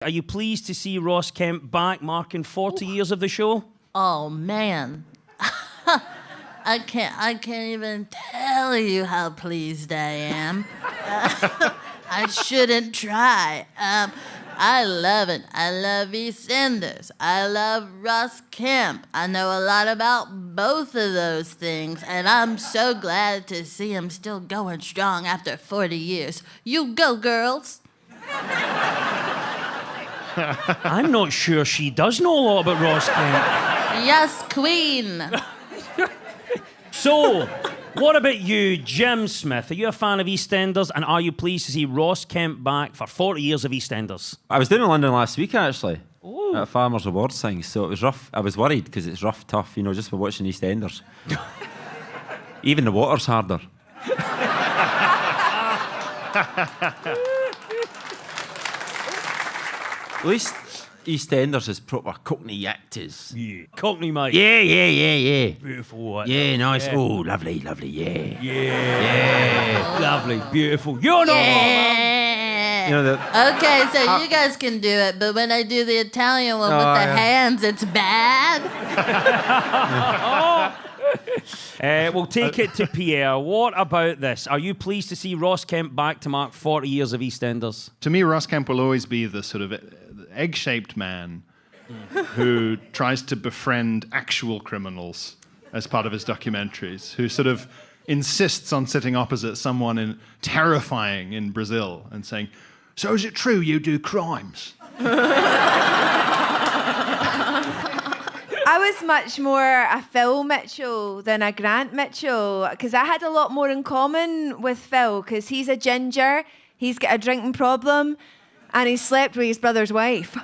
Are you pleased to see Ross Kemp back, marking 40 years of the show? Oh, man. I can't even tell you how pleased I am. I shouldn't try. I love it. I love EastEnders. I love Ross Kemp. I know a lot about both of those things, and I'm so glad to see him still going strong after 40 years. You go, girls. I'm not sure she does know a lot about Ross Kemp. Yes, queen. So, what about you, Jim Smith? Are you a fan of EastEnders, and are you pleased to see Ross Kemp back for 40 years of EastEnders? I was down in London last week, actually, Ooh. at a Farmers Awards thing, so it was rough. I was worried because it's rough, tough, just for watching EastEnders. Even the water's harder. At least EastEnders is proper Cockney actors. Yeah. Cockney, mate. Yeah. Beautiful. What? Yeah, nice. Yeah. Oh, lovely, yeah. Yeah. Lovely, beautiful. You're not Yeah. Okay, so you guys can do it, but when I do the Italian one with the hands, it's bad. We'll take it to Pierre. What about this? Are you pleased to see Ross Kemp back to mark 40 years of EastEnders? To me, Ross Kemp will always be the sort of egg-shaped man who tries to befriend actual criminals as part of his documentaries, who sort of insists on sitting opposite someone terrifying in Brazil and saying, "So is it true you do crimes?" I was much more a Phil Mitchell than a Grant Mitchell because I had a lot more in common with Phil because he's a ginger, he's got a drinking problem, and he slept with his brother's wife.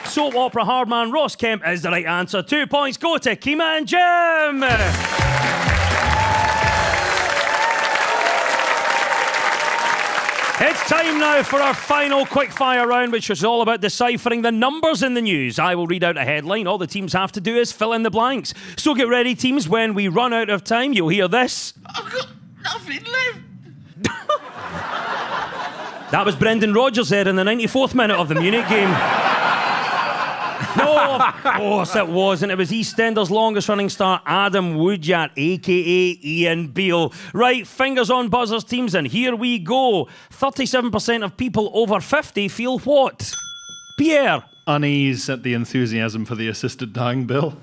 Soap opera hard man Ross Kemp is the right answer. 2 points go to Keema and Jim. It's time now for our final quickfire round, which is all about deciphering the numbers in the news. I will read out a headline. All the teams have to do is fill in the blanks. So get ready, teams. When we run out of time, you'll hear this. I've got nothing left. That was Brendan Rodgers there in the 94th minute of the Munich game. No, of course it wasn't. It was EastEnders' longest-running star, Adam Woodyatt, a.k.a. Ian Beale. Right, fingers on buzzers, teams, and here we go. 37% of people over 50 feel what? Pierre? Unease at the enthusiasm for the assisted dying bill.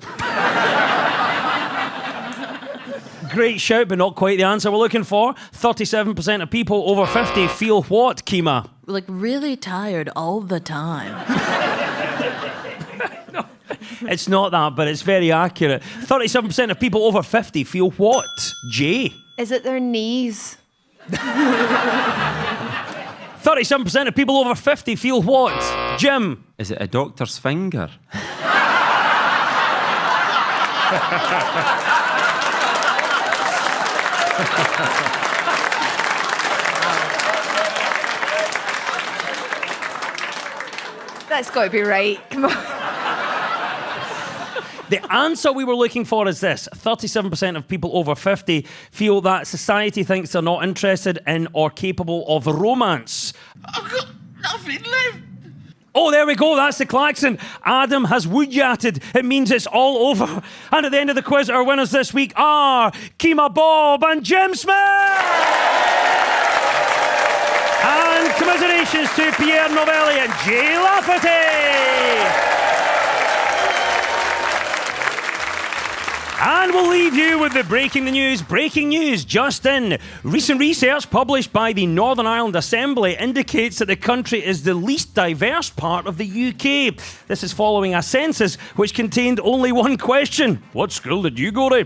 Great shout, but not quite the answer we're looking for. 37% of people over 50 feel what, Keema? Like really tired all the time. It's not that, but it's very accurate. 37% of people over 50 feel what? Jay? Is it their knees? 37% of people over 50 feel what? Jim? Is it a doctor's finger? That's got to be right. Come on. The answer we were looking for is this. 37% of people over 50 feel that society thinks they're not interested in or capable of romance. I've got nothing left. Oh, there we go. That's the klaxon. Adam has woodyatted. It means it's all over. And at the end of the quiz, our winners this week are Keema Bob and Jim Smith. And commiserations to Pierre Novelli and Jay Lafferty. And we'll leave you with the breaking news. Breaking news just in. Recent research published by the Northern Ireland Assembly indicates that the country is the least diverse part of the UK. This is following a census which contained only one question. What school did you go to?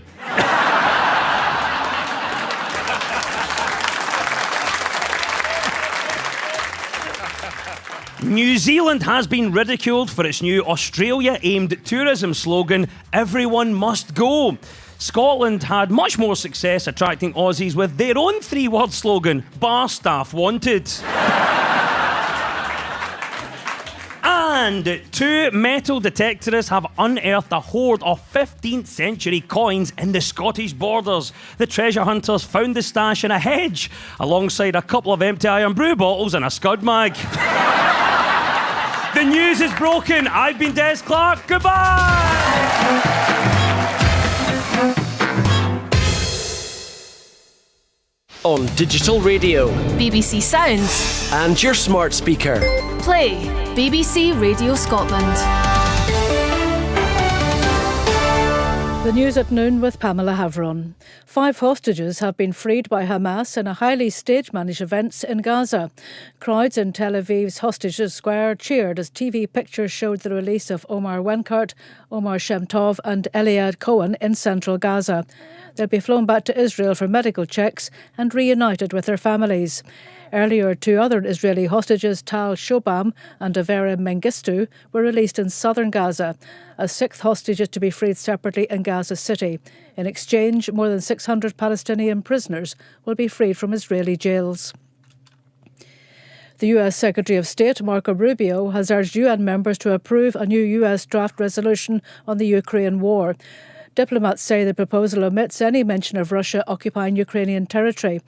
New Zealand has been ridiculed for its new Australia-aimed tourism slogan, "Everyone must go." Scotland had much more success attracting Aussies with their own three-word slogan, "Bar staff wanted." And And 2 metal detectorists have unearthed a hoard of 15th century coins in the Scottish borders. The treasure hunters found the stash in a hedge, alongside a couple of empty iron brew bottles and a scud mag. The news is broken. I've been Des Clark. Goodbye! On digital radio BBC Sounds and your smart speaker. Play BBC Radio Scotland. The news at noon with Pamela Havron. 5 hostages have been freed by Hamas in a highly stage-managed event in Gaza. Crowds in Tel Aviv's Hostages Square cheered as TV pictures showed the release of Omar Wenkart, Omar Shemtov and Eliad Cohen in central Gaza. They'll be flown back to Israel for medical checks and reunited with their families. Earlier, 2 other Israeli hostages, Tal Shobam and Avera Mengistu, were released in southern Gaza. A 6th hostage is to be freed separately in Gaza City. In exchange, more than 600 Palestinian prisoners will be freed from Israeli jails. The US Secretary of State, Marco Rubio, has urged UN members to approve a new US draft resolution on the Ukraine war. Diplomats say the proposal omits any mention of Russia occupying Ukrainian territory.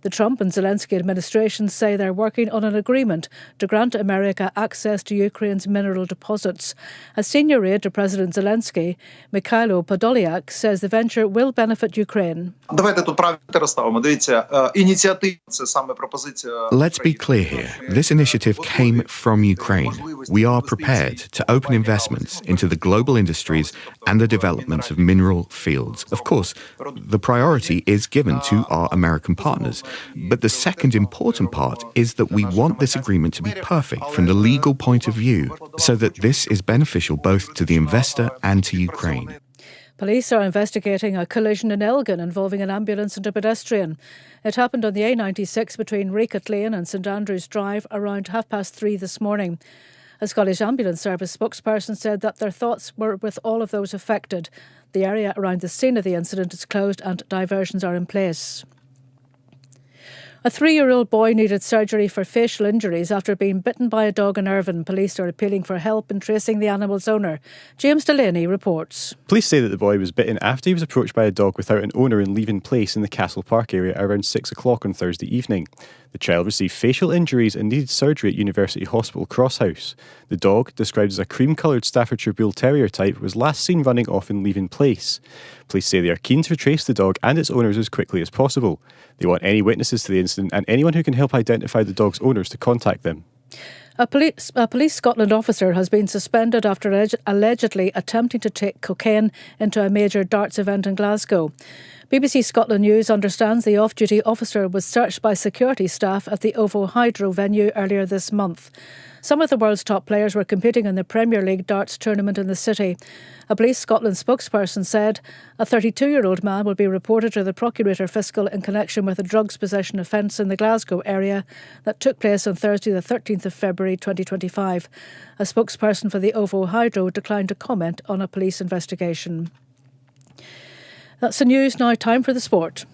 The Trump and Zelensky administrations say they're working on an agreement to grant America access to Ukraine's mineral deposits. A senior aide to President Zelensky, Mikhailo Podolyak, says the venture will benefit Ukraine. Let's be clear here. This initiative came from Ukraine. We are prepared to open investments into the global industries and the development of mineral fields. Of course, the priority is given to our American partners. But the second important part is that we want this agreement to be perfect from the legal point of view, so that this is beneficial both to the investor and to Ukraine. Police are investigating a collision in Elgin involving an ambulance and a pedestrian. It happened on the A96 between Reecut Lane and St Andrews Drive around 3:30 this morning. A Scottish Ambulance Service spokesperson said that their thoughts were with all of those affected. The area around the scene of the incident is closed and diversions are in place. A 3-year-old boy needed surgery for facial injuries after being bitten by a dog in Irvine. Police are appealing for help in tracing the animal's owner. James Delaney reports. Police say that the boy was bitten after he was approached by a dog without an owner in Leven Place in the Castle Park area around 6 o'clock on Thursday evening. The child received facial injuries and needed surgery at University Hospital Crosshouse. The dog, described as a cream-coloured Staffordshire Bull Terrier type, was last seen running off in Leven Place. Police say they are keen to trace the dog and its owners as quickly as possible. They want any witnesses to the incident and anyone who can help identify the dog's owners to contact them. A Police Scotland officer has been suspended after allegedly attempting to take cocaine into a major darts event in Glasgow. BBC Scotland News understands the off-duty officer was searched by security staff at the OVO Hydro venue earlier this month. Some of the world's top players were competing in the Premier League darts tournament in the city. A Police Scotland spokesperson said a 32-year-old man will be reported to the Procurator Fiscal in connection with a drugs possession offence in the Glasgow area that took place on Thursday the 13th of February 2025. A spokesperson for the OVO Hydro declined to comment on a police investigation. That's the news. Now time for the sport.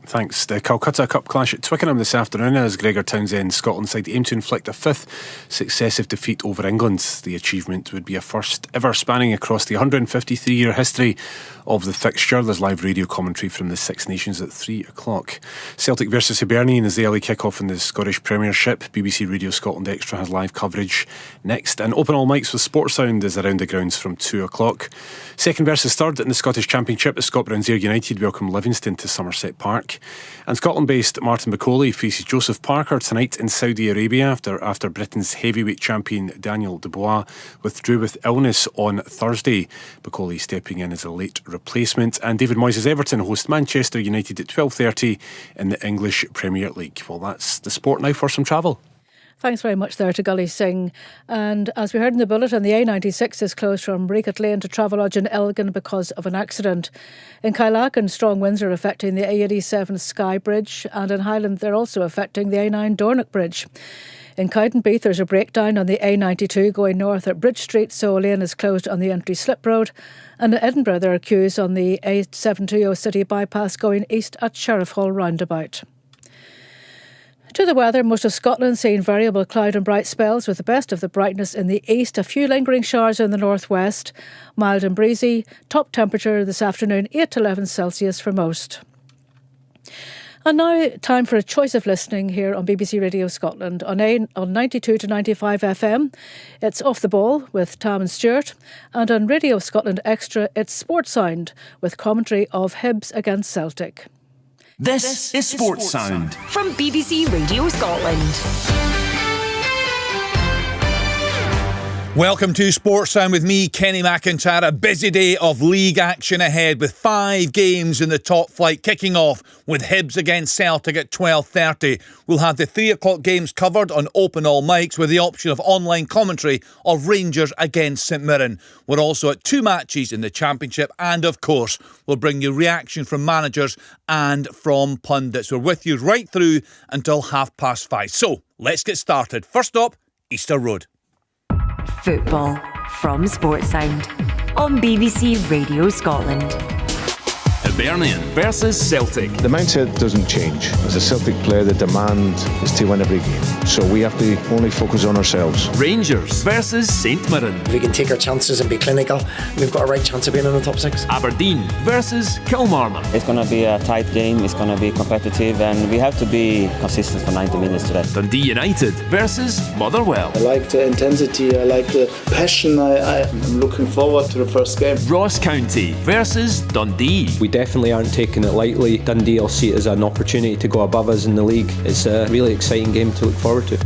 Thanks. The Calcutta Cup clash at Twickenham this afternoon as Gregor Townsend's Scotland side aim to inflict a 5th successive defeat over England. The achievement would be a first ever spanning across the 153-year history of the fixture. There's live radio commentary from the Six Nations at 3 o'clock. Celtic versus Hibernian is the early kick-off in the Scottish Premiership. BBC Radio Scotland Extra has live coverage next. And Open All Mics with Sports Sound is around the grounds from 2 o'clock. Second versus third in the Scottish Championship as Scott Browns Ayr United welcome Livingston to Somerset Park. And Scotland-based Martin Macaulay faces Joseph Parker tonight in Saudi Arabia after Britain's heavyweight champion Daniel Dubois withdrew with illness on Thursday. Macaulay stepping in as a late replacement. And David Moyes' Everton host Manchester United at 12:30 in the English Premier League. Well, that's the sport. Now for some travel. Thanks very much there to Gully Singh. And as we heard in the bulletin, the A96 is closed from Reecut Lane to Travelodge in Elgin because of an accident. In Kylaken, strong winds are affecting the A87 Skye Bridge, and in Highland they're also affecting the A9 Dornoch Bridge. In Cowdenbeath there's a breakdown on the A92 going north at Bridge Street, so a lane is closed on the entry slip road. And in Edinburgh there are queues on the A720 City bypass going east at Sheriff Hall roundabout. To the weather, most of Scotland seeing variable cloud and bright spells with the best of the brightness in the east, a few lingering showers in the northwest, mild and breezy, top temperature this afternoon 8 to 11 Celsius for most. And now, time for a choice of listening here on BBC Radio Scotland on 92 to 95 FM. It's Off the Ball with Tam and Stuart. And on Radio Scotland Extra, it's Sports Sound with commentary of Hibs against Celtic. This is Sports Sound from BBC Radio Scotland. Welcome to Sports Sound with me, Kenny McIntyre. A busy day of league action ahead with 5 games in the top flight, kicking off with Hibs against Celtic at 12:30. We'll have the 3 o'clock games covered on Open All Mics with the option of online commentary of Rangers against St Mirren. We're also at 2 matches in the Championship, and of course we'll bring you reaction from managers and from pundits. We're with you right through until 5:30. So let's get started. First up, Easter Road. Football from Sports Sound on BBC Radio Scotland. Hibernian versus Celtic. The mindset doesn't change. As a Celtic player, the demand is to win every game. So we have to only focus on ourselves. Rangers versus St Mirren. If we can take our chances and be clinical, we've got a right chance of being in the top 6. Aberdeen versus Kilmarnock. It's going to be a tight game, it's going to be competitive, and we have to be consistent for 90 minutes today. Dundee United versus Motherwell. I like the intensity, I like the passion, I'm looking forward to the first game. Ross County versus Dundee. We definitely aren't taking it lightly. Dundee will see it as an opportunity to go above us in the league. It's a really exciting game to look forward to.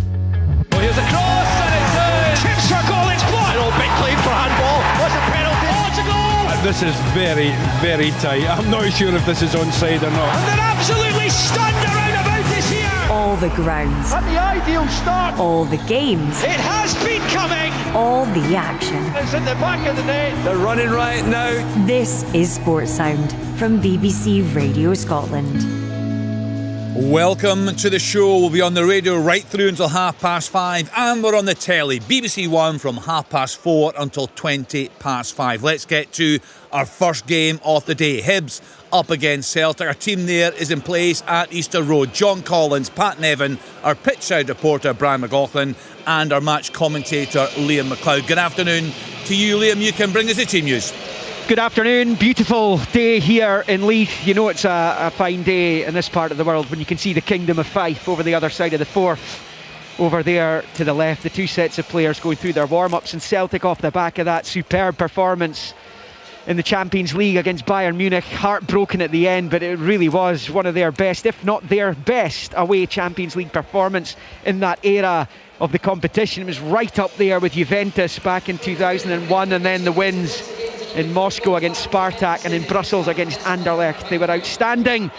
Well, here's a cross and it's tips for a goal, it's blocked. Oh, big claim for handball. What's a penalty? Oh, it's a goal! This is very, very tight. I'm not sure if this is onside or not. And they're absolutely stunned around about this here. All the grounds. At the ideal start. All the games. It has been coming. All the action. It's in the back of the net. They're running right now. This is Sports Sound from BBC Radio Scotland. Welcome to the show. We'll be on the radio right through until 5:30, and we're on the telly, BBC One, from 4:30 until 5:20. Let's get to our first game of the day. Hibs up against Celtic. Our team there is in place at Easter Road. John Collins, Pat Nevin, our pitch side reporter Brian McLaughlin, and our match commentator Liam McLeod. Good afternoon to you, Liam. You can bring us the team news. Good afternoon. Beautiful day here in Leith. You know it's a fine day in this part of the world when you can see the Kingdom of Fife over the other side of the Forth. Over there to the left, the 2 sets of players going through their warm-ups, and Celtic off the back of that superb performance in the Champions League against Bayern Munich. Heartbroken at the end, but it really was one of their best, if not their best, away Champions League performance in that era of the competition. It was right up there with Juventus back in 2001, and then the wins in Moscow against Spartak and in Brussels against Anderlecht. They were outstanding,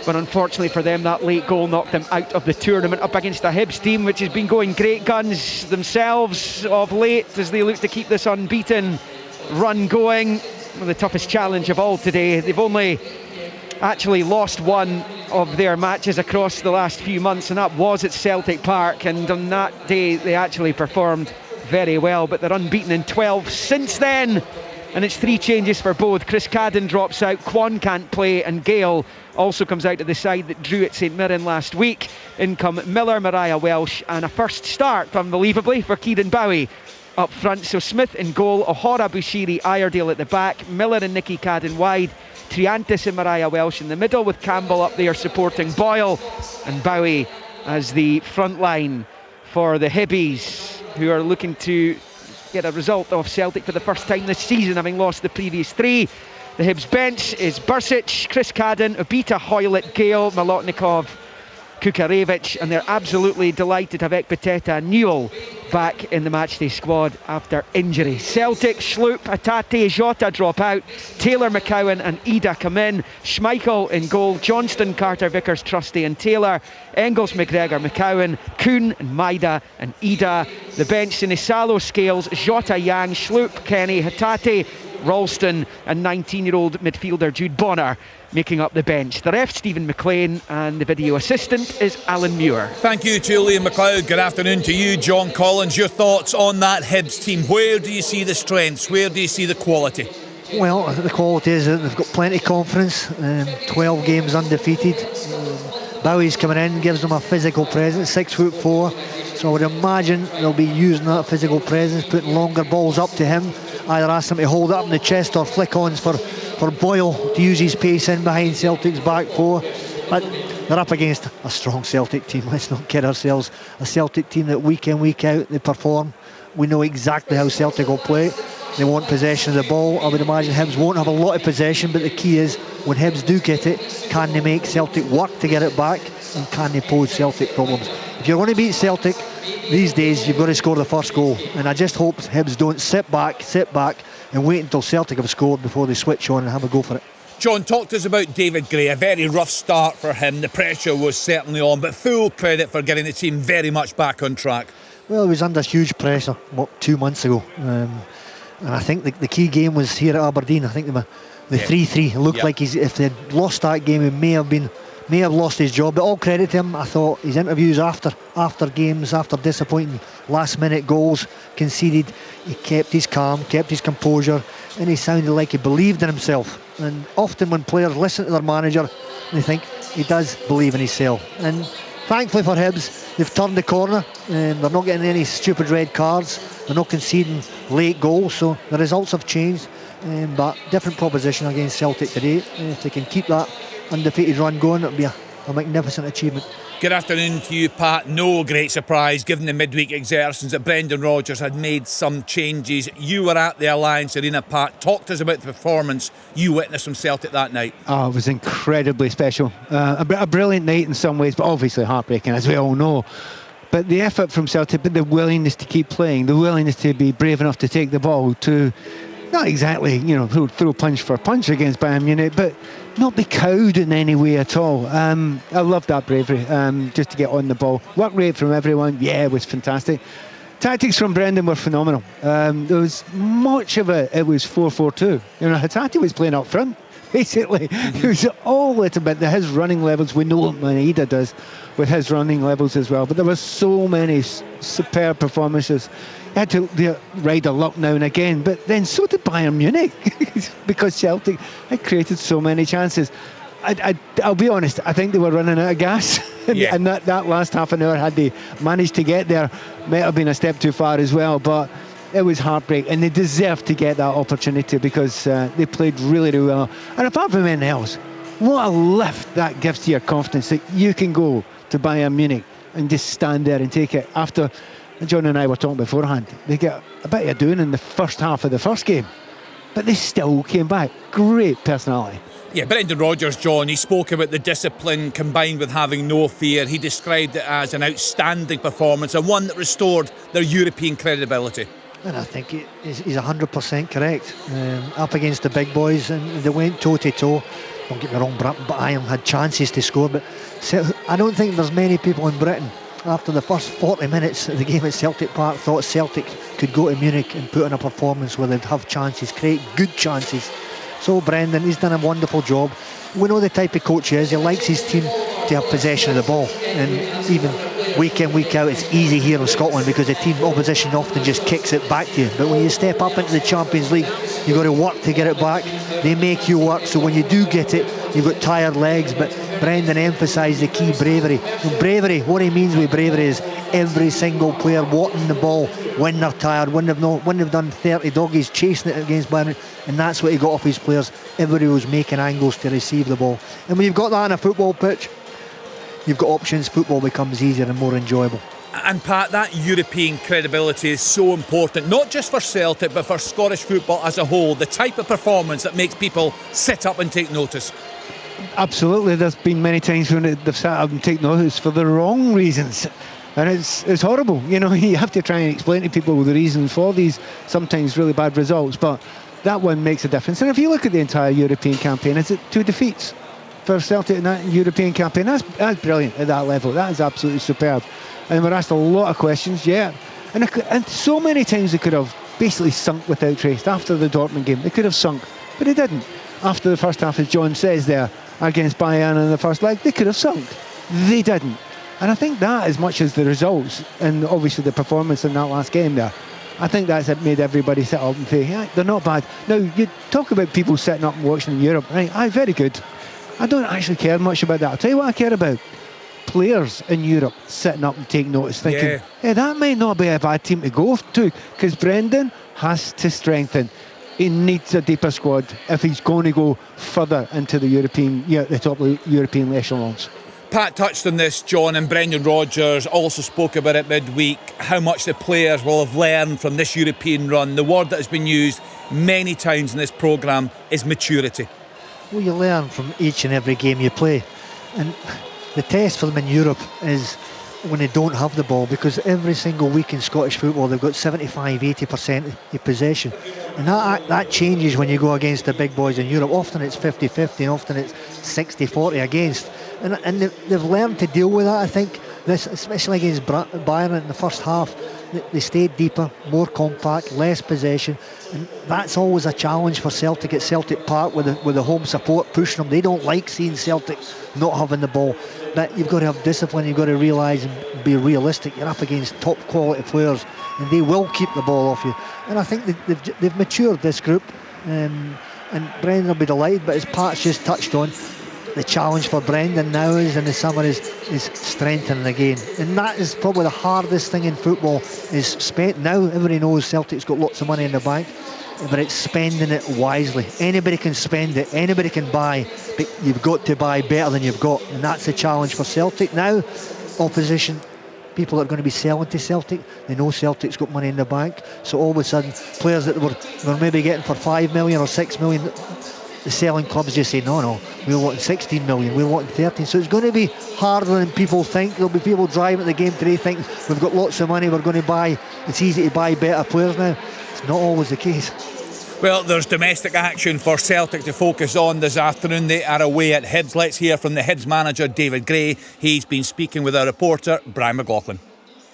but unfortunately for them, that late goal knocked them out of the tournament, up against a Hibs team which has been going great guns themselves of late as they look to keep this unbeaten run going. Well, the toughest challenge of all today. They've only actually lost one of their matches across the last few months, and that was at Celtic Park, and on that day they actually performed very well, but they're unbeaten in 12 since then. And it's 3 changes for both. Chris Cadden drops out, Kwon can't play, and Gale also comes out of the side that drew at St Mirren last week. In come Miller, Mariah Welsh, and a first start, unbelievably, for Kieran Bowie up front. So Smith in goal, O'Hara, Bushiri, Iredale at the back, Miller and Nicky Cadden wide, Triantis and Mariah Welsh in the middle, with Campbell up there supporting Boyle, and Bowie as the front line for the Hibbies, who are looking to get a result off Celtic for the first time this season, having lost the previous 3. The Hibs bench is Bursic, Chris Cadden, Obita, Hoylett, Gale, Molotnikov, Kukarevich, and they're absolutely delighted to have Ekpiteta and Newell back in the matchday squad after injury. Celtic, Schlupp, Hatate, Jota drop out, Taylor, McCowan and Ida come in, Schmeichel in goal, Johnston, Carter, Vickers, Trusty and Taylor, Engels, McGregor, McCowan, Kuhn and Maida and Ida. The bench, Sinisalo, Scales, Jota, Yang, Schlupp, Kenny, Hatate, Ralston and 19-year-old midfielder Jude Bonner making up the bench. The ref, Stephen McLean, and the video assistant is Alan Muir. Thank you to Liam McLeod. Good afternoon to you, John Collins. Your thoughts on that Hibs team? Where do you see the strengths? Where do you see the quality? Well, the quality is that they've got plenty of confidence. 12 games undefeated. Bowie's coming in, gives them a physical presence, 6'4", so I would imagine they'll be using that physical presence, putting longer balls up to him, either ask him to hold it up in the chest or flick-ons for Boyle to use his pace in behind Celtic's back four. But they're up against a strong Celtic team, let's not kid ourselves. A Celtic team that week in, week out, they perform. We know exactly how Celtic will play. They want possession of the ball. I would imagine Hibs won't have a lot of possession, but the key is, when Hibs do get it, can they make Celtic work to get it back, and can they pose Celtic problems? If you're going to beat Celtic these days, you've got to score the first goal, and I just hope Hibs don't sit back and wait until Celtic have scored before they switch on and have a go for it. John, talk to us about David Gray. A very rough start for him. The pressure was certainly on, but full credit for getting the team very much back on track. Well, he was under huge pressure, 2 months ago? And I think the key game was here at Aberdeen. I think the 3-3. It looked like if they'd lost that game, he may have lost his job. But all credit to him. I thought his interviews after games, after disappointing last-minute goals conceded, he kept his calm, kept his composure, and he sounded like he believed in himself. And often when players listen to their manager, they think he does believe in himself. And thankfully for Hibs, they've turned the corner. They're not getting any stupid red cards. They're not conceding late goals, so the results have changed. But different proposition against Celtic today. If they can keep that undefeated run going, it'll be a magnificent achievement. Good afternoon to you, Pat. No great surprise, given the midweek exertions, that Brendan Rodgers had made some changes. You were at the Alliance Arena, Pat. Talk to us about the performance you witnessed from Celtic that night. Oh, it was incredibly special. A brilliant night in some ways, but obviously heartbreaking, as we all know. But the effort from Celtic, but the willingness to keep playing, the willingness to be brave enough to take the ball, to not exactly, throw punch for punch against Bayern Munich, but not be cowed in any way at all. I love that bravery, just to get on the ball. Work rate from everyone, it was fantastic. Tactics from Brendan were phenomenal. There was much of it was 4-4-2. Hatate was playing up front, basically. It was all a little bit. His running levels, we know what Maeda does with his running levels as well, but there were so many superb performances. He had to ride a luck now and again, but then so did Bayern Munich because Celtic had created so many chances. I'll be honest, I think they were running out of gas. And that last half an hour, had they managed to get there, might have been a step too far as well. But it was heartbreak, and they deserved to get that opportunity because they played really, really well. And apart from anything else, what a lift that gives to your confidence that you can go to Bayern Munich and just stand there and take it. After John and I were talking beforehand, they get a bit of doing in the first half of the first game, but they still came back. Great personality. Yeah, Brendan Rodgers, John, he spoke about the discipline combined with having no fear. He described it as an outstanding performance and one that restored their European credibility. And I think he's 100% correct. Up against the big boys, and they went toe-to-toe. Don't get me wrong, Bayern had chances to score, but I don't think there's many people in Britain after the first 40 minutes of the game at Celtic Park thought Celtic could go to Munich and put in a performance where they'd have chances, create good chances. So Brendan, he's done a wonderful job. We know the type of coach he is. He likes his team to have possession of the ball, and even week in, week out, it's easy here in Scotland because the team opposition often just kicks it back to you. But when you step up into the Champions League, you've got to work to get it back. They make you work, so when you do get it, you've got tired legs. But Brendan emphasised the key, bravery. And bravery, what he means with bravery is every single player wanting the ball when they're tired, when they've done 30 doggies chasing it against Bayern, and that's what he got off his players. Everybody was making angles to receive the ball. And when you've got that on a football pitch, you've got options. Football becomes easier and more enjoyable. And Pat, that European credibility is so important, not just for Celtic but for Scottish football as a whole. The type of performance that makes people sit up and take notice. Absolutely, there's been many times when they've sat up and taken notice for the wrong reasons, and it's horrible. You have to try and explain to people the reasons for these sometimes really bad results, but that one makes a difference. And if you look at the entire European campaign, it's 2 defeats for Celtic in that European campaign. That's brilliant at that level. That is absolutely superb. And we're asked a lot of questions, and so many times they could have basically sunk without trace. After the Dortmund game, they could have sunk, but they didn't. After the first half, as John says there, against Bayern in the first leg, they could have sunk. They didn't. And I think that, as much as the results and obviously the performance in that last game there, I think that's made everybody sit up and say, yeah, they're not bad. Now, you talk about people sitting up and watching in Europe, right? Aye, very good. I don't actually care much about that. I'll tell you what I care about. players in Europe sitting up and taking notice, thinking, hey, that might not be a bad team to go to, because Brendan has to strengthen. He needs a deeper squad if he's going to go further into the the top European echelons. Pat touched on this, John, and Brendan Rodgers also spoke about it midweek, how much the players will have learned from this European run. The word that has been used many times in this programme is maturity. Well, you learn from each and every game you play. And the test for them in Europe is when they don't have the ball, because every single week in Scottish football they've got 75-80% of possession, and that changes when you go against the big boys in Europe. Often it's 50-50 and often it's 60-40 against, and they've learned to deal with that. I think this, especially against Bayern in the first half, they stayed deeper, more compact, less possession, and that's always a challenge for Celtic at Celtic Park with the home support pushing them. They don't like seeing Celtic not having the ball, but you've got to have discipline. You've got to realise and be realistic. You're up against top quality players and they will keep the ball off you, and I think they've matured, this group, and Brendan will be delighted. But as Pat's just touched on, the challenge for Brendan now is in the summer is strengthening again, and that is probably the hardest thing in football. Is spent now. Everybody knows Celtic's got lots of money in the bank, but it's spending it wisely. Anybody can spend it, anybody can buy, but you've got to buy better than you've got, and that's the challenge for Celtic now. Opposition, people that are going to be selling to Celtic, they know Celtic's got money in the bank, so all of a sudden players that were maybe getting for 5 million or 6 million, the selling clubs just say no, we're wanting 16 million, we're wanting 13. So it's going to be harder than people think. There'll be people driving at the game today thinking we've got lots of money, we're going to buy, it's easy to buy better players now. It's not always the case. Well, there's domestic action for Celtic to focus on this afternoon. They are away at Hibs. Let's hear from the Hibs manager, David Gray. He's been speaking with our reporter, Brian McLaughlin.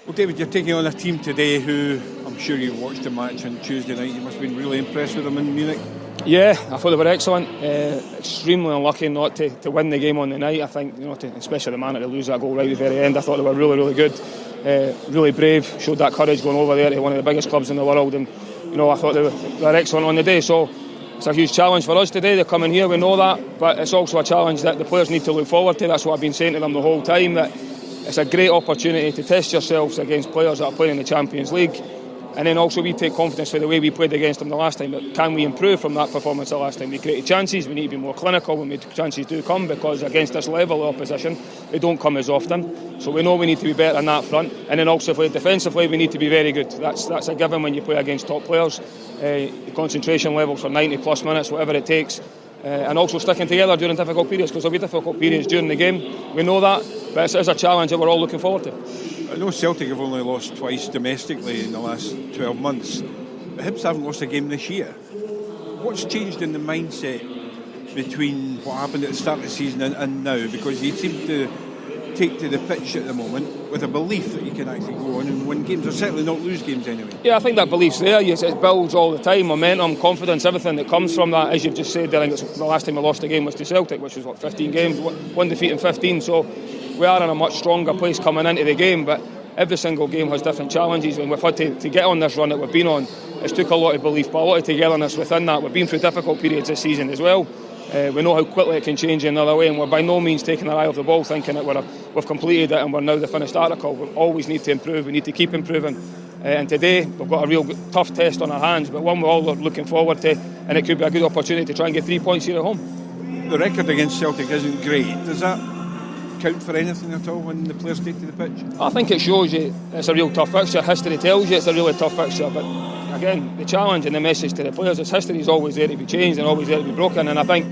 Well, David, you're taking on a team today who, I'm sure you watched the match on Tuesday night. You must have been really impressed with them in Munich. Yeah, I thought they were excellent. Extremely unlucky not to win the game on the night. I think, especially the man to lose that goal right at the very end. I thought they were really, really good. Really brave, showed that courage going over there to one of the biggest clubs in the world, and I thought they were excellent on the day. So it's a huge challenge for us today. They're coming here, we know that, but it's also a challenge that the players need to look forward to. That's what I've been saying to them the whole time, that it's a great opportunity to test yourselves against players that are playing in the Champions League. And then also we take confidence for the way we played against them the last time. But can we improve from that performance the last time? We created chances, we need to be more clinical when chances do come, because against this level of opposition, they don't come as often. So we know we need to be better on that front. And then also defensively, we need to be very good. That's a given when you play against top players. The concentration levels for 90 plus minutes, whatever it takes. And also sticking together during difficult periods, because there'll be difficult periods during the game. We know that, but it's a challenge that we're all looking forward to. I know Celtic have only lost twice domestically in the last 12 months, but Hibs haven't lost a game this year. What's changed in the mindset between what happened at the start of the season and now? Because you seem to take to the pitch at the moment with a belief that you can actually go on and win games, or certainly not lose games anyway. Yeah, I think that belief's there. Yes, it builds all the time, momentum, confidence, everything that comes from that. As you've just said, I think the last time we lost a game was to Celtic, which was 15 games, one defeat in 15. So we are in a much stronger place coming into the game, but every single game has different challenges, and we've had to get on this run that we've been on. It's took a lot of belief, but a lot of togetherness within that. We've been through difficult periods this season as well. We know how quickly it can change in another way, and we're by no means taking our eye off the ball thinking that we've completed it and we're now the finished article. We always need to improve, we need to keep improving, and today we've got a real tough test on our hands, but one we're all looking forward to, and it could be a good opportunity to try and get 3 points here at home. The record against Celtic isn't great. Does that count for anything at all when the players take to the pitch? I think it shows you it's a real tough fixture. History tells you it's a really tough fixture, but again, the challenge and the message to the players is history is always there to be changed and always there to be broken, and I think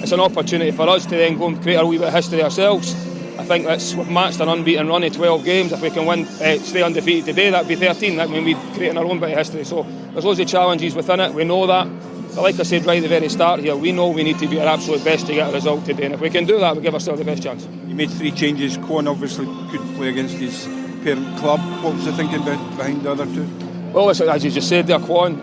it's an opportunity for us to then go and create a wee bit of history ourselves. I think we've matched an unbeaten run of 12 games. If we can win, stay undefeated today, that'd be 13. That means we'd create our own bit of history. So there's loads of challenges within it, we know that. But like I said right at the very start here, we know we need to be our absolute best to get a result today, and if we can do that, we give ourselves the best chance. You made 3 changes. Cohen obviously couldn't play against his parent club. What was the thinking behind the other 2? Well, as you just said there, Cohen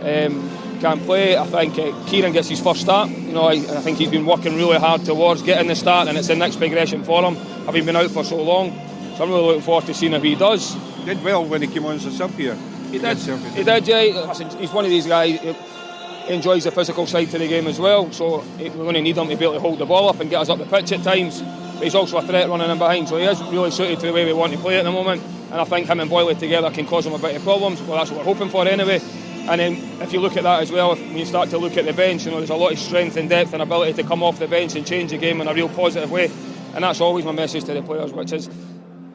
can't play. I think Kieran gets his first start. I think he's been working really hard towards getting the start, and it's the next progression for him, having been out for so long. So I'm really looking forward to seeing how he does. He did well when he came on as a sub here. He did, yeah. He's one of these guys. He enjoys the physical side to the game as well, so we're going to need him to be able to hold the ball up and get us up the pitch at times. but he's also a threat running in behind, so he is really suited to the way we want to play at the moment, and I think him and Boyle together can cause him a bit of problems. Well, that's what we're hoping for anyway. And then if you look at that as well, when you start to look at the bench, there's a lot of strength and depth and ability to come off the bench and change the game in a real positive way, and that's always my message to the players, which is,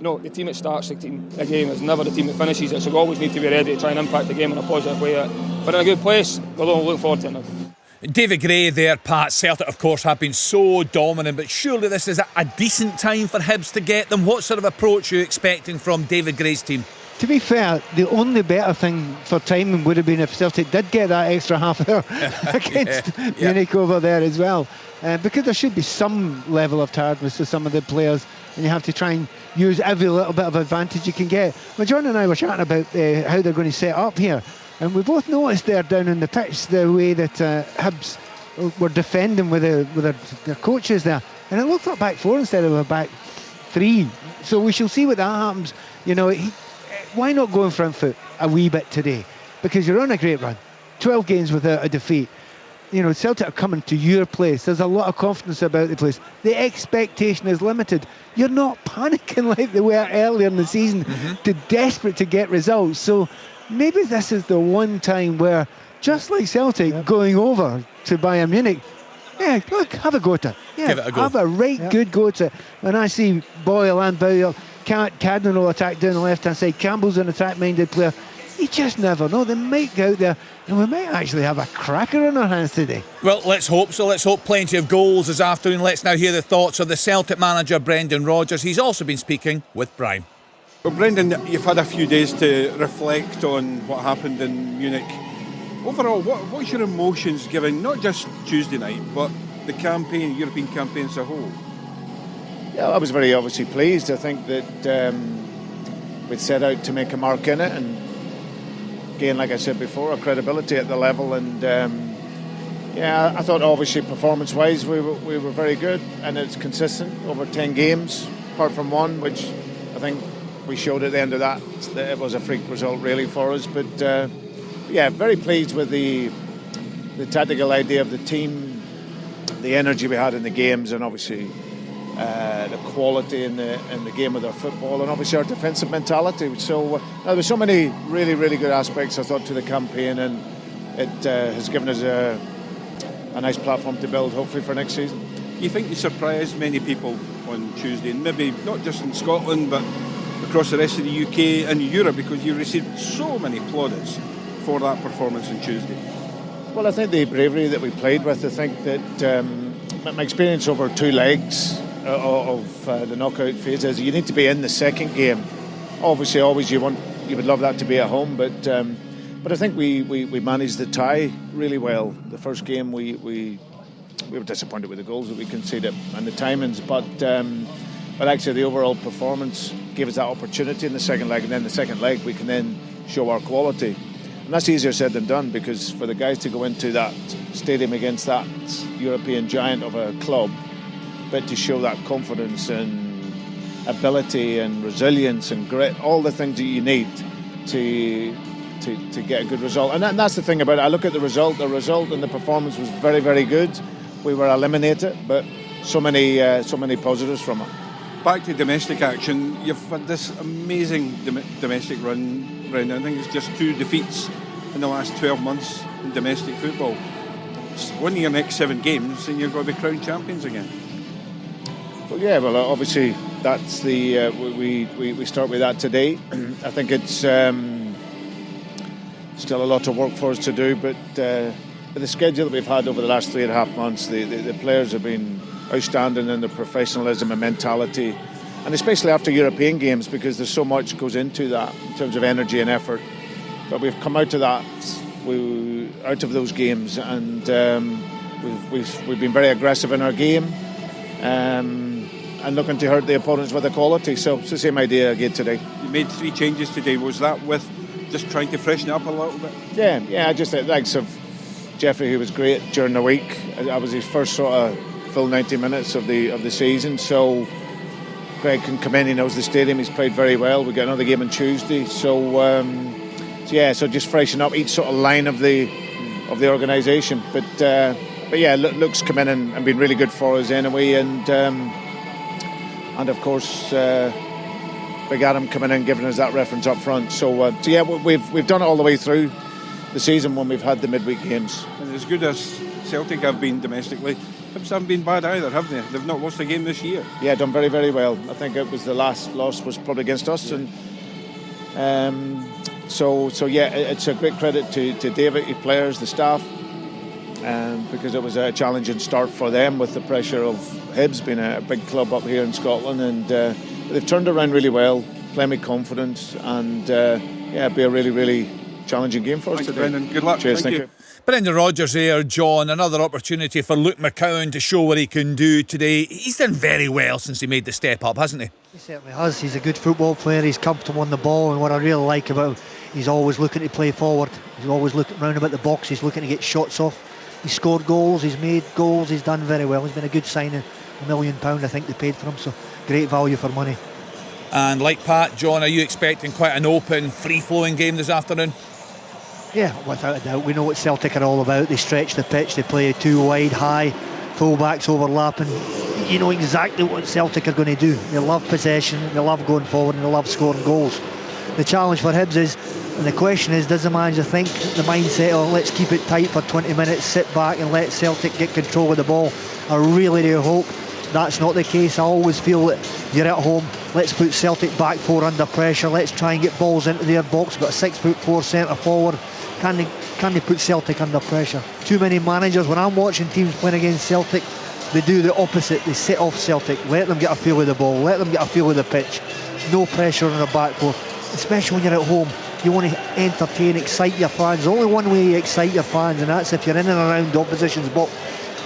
the team that starts the game is never the team that finishes it, so we always need to be ready to try and impact the game in a positive way. But in a good place, we're looking forward to it now. David Gray there, Pat. Celtic, of course, have been so dominant, but surely this is a decent time for Hibs to get them. What sort of approach are you expecting from David Gray's team? To be fair, the only better thing for timing would have been if Celtic did get that extra half hour against Munich over there as well. Because there should be some level of tiredness to some of the players, and you have to try and use every little bit of advantage you can get. Well, John and I were chatting about how they're going to set up here, and we both noticed there down on the pitch the way that Hibs were defending with their coaches there, and it looked like back four instead of a back three. So we shall see what that happens. Why not go in front foot a wee bit today? Because you're on a great run, 12 games without a defeat. Celtic are coming to your place. There's a lot of confidence about the place. The expectation is limited. You're not panicking like they were earlier in the season, desperate to get results. So maybe this is the one time where, just like Celtic going over to Bayern Munich, look, have a go at it. Give it a go. Have a good go at it. When I see Boyle and Bowyer, Cadden will attack down the left-hand side, Campbell's an attack-minded player, you just never know. They might go out there and we might actually have a cracker in our hands today. Well, let's hope so. Let's hope plenty of goals this afternoon. Let's now hear the thoughts of the Celtic manager, Brendan Rodgers. He's also been speaking with Brian. Well, Brendan, you've had a few days to reflect on what happened in Munich. Overall, what's your emotions given not just Tuesday night, but the campaign, European campaign as a whole? Yeah, I was very obviously pleased. I think that we'd set out to make a mark in it, and again, like I said before, a credibility at the level. And I thought obviously performance-wise we were very good, and it's consistent over 10 games, apart from one, which I think we showed at the end of that it was a freak result really for us. But very pleased with the tactical idea of the team, the energy we had in the games, and obviously the quality in the game of their football, and obviously our defensive mentality. So there were so many really, really good aspects, I thought, to the campaign, and it has given us a nice platform to build, hopefully, for next season. You think you surprised many people on Tuesday, and maybe not just in Scotland, but across the rest of the UK and Europe, because you received so many plaudits for that performance on Tuesday? Well, I think the bravery that we played with, I think that my experience over two legs of the knockout phase is you need to be in the second game. Obviously, always you would love that to be at home, but I think we managed the tie really well. The first game we were disappointed with the goals that we conceded and the timings, but actually the overall performance gave us that opportunity in the second leg, and then the second leg we can then show our quality. And that's easier said than done, because for the guys to go into that stadium against that European giant of a club, but to show that confidence and ability and resilience and grit, all the things that you need to get a good result. And that's the thing about it. I look at the result and the performance was very, very good. We were eliminated, but so many positives from it. Back to domestic action, you've had this amazing domestic run, Brendan. I think it's just 2 defeats in the last 12 months in domestic football. Just winning your next 7 games and you're going to be crowned champions again. Well, obviously that's the we start with that today. I think it's still a lot of work for us to do, but the schedule that we've had over the last 3.5 months, the players have been outstanding in their professionalism and mentality, and especially after European games, because there's so much goes into that in terms of energy and effort. But we've come out of that, out of those games, and we've been very aggressive in our game, and looking to hurt the opponents with the quality. So it's the same idea again today. You made 3 changes today. Was that with just trying to freshen up a little bit? Yeah. I just think thanks of Jeffrey, who was great during the week. That was his first sort of full 90 minutes of the season. So Greg can come in. He knows the stadium. He's played very well. We got another game on Tuesday. So just freshen up each sort of line of the organisation. But Luke's come in and been really good for us anyway. And and of course Big Adam coming in giving us that reference up front. So yeah, we've done it all the way through the season when we've had the midweek games. And as good as Celtic have been domestically, Hibs haven't been bad either, have they? They've not lost a game this year. Yeah, done very, very well. I think it was the last loss was probably against us, and so yeah, it's a great credit to David, the players, the staff, because it was a challenging start for them with the pressure of Hibs being a big club up here in Scotland, and they've turned around really well, playing with confidence, and yeah, it'll be a really, really challenging game for us today. Brendan. Good luck. Cheers, Thank you. Brendan Rodgers there, John. Another opportunity for Luke McCowan to show what he can do today. He's done very well since he made the step up, hasn't he? He certainly has. He's a good football player. He's comfortable on the ball, and what I really like about him, he's always looking to play forward. He's always looking round about the box. He's looking to get shots off. He's scored goals. He's made goals. He's done very well. He's been a good signing. £1 million, I think they paid for him. So great value for money. And like Pat, John, are you expecting quite an open, free-flowing game this afternoon? Yeah, without a doubt. We know what Celtic are all about. They stretch the pitch, they play too wide, high, full-backs overlapping. You know exactly what Celtic are going to do. They love possession, they love going forward, and they love scoring goals. The challenge for Hibs is, and the question is, does the manager think the mindset of let's keep it tight for 20 minutes, sit back and let Celtic get control of the ball? I really do hope that's not the case. I always feel that you're at home, let's put Celtic back four under pressure, let's try and get balls into their box. Got a 6'4" centre forward. Can they put Celtic under pressure? Too many managers, when I'm watching teams playing against Celtic, they do the opposite. They sit off Celtic, let them get a feel of the ball, let them get a feel of the pitch. No pressure on the back four, especially when you're at home. You want to entertain, excite your fans. There's only one way you excite your fans, and that's if you're in and around the opposition's box.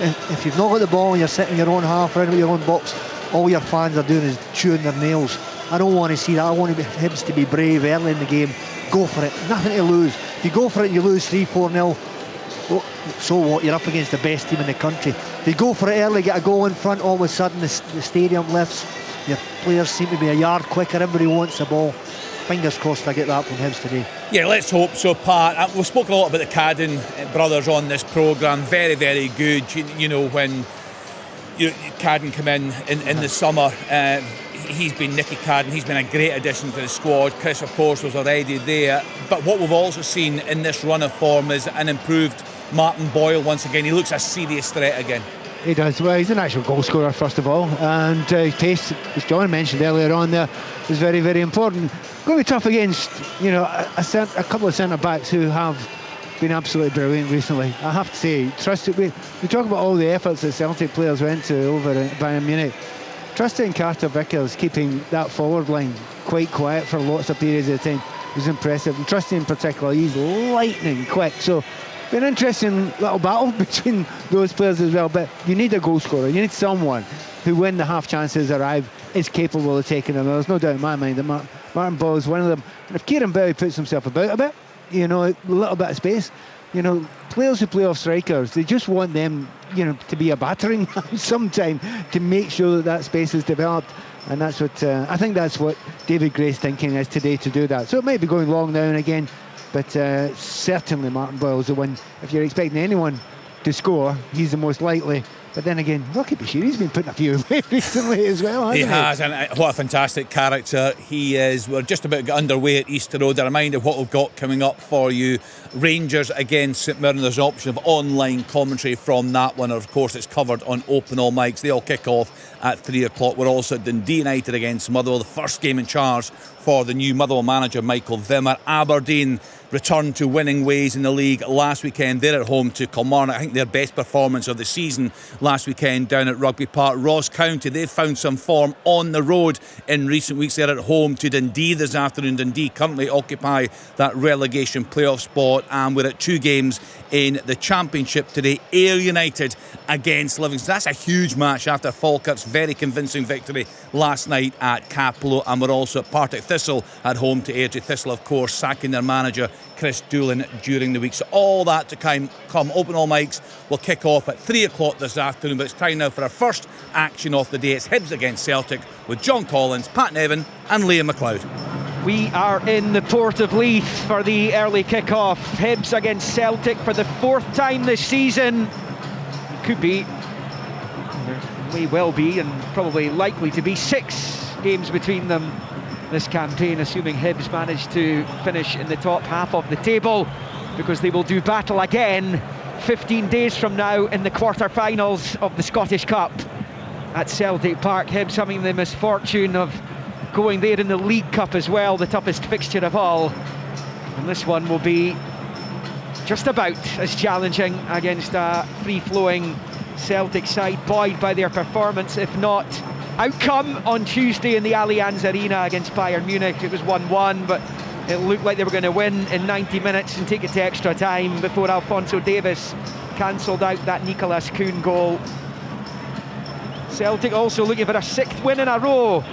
If you've not got the ball and you're sitting in your own half around with your own box, all your fans are doing is chewing their nails. I don't want to see that. I want Hibs to be brave early in the game. Go for it. Nothing to lose. If you go for it and you lose 3-4-0, so what? You're up against the best team in the country. If you go for it early, get a goal in front, all of a sudden the stadium lifts. Your players seem to be a yard quicker. Everybody wants the ball. Fingers crossed I get that from Hibs today. Yeah, let's hope so, Pat. We've spoken a lot about the Cadden brothers on this programme. Very, very good. You know, when Cadden come in the summer, he's been Nicky Cadden. He's been a great addition to the squad. Chris, of course, was already there. But what we've also seen in this run of form is an improved Martin Boyle once again. He looks a serious threat again. He does. Well, he's an actual goal scorer, first of all. And pace, as John mentioned earlier on there, is very, very important. Going to be tough against, you know, a couple of centre-backs who have been absolutely brilliant recently. I have to say, we talk about all the efforts that Celtic players went to over at Bayern Munich. Trusting Carter Vickers keeping that forward line quite quiet for lots of periods of time was impressive. And Trusty in particular, he's lightning quick. So an interesting little battle between those players as well. But you need a goal scorer. You need someone who, when the half chances arrive, is capable of taking them. There's no doubt in my mind that Martin Boyle is one of them. And if Kieran Bowie puts himself about a bit, you know, a little bit of space, you know, players who play off strikers, they just want them, you know, to be a battering sometime to make sure that space is developed. And that's what I think that's what David Gray's thinking is today, to do that. So it might be going long now and again, but certainly Martin Boyle's the one. If you're expecting anyone to score, he's the most likely. But then again, Rocky Bashir, he's been putting a few away recently as well, hasn't he? He has, and what a fantastic character he is. We're just about to get underway at Easter Road. A reminder of what we've got coming up for you. Rangers against St Mirren. There's an option of online commentary from that one. Of course, it's covered on Open All Mics. They all kick off at 3 o'clock. We're also at Dundee United against Motherwell. The first game in charge for the new Motherwell manager, Michael Vimmer. Aberdeen returned to winning ways in the league last weekend. They're at home to Kilmarnock. I think their best performance of the season last weekend down at Rugby Park. Ross County, they've found some form on the road in recent weeks. They're at home to Dundee this afternoon. Dundee currently occupy that relegation playoff spot, and we're at 2 games in the Championship today. Ayr United against Livingston. That's a huge match after Falkirk's very convincing victory last night at Capello. And we're also at Partick Thistle at home to Airdrie. Thistle, of course, sacking their manager Chris Doolan during the week. So all that to come. Open All Mics will kick off at 3 o'clock this afternoon, but it's time now for our first action of the day. It's Hibs against Celtic with John Collins, Pat Nevin and Liam McLeod. We are in the port of Leith for the early kick-off. Hibs against Celtic for the 4th time this season. Could be may well be, and probably likely to be, 6 games between them this campaign, assuming Hibs manage to finish in the top half of the table, because they will do battle again 15 days from now in the quarter-finals of the Scottish Cup at Celtic Park. Hibs having the misfortune of going there in the League Cup as well, the toughest fixture of all, and this one will be just about as challenging against a free-flowing Celtic side, buoyed by their performance, if not outcome, on Tuesday in the Allianz Arena against Bayern Munich. It was 1-1, but it looked like they were going to win in 90 minutes and take it to extra time before Alphonso Davies cancelled out that Nicolas Kuhn goal. Celtic also looking for a 6th win in a row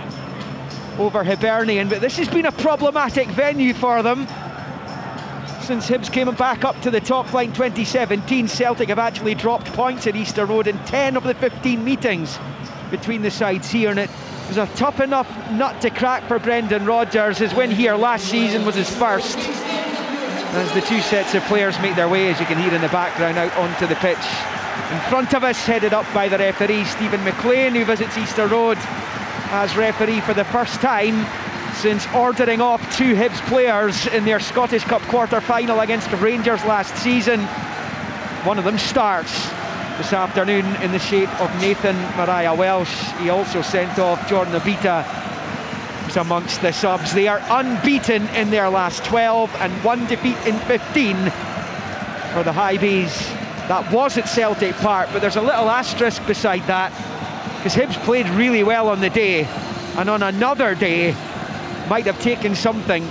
over Hibernian, but this has been a problematic venue for them. Since Hibs came back up to the top flight in 2017, Celtic have actually dropped points at Easter Road in 10 of the 15 meetings between the sides here, and it was a tough enough nut to crack for Brendan Rodgers. His win here last season was his first, as the 2 sets of players make their way, as you can hear in the background, out onto the pitch. In front of us, headed up by the referee Stephen McLean, who visits Easter Road as referee for the first time since ordering off 2 Hibs players in their Scottish Cup quarter-final against the Rangers last season. One of them starts this afternoon in the shape of Nathan Mariah Welsh. He also sent off Jordan Obita, who's amongst the subs. They are unbeaten in their last 12 and 1 defeat in 15 for the Hibees. That was at Celtic Park, but there's a little asterisk beside that, because Hibs played really well on the day, and on another day might have taken something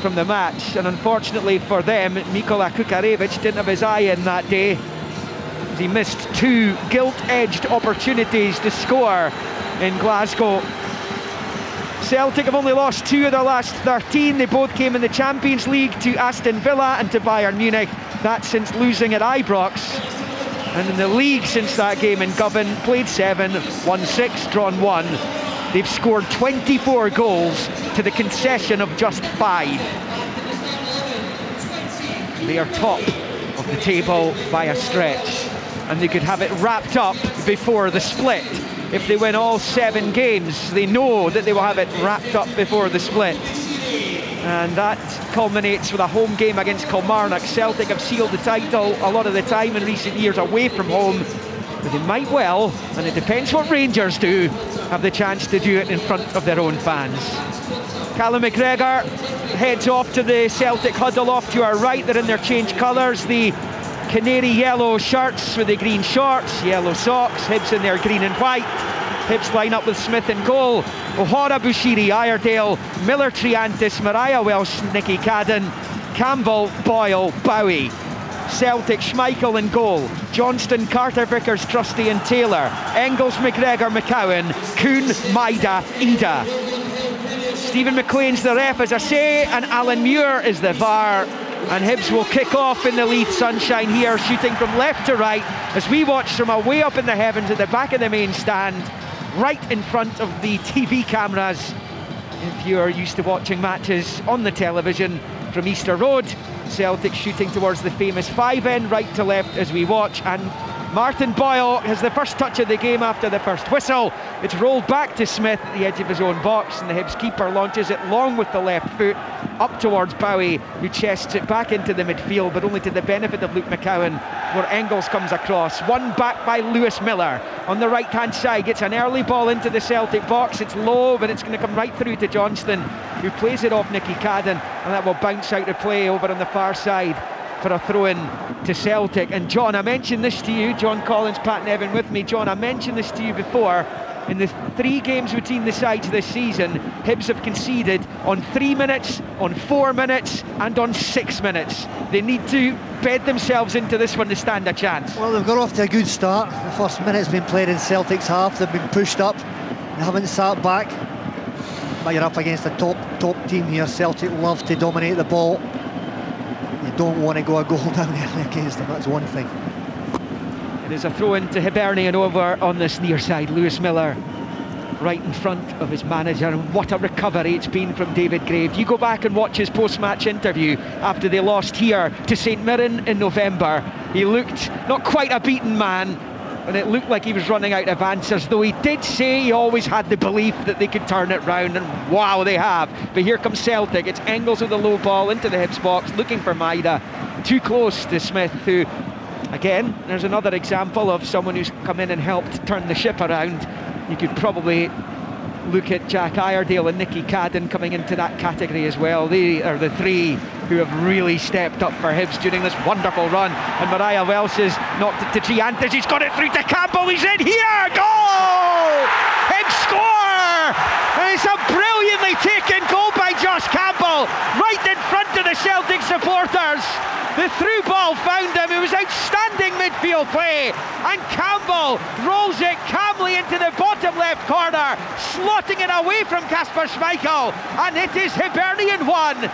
from the match. And unfortunately for them, Mikola Kukarevic didn't have his eye in that day, as he missed 2 gilt-edged opportunities to score in Glasgow. Celtic have only lost 2 of their last 13. They both came in the Champions League to Aston Villa and to Bayern Munich. That's since losing at Ibrox. And in the league since that game in Govan, played 7, won 6, drawn 1. They've scored 24 goals to the concession of just 5. They are top of the table by a stretch, and they could have it wrapped up before the split. If they win all 7 games, they know that they will have it wrapped up before the split. And that culminates with a home game against Kilmarnock. Celtic have sealed the title a lot of the time in recent years away from home, but they might well, and it depends what Rangers do, have the chance to do it in front of their own fans. Callum McGregor heads off to the Celtic huddle off to our right. They're in their change colours, the canary yellow shirts with the green shorts, yellow socks. Hibs in their green and white. Hibs line up with Smith in goal, O'Hara, Bushiri, Iredale, Miller, Triantis, Mariah Welsh, Nicky Cadden, Campbell, Boyle, Bowie. Celtic, Schmeichel in goal, Johnston, Carter, Vickers, Trusty and Taylor, Engels, McGregor, McCowan, Kuhn, Maida, Ida. Stephen McLean's the ref, as I say, and Alan Muir is the VAR. And Hibs will kick off in the Leith sunshine here, shooting from left to right, as we watch from away up in the heavens at the back of the main stand, right in front of the TV cameras. If you're used to watching matches on the television from Easter Road, Celtic shooting towards the famous 5 end, right to left as we watch, and Martin Boyle has the first touch of the game after the first whistle. It's rolled back to Smith at the edge of his own box, and the Hibs keeper launches it long with the left foot up towards Bowie, who chests it back into the midfield, but only to the benefit of Luke McCowan, where Engels comes across. One back by Lewis Miller on the right hand side, gets an early ball into the Celtic box. It's low, but it's going to come right through to Johnston, who plays it off Nicky Cadden, and that will bounce out of play over on the far side for a throw-in to Celtic. And John, I mentioned this to you, John Collins, Pat Nevin with me. John, I mentioned this to you before. In the 3 games between the sides this season, Hibs have conceded on 3 minutes, on 4 minutes and on 6 minutes. They need to bed themselves into this one to stand a chance. Well, they've got off to a good start. The first minute's been played in Celtic's half. They've been pushed up, they haven't sat back. But you're up against a top team here. Celtic love to dominate the ball. You don't want to go a goal down early against them, that's one thing. It is a throw in to Hibernian over on this near side. Lewis Miller right in front of his manager, and what a recovery it's been from David Grave. You go back and watch his post-match interview after they lost here to St Mirren in November. He looked not quite a beaten man, and it looked like he was running out of answers, though he did say he always had the belief that they could turn it round, and wow, they have. But here comes Celtic. It's Engels with the low ball into the Hibs box, looking for Maida, too close to Smith, who, again, there's another example of someone who's come in and helped turn the ship around. You could probably look at Jack Iredale and Nicky Cadden coming into that category as well. They are the three who have really stepped up for Hibs during this wonderful run. And Mariah Welsh has knocked it to Giantes. He's got it through to Campbell. He's in here. Goal! Hibs score! And it's a brilliantly taken goal by Josh Campbell, right in front of the Celtic supporters. The through ball found him. It was outstanding midfield play, and Campbell rolls it calmly into the bottom left corner, slotting it away from Kasper Schmeichel, and it is Hibernian 1,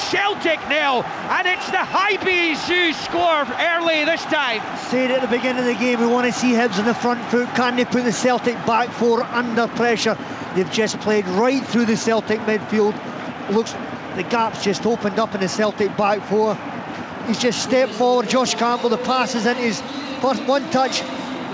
Celtic 0, and it's the Hibees who score early this time. Said at the beginning of the game, we want to see Hibs on the front foot. Can they put the Celtic back four under pressure? They've just played right through the Celtic midfield. Looks the gap's just opened up in the Celtic back four. He's just stepped forward. Josh Campbell, the pass is into his first one touch,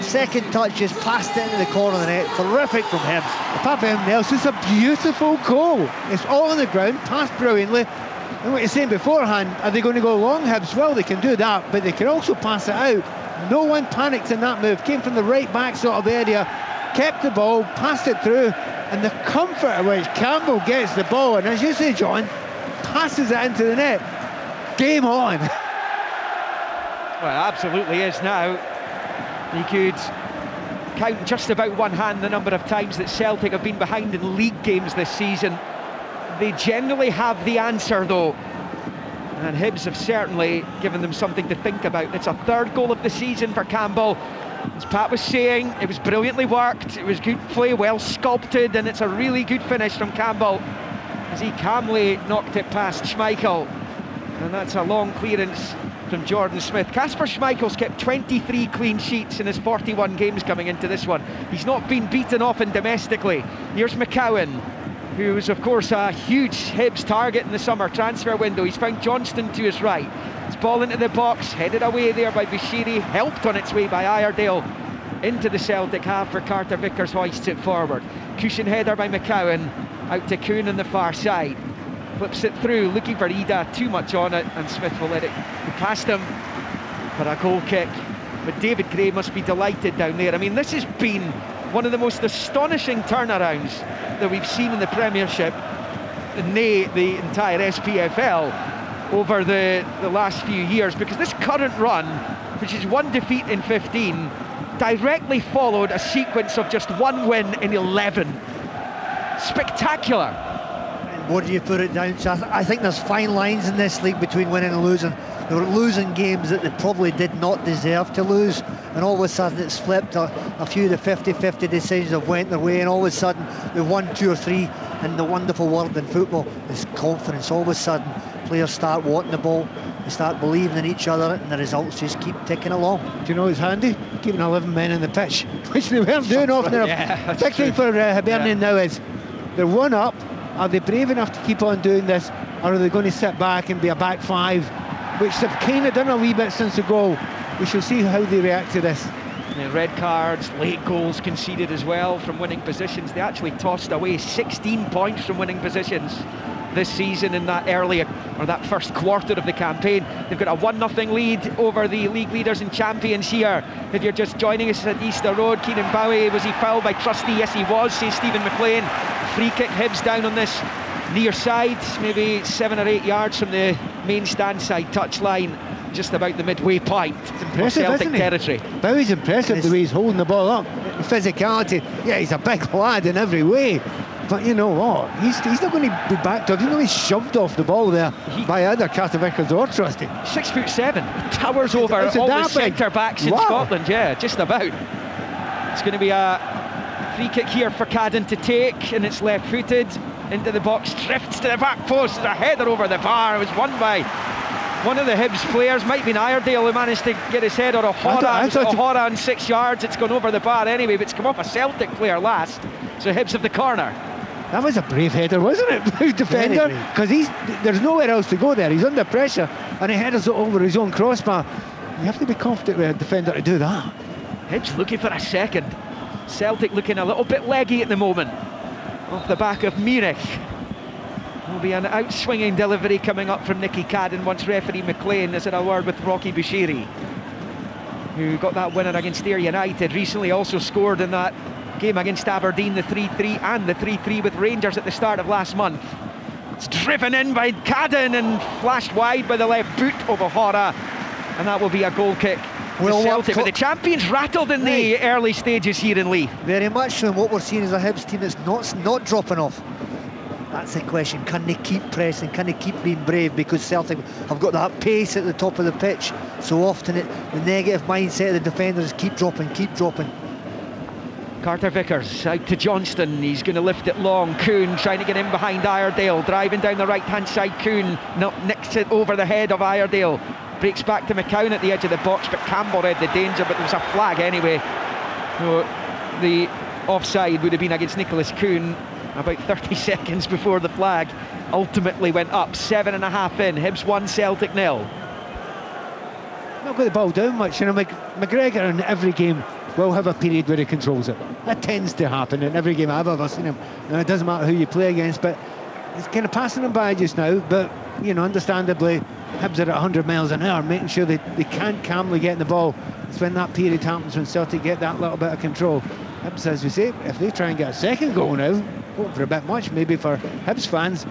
second touch, just passed it into the corner of the net. Terrific from him. Apart from anything else, it's a beautiful goal. It's all on the ground, passed brilliantly. And what you're saying beforehand, are they going to go long, Hibs? Well, they can do that, but they can also pass it out. No one panicked in that move. Came from the right back sort of area, kept the ball, passed it through, and the comfort at which Campbell gets the ball, and as you say, John, passes it into the net. Game on. Well, it absolutely is now. You could count just about one hand the number of times that Celtic have been behind in league games this season. They generally have the answer though, and Hibs have certainly given them something to think about. It's a third goal of the season for Campbell. As Pat was saying, it was brilliantly worked, it was good play, well sculpted, and it's a really good finish from Campbell as he calmly knocked it past Schmeichel. And that's a long clearance from Jordan Smith. Kasper Schmeichel's kept 23 clean sheets in his 41 games coming into this one. He's not been beaten often domestically. Here's McCowan, who's of course a huge Hibs target in the summer transfer window. He's found Johnston to his right. It's ball into the box, headed away there by Bushiri, helped on its way by Iredale into the Celtic half for Carter Vickers, hoists it forward. Cushion header by McCowan, out to Kuhn on the far side. Flips it through, looking for Ida, too much on it, and Smith will let it go past him for a goal kick. But David Gray must be delighted down there. I mean, this has been one of the most astonishing turnarounds that we've seen in the Premiership, nay, the entire SPFL, over the last few years, because this current run, which is one defeat in 15, directly followed a sequence of just one win in 11. Spectacular. What do you put it down to? I think there's fine lines in this league between winning and losing. They were losing games that they probably did not deserve to lose, and all of a sudden it's flipped. A few of the 50-50 decisions have went their way, and all of a sudden they've won 2 or 3. And the wonderful word in football is confidence. All of a sudden players start wanting the ball, they start believing in each other, and the results just keep ticking along. Do you know what's handy? Keeping 11 men in the pitch, which they weren't doing often enough. Yeah, particularly for Hibernian now is they're one up. Are they brave enough to keep on doing this, or are they going to sit back and be a back five, which they've kind of done a wee bit since the goal? We shall see how they react to this. Yeah, red cards, late goals conceded as well from winning positions. They actually tossed away 16 points from winning positions this season in that that first quarter of the campaign. They've got a 1-0 lead over the league leaders and champions here. If you're just joining us at Easter Road, Keenan Bowie, was he fouled by Trusty? Yes, he was, says Stephen McLean. Free kick, Hibs down on this near side, maybe 7 or 8 yards from the main stand side touchline, just about the midway point. It's impressive, Celtic isn't he? territory. Bowie's impressive the way he's holding the ball up. Physicality, yeah, he's a big lad in every way. But you know what? He's not going to be backed up. He's going to be shoved off the ball there by either Carter Vickers or Trusty. 6'7", towers over all the centre backs in Scotland. Yeah, just about. It's going to be a free kick here for Cadden to take, and it's left-footed into the box, drifts to the back post. There's a header over the bar. It was won by one of the Hibs players, might be Iredale, who managed to get his head, or O'Hara on 6 yards. It's gone over the bar anyway, but it's come off a Celtic player last. So Hibs have the corner. That was a brave header, wasn't it? Defender, because there's nowhere else to go there. He's under pressure and he headers it over his own crossbar. You have to be confident with a defender to do that. Hibs looking for a second. Celtic looking a little bit leggy at the moment. Off the back of Mirek. There'll be an out-swinging delivery coming up from Nicky Cadden once referee McLean has had a word with Rocky Bushiri, who got that winner against Ayr United. Recently also scored in that game against Aberdeen, the 3-3, and the 3-3 with Rangers at the start of last month. It's driven in by Cadden and flashed wide by the left boot of O'Hara, and that will be a goal kick. Well, Celtic, but the champions rattled in the early stages here in Leigh. Very much so, and what we're seeing is a Hibs team that's not dropping off. That's the question. Can they keep pressing? Can they keep being brave? Because Celtic have got that pace at the top of the pitch. So often the negative mindset of the defenders is keep dropping. Carter Vickers out to Johnston. He's going to lift it long. Kuhn trying to get in behind Iredale. Driving down the right-hand side. Kuhn nicks it over the head of Iredale. Breaks back to McCown at the edge of the box, but Campbell read the danger, but there was a flag anyway. So the offside would have been against Nicholas Kuhn about 30 seconds before the flag ultimately went up. 7.5 in. Hibs 1, Celtic 0. Not got the ball down much. You know, McGregor in every game will have a period where he controls it. That tends to happen in every game I've ever seen him. And it doesn't matter who you play against, but he's kind of passing them by just now. But, you know, understandably, Hibs are at 100 miles an hour, making sure they can't calmly get in the ball. It's when that period happens, when Celtic get that little bit of control. Hibs, as we say, if they try and get a second goal now, hoping for a bit much, maybe for Hibs fans,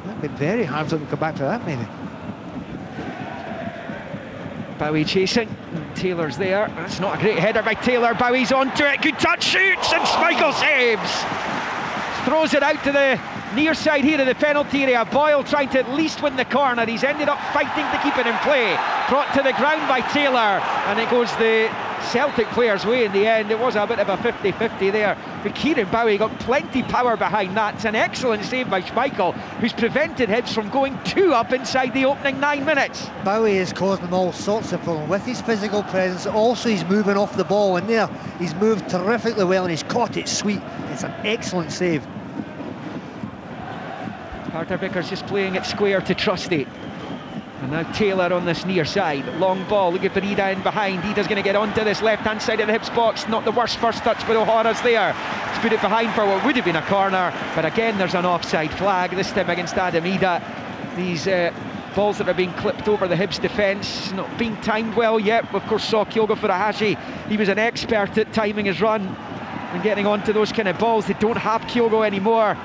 that'd be very hard for them to come back for that, maybe. Bowie chasing, Taylor's there. That's not a great header by Taylor. Bowie's onto it, good touch, shoots, and Schmeichel saves. Throws it out to the near side here of the penalty area. Boyle trying to at least win the corner. He's ended up fighting to keep it in play. Brought to the ground by Taylor, and it goes the Celtic players' way in the end. It was a bit of a 50-50 there, but Kieran Bowie got plenty power behind that. It's an excellent save by Schmeichel, who's prevented Hibs from going 2 up inside the opening 9 minutes. Bowie is causing them all sorts of problems with his physical presence. Also, he's moving off the ball in there. He's moved terrifically well and he's caught it sweet. It's an excellent save. Carter Vickers just playing it square to Trusty. And now Taylor on this near side. Long ball, looking for Ida in behind. Ida's going to get onto this left-hand side of the Hibs box. Not the worst first touch, but O'Hara's there. He's put it behind for what would have been a corner. But again, there's an offside flag, this time against Adam Ida. These balls that are being clipped over the Hibs defence, not being timed well yet. Of course, saw Kyogo Furuhashi. He was an expert at timing his run and getting onto those kind of balls. They don't have Kyogo anymore,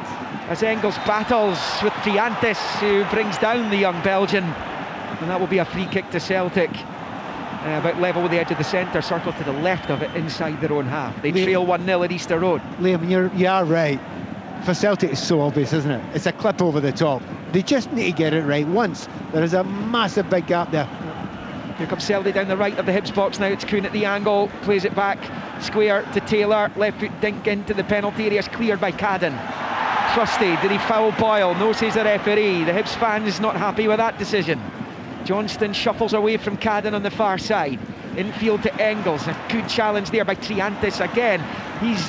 as Engels battles with Triantis, who brings down the young Belgian. And that will be a free kick to Celtic, about level with the edge of the centre circle to the left of it, inside their own half. They trail 1-0 at Easter Road. Liam, you are right. For Celtic, it's so obvious, isn't it? It's a clip over the top. They just need to get it right once. There is a massive big gap there. Here comes Seldy down the right of the Hibs box now. It's Kuhn at the angle, plays it back square to Taylor. Left foot dink into the penalty area, is cleared by Cadden. Trusty, did he foul Boyle? No, says the referee. The Hibs fan is not happy with that decision. Johnston shuffles away from Cadden on the far side. Infield to Engels. A good challenge there by Triantis again. He's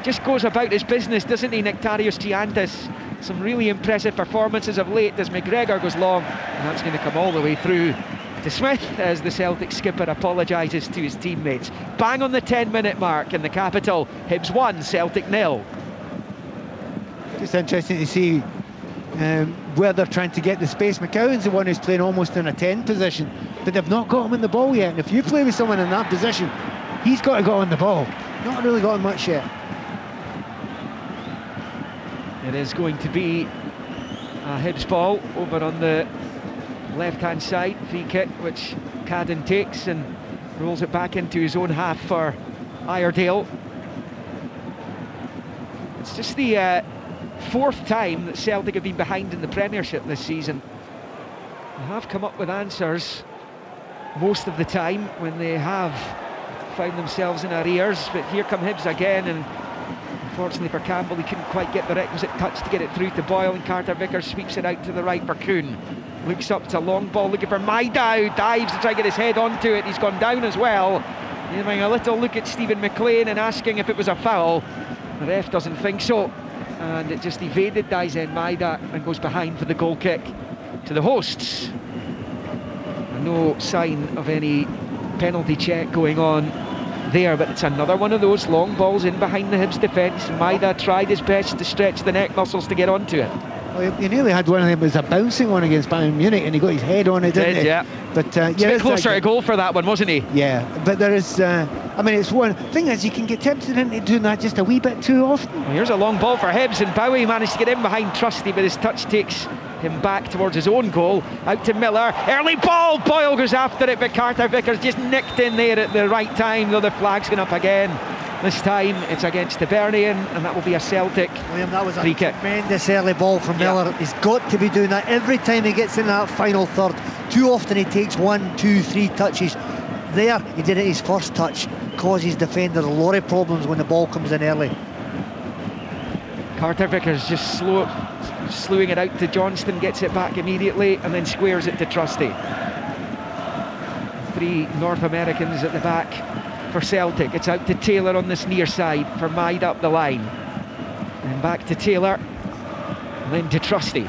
just goes about his business, doesn't he, Nectarios Triantis? Some really impressive performances of late as McGregor goes long, and that's going to come all the way through to Smith as the Celtic skipper apologises to his teammates. Bang on the 10-minute mark in the capital. Hibs 1, Celtic 0. It's interesting to see where they're trying to get the space. McCowan's the one who's playing almost in a 10 position, but they've not got him in the ball yet. And if you play with someone in that position, he's got to go on the ball. Not really got much yet. It is going to be a Hibs ball over on the left-hand side. Free kick, which Cadden takes and rolls it back into his own half for Iredale. It's just the fourth time that Celtic have been behind in the Premiership this season. They have come up with answers most of the time when they have found themselves in arrears, but here come Hibs again, and unfortunately for Campbell, he couldn't quite get the requisite touch to get it through to Boyle, and Carter Vickers sweeps it out to the right for Kuhn. Looks up to a long ball, looking for Maidau, dives to try and get his head onto it. He's gone down as well, giving a little look at Stephen McLean and asking if it was a foul. The ref doesn't think so, and it just evaded Daizen Maida and goes behind for the goal kick to the hosts. And no sign of any penalty check going on there, but it's another one of those long balls in behind the Hibs defence. Maida tried his best to stretch the neck muscles to get onto it. Well, he nearly had one of them. It was a bouncing one against Bayern Munich, and he got his head on it, didn't he? Yeah. But a bit closer to goal for that one, wasn't he? Yeah, but there is. I mean, it's one thing is you can get tempted into doing that just a wee bit too often. Well, here's a long ball for Hibs, and Bowie managed to get in behind Trusty, but his touch takes him back towards his own goal. Out to Miller, early ball. Boyle goes after it, but Carter Vickers just nicked in there at the right time. Though the flag's going up again. This time it's against Hibernian, and that will be a Celtic William, that was a free kick. Tremendous early ball from Miller. He's got to be doing that every time he gets in that final third. Too often he takes 1, 2, 3 touches. There, he did it his first touch. Causes defenders a lot of problems when the ball comes in early. Carter Vickers just slewing it out to Johnston, gets it back immediately, and then squares it to Trusty. 3 North Americans at the back for Celtic. It's out to Taylor on this near side for Maida up the line, and back to Taylor, and then to Trusty.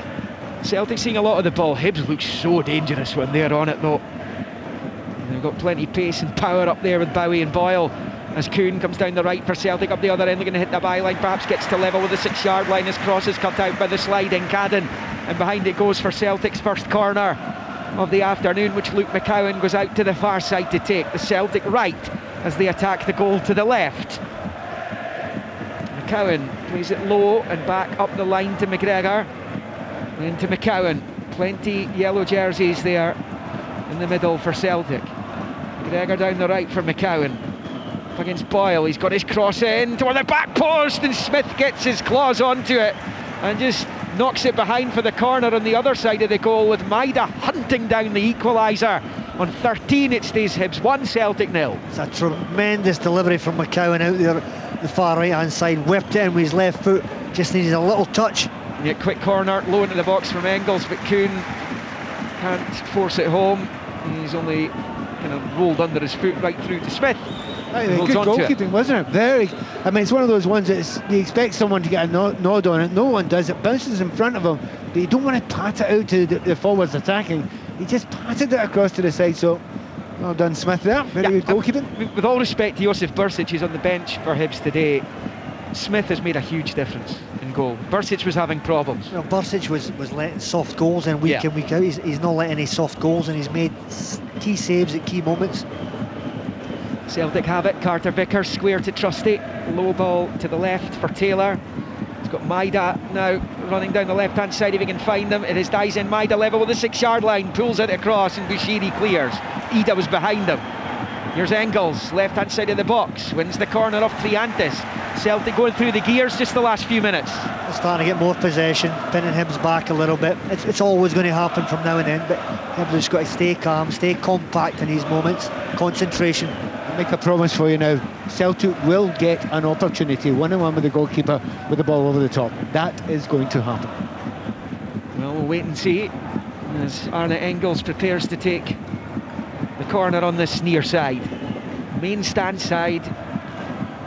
Celtic seeing a lot of the ball. Hibs looks so dangerous when they're on it though. And they've got plenty of pace and power up there with Bowie and Boyle. As Kuhn comes down the right for Celtic up the other end, they're going to hit the byline, perhaps gets to level with the 6-yard line. His cross is cut out by the sliding Cadden, and behind it goes for Celtic's first corner of the afternoon, which Luke McCowan goes out to the far side to take. The Celtic right as they attack the goal to the left. McCowan plays it low and back up the line to McGregor, then to McCowan. Plenty yellow jerseys there in the middle for Celtic. McGregor down the right for McCowan. Up against Boyle, he's got his cross in toward the back post, and Smith gets his claws onto it and just knocks it behind for the corner on the other side of the goal, with Maida hunting down the equaliser. On 13 it stays Hibs 1, Celtic 0. It's a tremendous delivery from McCowan out there, the far right hand side, whipped it in with his left foot, just needed a little touch. Yeah, quick corner, low into the box from Engels, but Kuhn can't force it home. He's only kind of rolled under his foot right through to Smith. Good goalkeeping, wasn't it? Very. I mean, it's one of those ones that you expect someone to get a nod on it. No one does. It bounces in front of him, but you don't want to pat it out to the forwards attacking. He just patted it across to the side. So, well done, Smith there. Very good goalkeeping. With all respect to Josef Bursic, who's on the bench for Hibs today, Smith has made a huge difference in goal. Bursic was having problems. Well, Bursic was letting soft goals in week in, week out. He's not letting any soft goals, and he's made key saves at key moments. Celtic have it. Carter Vickers square to Trusty, low ball to the left for Taylor. He's got Maida now running down the left hand side if he can find them. It is dies in. Maida level with the 6-yard line, pulls it across, and Bushiri clears. Ida was behind him. Here's Engels, left hand side of the box, wins the corner off Triantis. Celtic going through the gears just the last few minutes. They're starting to get more possession, pinning Hibs back a little bit. It's always going to happen from now and then, but Hibs got to stay calm, stay compact in these moments, concentration. I'll make a promise for you now. Celtic will get an opportunity, 1-on-1 with the goalkeeper with the ball over the top. That is going to happen. Well, we'll wait and see as Arne Engels prepares to take the corner on this near side. Main stand side,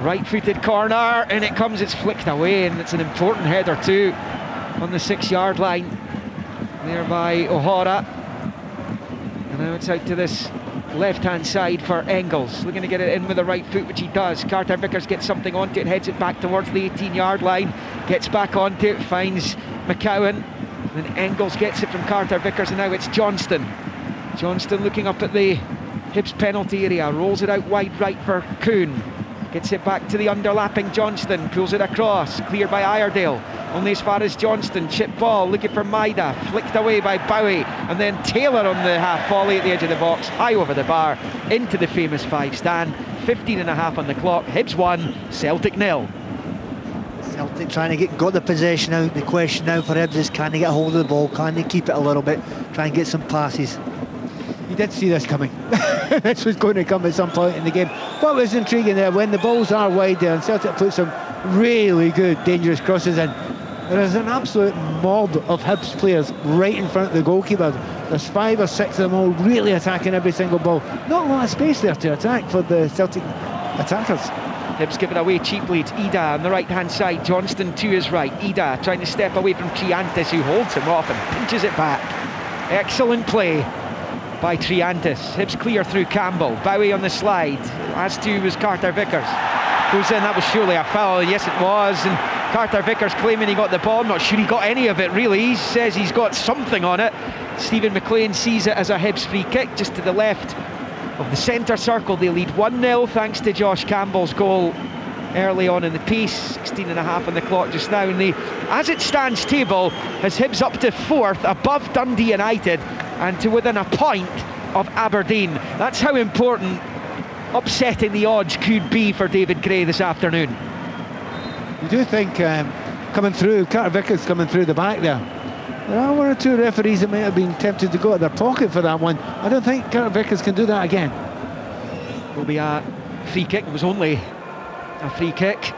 right-footed corner, and it comes, it's flicked away, and it's an important header too on the 6-yard line there by O'Hara. And now it's out to this left-hand side for Engels, looking to get it in with the right foot, which he does. Carter Vickers gets something onto it, heads it back towards the 18-yard line, gets back onto it, finds McCowan, then Engels gets it from Carter Vickers, and now it's Johnston. Johnston looking up at the Hibs penalty area, rolls it out wide right for Kuhn, gets it back to the underlapping Johnston, pulls it across, cleared by Iredale, only as far as Johnston, chip ball, looking for Maida, flicked away by Bowie, and then Taylor on the half volley at the edge of the box, high over the bar, into the famous 5 stand. 15.5 on the clock, Hibs 1, Celtic 0. Celtic trying to got the possession out. The question now for Hibs is, can they get a hold of the ball, can they keep it a little bit, try and get some passes. You did see this coming. This was going to come at some point in the game. What was intriguing there, when the balls are wide there and Celtic put some really good dangerous crosses in, there is an absolute mob of Hibs players right in front of the goalkeeper. There's 5 or 6 of them all really attacking every single ball. Not a lot of space there to attack for the Celtic attackers. Hibs give it away cheaply. It's Ida on the right hand side, Johnston to his right. Ida trying to step away from Triantis, who holds him off and pinches it back. Excellent play by Triantis. Hibs clear through Campbell. Bowie on the slide, as too was Carter Vickers. Goes in, that was surely a foul. Yes, it was. And Carter Vickers claiming he got the ball. I'm not sure he got any of it, really. He says he's got something on it. Stephen McLean sees it as a Hibs free kick just to the left of the centre circle. They lead 1-0 thanks to Josh Campbell's goal early on in the piece. 16 and a half on the clock just now. And the, as it stands, table has Hibs up to 4th, above Dundee United and to within a point of Aberdeen. That's how important upsetting the odds could be for David Gray this afternoon. You do think coming through, Carter Vickers coming through the back there, there are one or two referees that might have been tempted to go at their pocket for that one. I don't think Carter Vickers can do that again. Will be a free kick. It was only a free kick,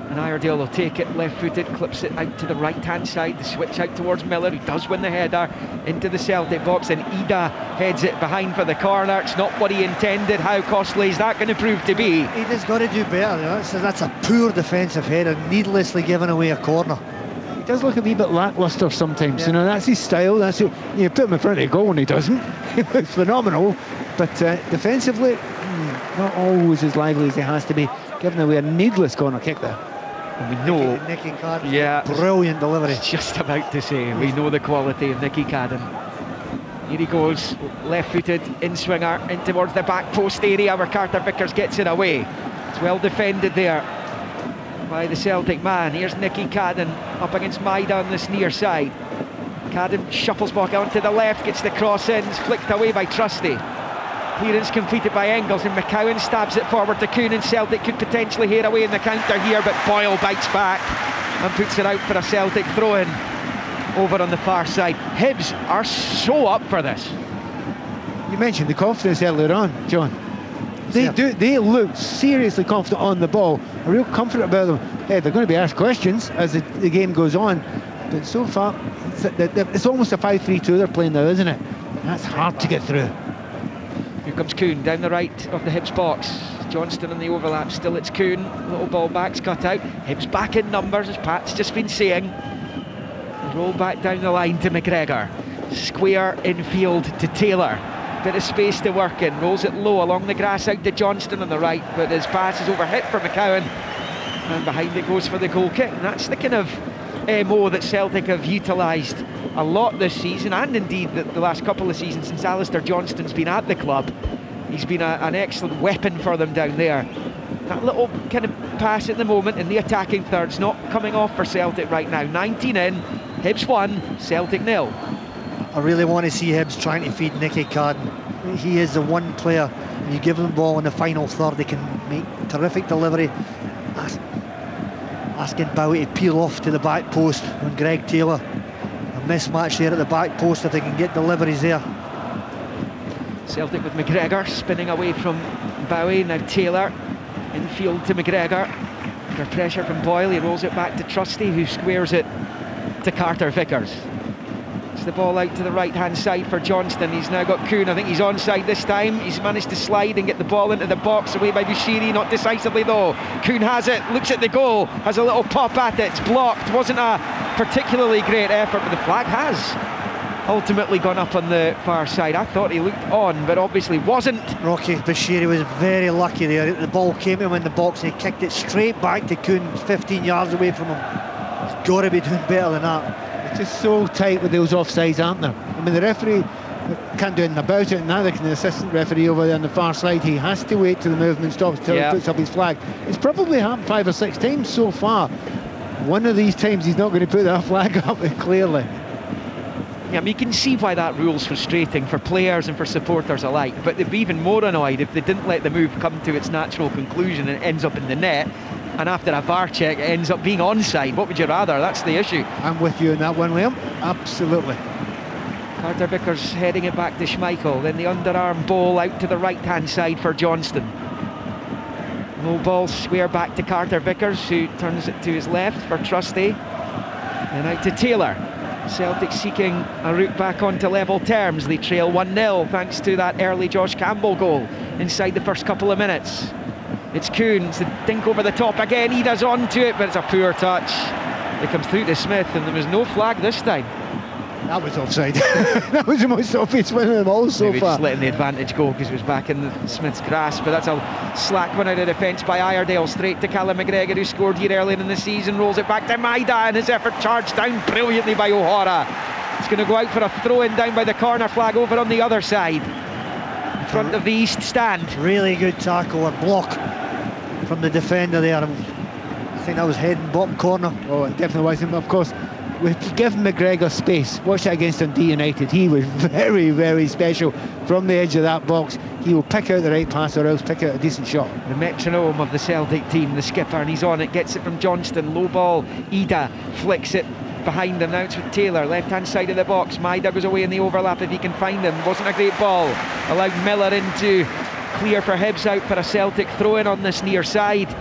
and Iredale will take it left-footed, clips it out to the right-hand side. The switch out towards Miller, who does win the header into the Celtic box, and Ida heads it behind for the corner. It's not what he intended. How costly is that going to prove to be? He's got to do better. That's a poor defensive header, needlessly giving away a corner. He does look a wee bit lacklustre sometimes. You know, that's his style. That's it. You put him in front of the goal and he doesn't. He looks phenomenal, but defensively, not always as lively as he has to be, giving away a needless corner kick there. And we know Nicky Cadden, yeah, brilliant delivery. Just about to say, we know the quality of Nicky Cadden. Here he goes, left-footed in-swinger in towards the back post area where Carter Vickers gets it away. It's well defended there by the Celtic man. Here's Nicky Cadden up against Maida on this near side. Cadden shuffles back onto the left, gets the cross in, it's flicked away by Trusty. Clearance completed by Engels, and McCowan stabs it forward to Kuhn, and Celtic could potentially head away in the counter here, but Boyle bites back and puts it out for a Celtic throw-in over on the far side. Hibs are so up for this. You mentioned the confidence earlier on, John. They look seriously confident on the ball, a real comfort about them. They're going to be asked questions as the game goes on, but so far it's almost a 5-3-2 they're playing now, isn't it? That's hard to get through. Here comes Kuhn down the right of the Hibs box. Johnston in the overlap, still it's Kuhn. Little ball back's cut out. Hibs back in numbers, as Pat's just been saying. Roll back down the line to McGregor. Square infield to Taylor. Bit of space to work in. Rolls it low along the grass out to Johnston on the right, but his pass is overhit for McCowan. And behind it goes for the goal kick. And that's the kind of MO that Celtic have utilised a lot this season, and indeed the last couple of seasons since Alistair Johnston's been at the club. He's been an excellent weapon for them down there. That little kind of pass at the moment in the attacking third's not coming off for Celtic right now. 19 in, Hibs 1, Celtic 0. I really want to see Hibs trying to feed Nicky Cadden. He is the one player, you give him the ball in the final third, they can make terrific delivery. Asking Bowie to peel off to the back post on Greg Taylor. A mismatch there at the back post if they can get deliveries there. Celtic with McGregor spinning away from Bowie. Now Taylor infield to McGregor. Under pressure from Boyle, he rolls it back to Trusty, who squares it to Carter Vickers. It's the ball out to the right hand side for Johnston. He's now got Kuhn. I think he's onside this time. He's managed to slide and get the ball into the box, away by Bushiri, not decisively though. Kuhn has it, looks at the goal, has a little pop at it, it's blocked. Wasn't a particularly great effort, but the flag has ultimately gone up on the far side. I thought he looked on, but obviously wasn't. Rocky Bushiri was very lucky there. The ball came to him in the box and he kicked it straight back to Kuhn, 15 yards away from him. He's got to be doing better than that. It's just so tight with those offsides, aren't there? I mean, the referee can't do anything about it, neither can the assistant referee over there on the far side. He has to wait till the movement stops, till he puts up his flag. It's probably happened 5 or 6 times so far. One of these times he's not going to put that flag up, clearly. Yeah, I mean, you can see why that rule's frustrating for players and for supporters alike, but they'd be even more annoyed if they didn't let the move come to its natural conclusion and it ends up in the net, and after a VAR check it ends up being onside. What would you rather? That's the issue. I'm with you on that one, Liam. Absolutely. Carter Vickers heading it back to Schmeichel, then the underarm ball out to the right hand side for Johnston. Low ball square back to Carter Vickers, who turns it to his left for Trusty, and out to Taylor. Celtic seeking a route back onto level terms. They trail 1-0 thanks to that early Josh Campbell goal inside the first couple of minutes. It's Kuhn, it's the dink over the top again. He does onto it, but it's a poor touch. It comes through to Smith, and there was no flag this time. That was offside. That was the most obvious one of them all so Maybe far. Just letting the advantage go because it was back in Smith's grasp, but that's a slack one out of defence by Iredale, straight to Callum McGregor, who scored here earlier in the season, rolls it back to Maida, and his effort charged down brilliantly by O'Hara. It's going to go out for a throw-in down by the corner flag over on the other side, in front of the east stand. Really good tackle or block from the defender there. I think that was head and bottom corner. Oh, it definitely wasn't. Of course, we've given McGregor space. Watch that against Dundee United. He was very, very special from the edge of that box. He will pick out the right pass or else pick out a decent shot. The metronome of the Celtic team, the skipper, and he's on it, gets it from Johnston, low ball, Ida flicks it behind them, now it's with Taylor, left hand side of the box. Maida goes away in the overlap if he can find him. Wasn't a great ball, allowed Miller in to clear for Hibs, out for a Celtic throw-in on this near side,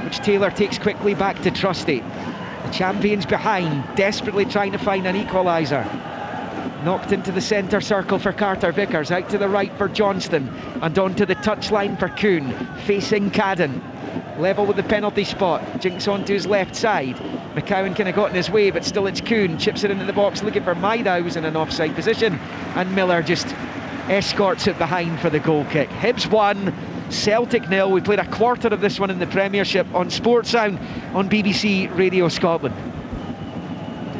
which Taylor takes quickly back to Trusty. The champions behind, desperately trying to find an equaliser. Knocked into the centre circle for Carter Vickers, out to the right for Johnston, and onto the touchline for Kuhn, facing Cadden. Level with the penalty spot, jinks onto his left side. McCowan kind of got in his way, but still it's Kuhn, chips it into the box looking for Maida, who's in an offside position, and Miller just escorts it behind for the goal kick. Hibs 1, Celtic 0. We played a quarter of this one in the Premiership on Sports Sound on BBC Radio Scotland.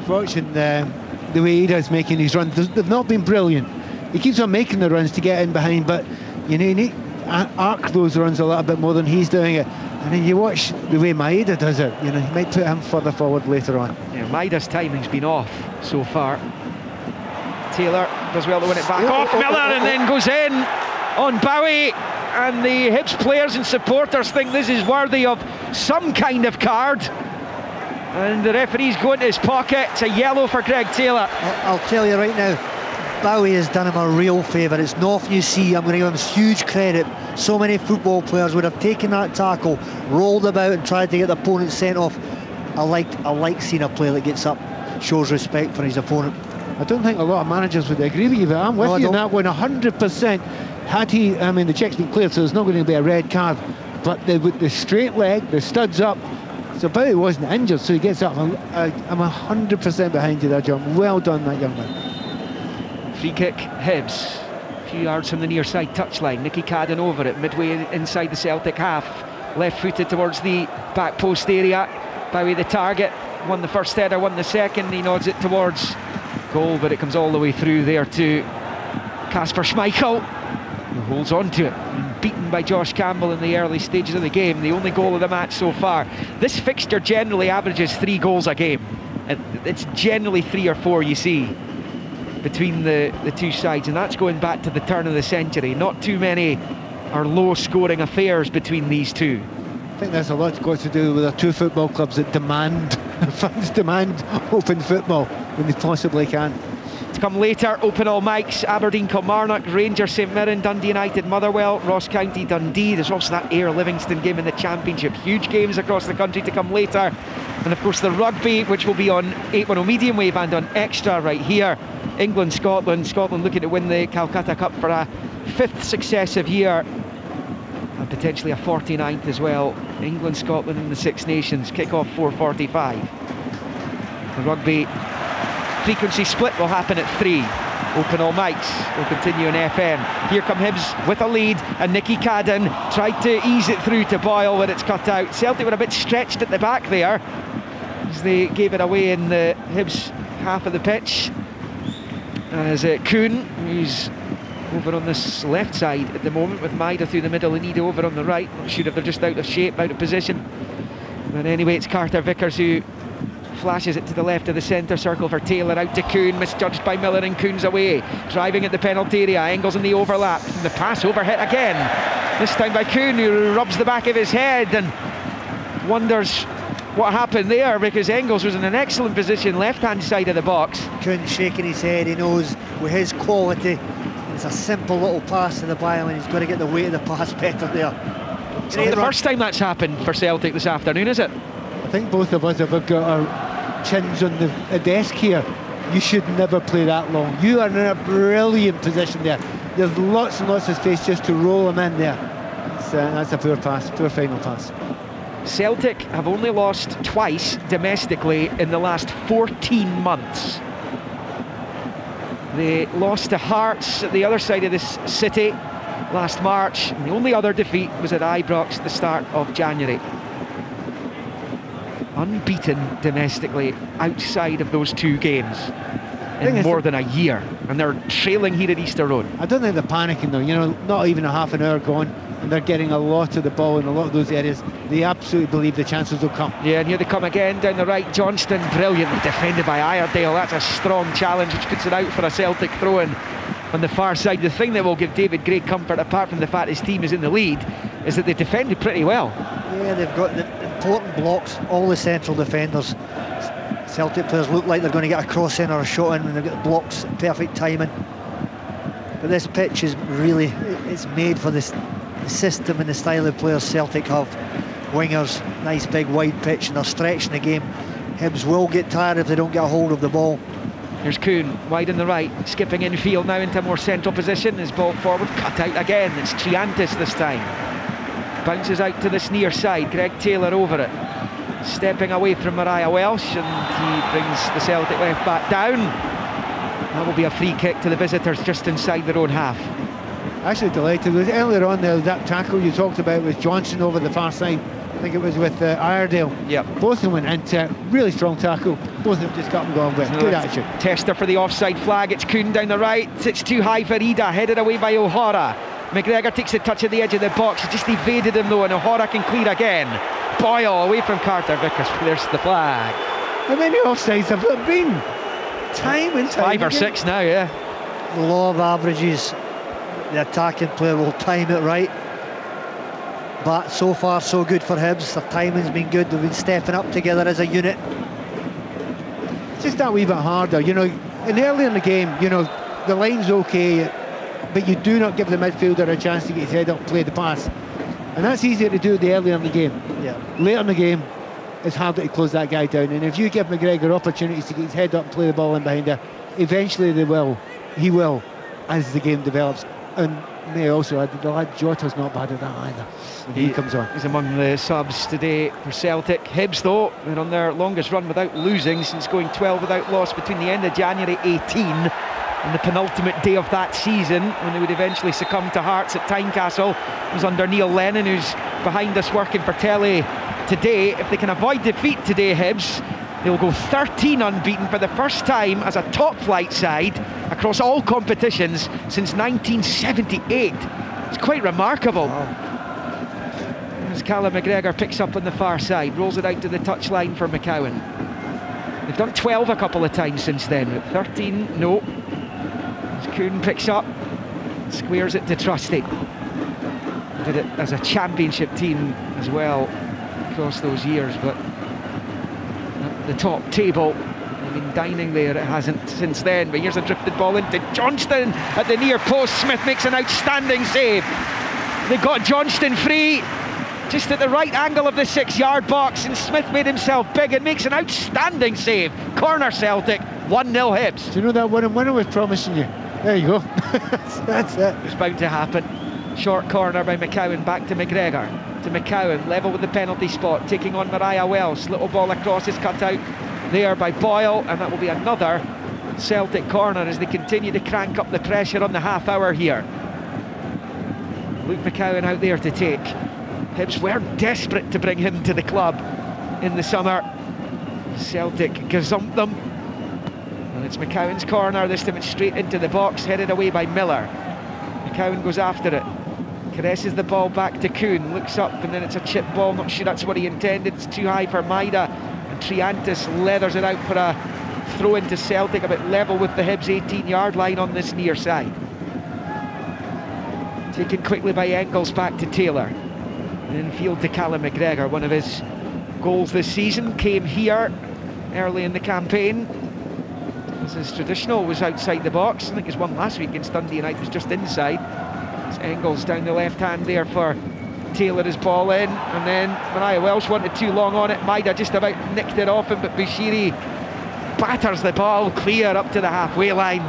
Watching the way Ida's making these runs, they've not been brilliant. He keeps on making the runs to get in behind, but you need to arc those runs a little bit more than he's doing it. And then you watch the way Maida does it, he might put him further forward later on. Yeah, Maida's timing's been off so far. Taylor does well to win it back off Miller and then goes in on Bowie, and the Hibs players and supporters think this is worthy of some kind of card, and the referee's going to his pocket. It's a yellow for Greg Taylor. I'll tell you right now, Bowie has done him a real favour. It's nothing you see. I'm going to give him huge credit. So many football players would have taken that tackle, rolled about and tried to get the opponent sent off. I like seeing a player that gets up, shows respect for his opponent. I don't think a lot of managers would agree with you, but I'm with you on that one 100%. Had he, the check's been cleared, so there's not going to be a red card, but with the straight leg, the studs up, so Bowie wasn't injured, so he gets up. I'm 100% behind you there, John. Well done, that young man. Free kick, Hibs. A few yards from the near side touchline. Nicky Cadden over it, midway inside the Celtic half. Left footed towards the back post area. Bowie the target. Won the first header, won the second. He nods it towards goal, but it comes all the way through there to Kasper Schmeichel, who holds on to it. Beaten by Josh Campbell in the early stages of the game. The only goal of the match so far. This fixture generally averages 3 goals a game. It's generally 3 or 4 you see between the two sides, and that's going back to the turn of the century. Not too many are low-scoring affairs between these two. I think there's a lot got to do with the two football clubs that fans demand open football when they possibly can. To come later, open all mics: Aberdeen, Kilmarnock, Rangers, St Mirren, Dundee United, Motherwell, Ross County, Dundee. There's also that Ayr Livingston game in the Championship. Huge games across the country to come later. And of course the rugby, which will be on 810 medium wave and on extra right here. England, Scotland looking to win the Calcutta Cup for a 5th successive year, and potentially a 49th as well. England, Scotland in the Six Nations. Kick-off 4:45. The rugby frequency split will happen at 3. Open all mics will continue on FM. Here come Hibs with a lead, and Nicky Cadden tried to ease it through to Boyle, but it's cut out. Celtic were a bit stretched at the back there as they gave it away in the Hibs half of the pitch. As Kuhn, who's over on this left side at the moment with Maida through the middle and Ida over on the right. Not sure if they're just out of shape, out of position. But anyway, it's Carter Vickers who flashes it to the left of the centre circle for Taylor, out to Kuhn, misjudged by Miller, and Kuhn's away, driving at the penalty area. Engels in the overlap, and the pass overhit again, this time by Kuhn, who rubs the back of his head and wonders what happened there, because Engels was in an excellent position left hand side of the box. Kuhn shaking his head. He knows with his quality it's a simple little pass to the byline. He's got to get the weight of the pass better there. It's not the first time that's happened for Celtic this afternoon, is it? I think both of us have got our chins on the desk here. You should never play that long. You are in a brilliant position there. There's lots and lots of space just to roll them in there. That's a poor pass, poor final pass. Celtic have only lost twice domestically in the last 14 months. They lost to Hearts at the other side of this city last March, and the only other defeat was at Ibrox at the start of January. Unbeaten domestically outside of those 2 games in more than a year, and they're trailing here at Easter Road. I don't think they're panicking though, not even a half an hour gone, and they're getting a lot of the ball in a lot of those areas. They absolutely believe the chances will come. Yeah, and here they come again down the right. Johnston brilliantly defended by Iredale. That's a strong challenge which puts it out for a Celtic throw-in on the far side. The thing that will give David great comfort, apart from the fact his team is in the lead, is that they defended pretty well. Yeah, they've got the important blocks, all the central defenders. Celtic players look like they're going to get a cross in or a shot in, and they've got the blocks, perfect timing. But this pitch is really, it's made for this system and the style of players Celtic have. Wingers, nice big wide pitch, and they're stretching the game. Hibs will get tired if they don't get a hold of the ball. Here's Kuhn, wide in the right, skipping infield now into a more central position. His ball forward, cut out again. It's Triantis this time. Bounces out to this near side. Greg Taylor over it. Stepping away from Mariah Welsh, and he brings the Celtic left back down. That will be a free kick to the visitors just inside their own half. Actually delighted with earlier on there, that tackle you talked about with Johnson over the far side. I think it was with Iredale. Yep. Both of them went into really strong tackle. Both of them just got and gone with. Good attitude. Tester for the offside flag. It's Kuhn down the right. It's too high for Ida. Headed away by O'Hara. McGregor takes a touch at the edge of the box. He just evaded him though, and O'Hara can clear again. Boyle away from Carter Vickers. There's the flag. How many offsides have there been? Time and time 5 or 6 now, yeah. The law of averages. The attacking player will time it right. But so far so good for Hibs. Their timing's been good. They've been stepping up together as a unit. It's just that wee bit harder, and early in the game, the line's okay, but you do not give the midfielder a chance to get his head up and play the pass. And that's easier to do the earlier in the game. Yeah. Later in the game, it's harder to close that guy down. And if you give McGregor opportunities to get his head up and play the ball in behind there, eventually he will, as the game develops. And may also add, the lad Jota's not bad at that either when he comes on. He's among the subs today for Celtic. Hibs though, they're on their longest run without losing since going 12 without loss between the end of January 18 and the penultimate day of that season, when they would eventually succumb to Hearts at Tynecastle. It was under Neil Lennon, who's behind us working for telly today. If they can avoid defeat today, Hibs, they'll go 13 unbeaten for the first time as a top flight side across all competitions since 1978. It's quite remarkable. As Callum McGregor picks up on the far side, rolls it out to the touchline for McCowan. They've done 12 a couple of times since then, but 13, no. As Kuhn picks up, squares it to Trusty. Did it as a championship team as well across those years, but at the top table, they've been dining there. It hasn't since then, but here's a drifted ball into Johnston at the near post. Smith makes an outstanding save. They got Johnston free just at the right angle of the 6-yard box, and Smith made himself big and makes an outstanding save. Corner Celtic, 1-0 Hibs. Do you know that one I was promising you? There you go. That's it. It's bound to happen. Short corner by McCowan, back to McGregor. To McCowan, level with the penalty spot, taking on Mariah Welsh. Little ball across is cut out there by Boyle, and that will be another Celtic corner as they continue to crank up the pressure on the half hour here. Luke McCowan out there to take. Hibs were desperate to bring him to the club in the summer. Celtic gazumped them, and it's McCowan's corner. This time it's straight into the box, headed away by Miller. McCowan goes after it, caresses the ball back to Kuhn, looks up, and then it's a chip ball. Not sure that's what he intended. It's too high for Maida, and Triantis leathers it out for a throw into Celtic, a bit level with the Hibs 18-yard line on this near side. Taken quickly by Engels, back to Taylor. Infield to Callum McGregor. One of his goals this season came here early in the campaign. As is traditional, was outside the box. I think his one last week against Dundee United was just inside. It's Engels down the left hand there for Taylor, his ball in, and then Mariah Welsh wanted too long on it. Maida just about nicked it off him, but Bushiri batters the ball clear up to the halfway line.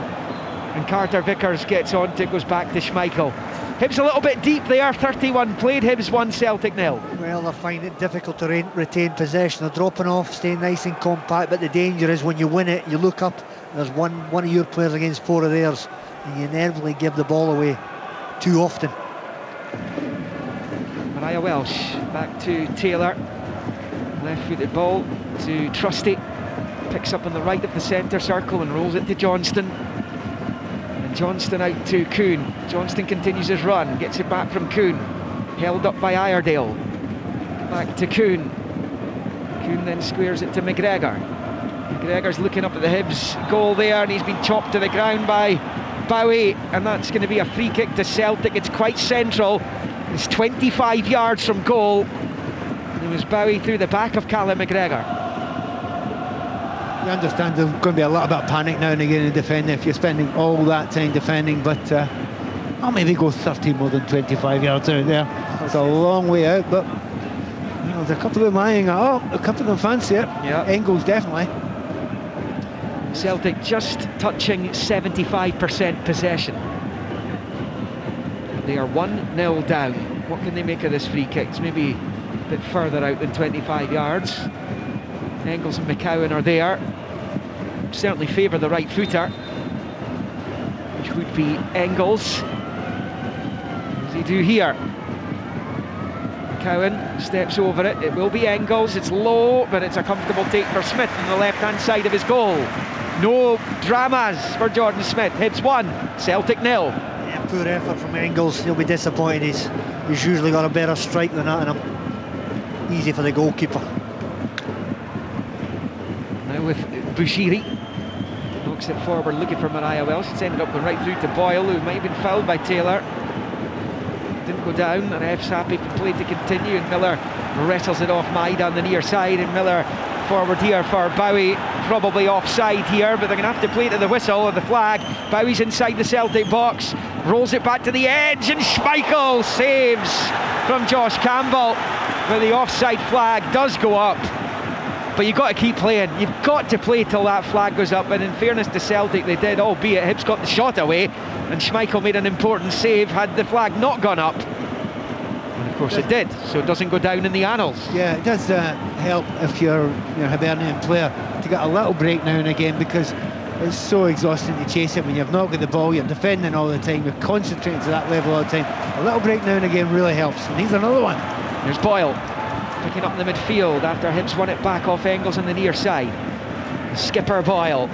And Carter Vickers gets on to it, goes back to Schmeichel. Hibs a little bit deep there, 31 played, Hibs 1, Celtic 0. Well, they're finding it difficult to retain possession. They're dropping off, staying nice and compact, but the danger is when you win it, you look up, there's one of your players against 4 of theirs, and you inevitably give the ball away too often. Mariah Welsh back to Taylor. Left-footed ball to Trusty. Picks up on the right of the centre circle and rolls it to Johnston. Johnston out to Kuhn. Johnston continues his run, gets it back from Kuhn. Held up by Iredale. Back to Kuhn. Kuhn then squares it to McGregor. McGregor's looking up at the Hibs goal there, and he's been chopped to the ground by Bowie, and that's going to be a free kick to Celtic. It's quite central. It's 25 yards from goal. It was Bowie through the back of Callum McGregor. You understand there's going to be a little bit of panic now and again in defending if you're spending all that time defending, but I'll maybe go 30 more than 25 yards out there. It's a long way out, but you know, there's a couple of them eyeing it up, a couple of them fancy it. Yeah. Engels definitely. Celtic just touching 75% possession. They are 1-0 down. What can they make of this free kick? It's maybe a bit further out than 25 yards. Engels and McCowan are there. Certainly favour the right footer, which would be Engels. What does he do here? McCowan steps over it. It will be Engels. It's low, but it's a comfortable take for Smith on the left-hand side of his goal. No dramas for Jordan Smith. Hibs 1, Celtic 0. Yeah, poor effort from Engels. He'll be disappointed. He's usually got a better strike than that in him. Easy for the goalkeeper. With Bushiri, knocks it forward looking for Mariah Welsh. It's ended up going right through to Boyle, who might have been fouled by Taylor. Didn't go down, and ref's happy for play to continue, and Miller wrestles it off Maida on the near side, and Miller forward here for Bowie, probably offside here, but they're going to have to play to the whistle or the flag. Bowie's inside the Celtic box, rolls it back to the edge, and Schmeichel saves from Josh Campbell, but the offside flag does go up. But you've got to keep playing. You've got to play till that flag goes up. And in fairness to Celtic, they did, albeit Hibs got the shot away, and Schmeichel made an important save had the flag not gone up. And of course it did, so it doesn't go down in the annals. Yeah, it does help if you're a Hibernian player to get a little break now and again, because it's so exhausting to chase it when you've not got the ball, you're defending all the time, you're concentrating to that level all the time. A little break now and again really helps. And here's another one. There's Boyle. Picking up in the midfield after Hibs won it back off Engels on the near side. Skipper Boyle.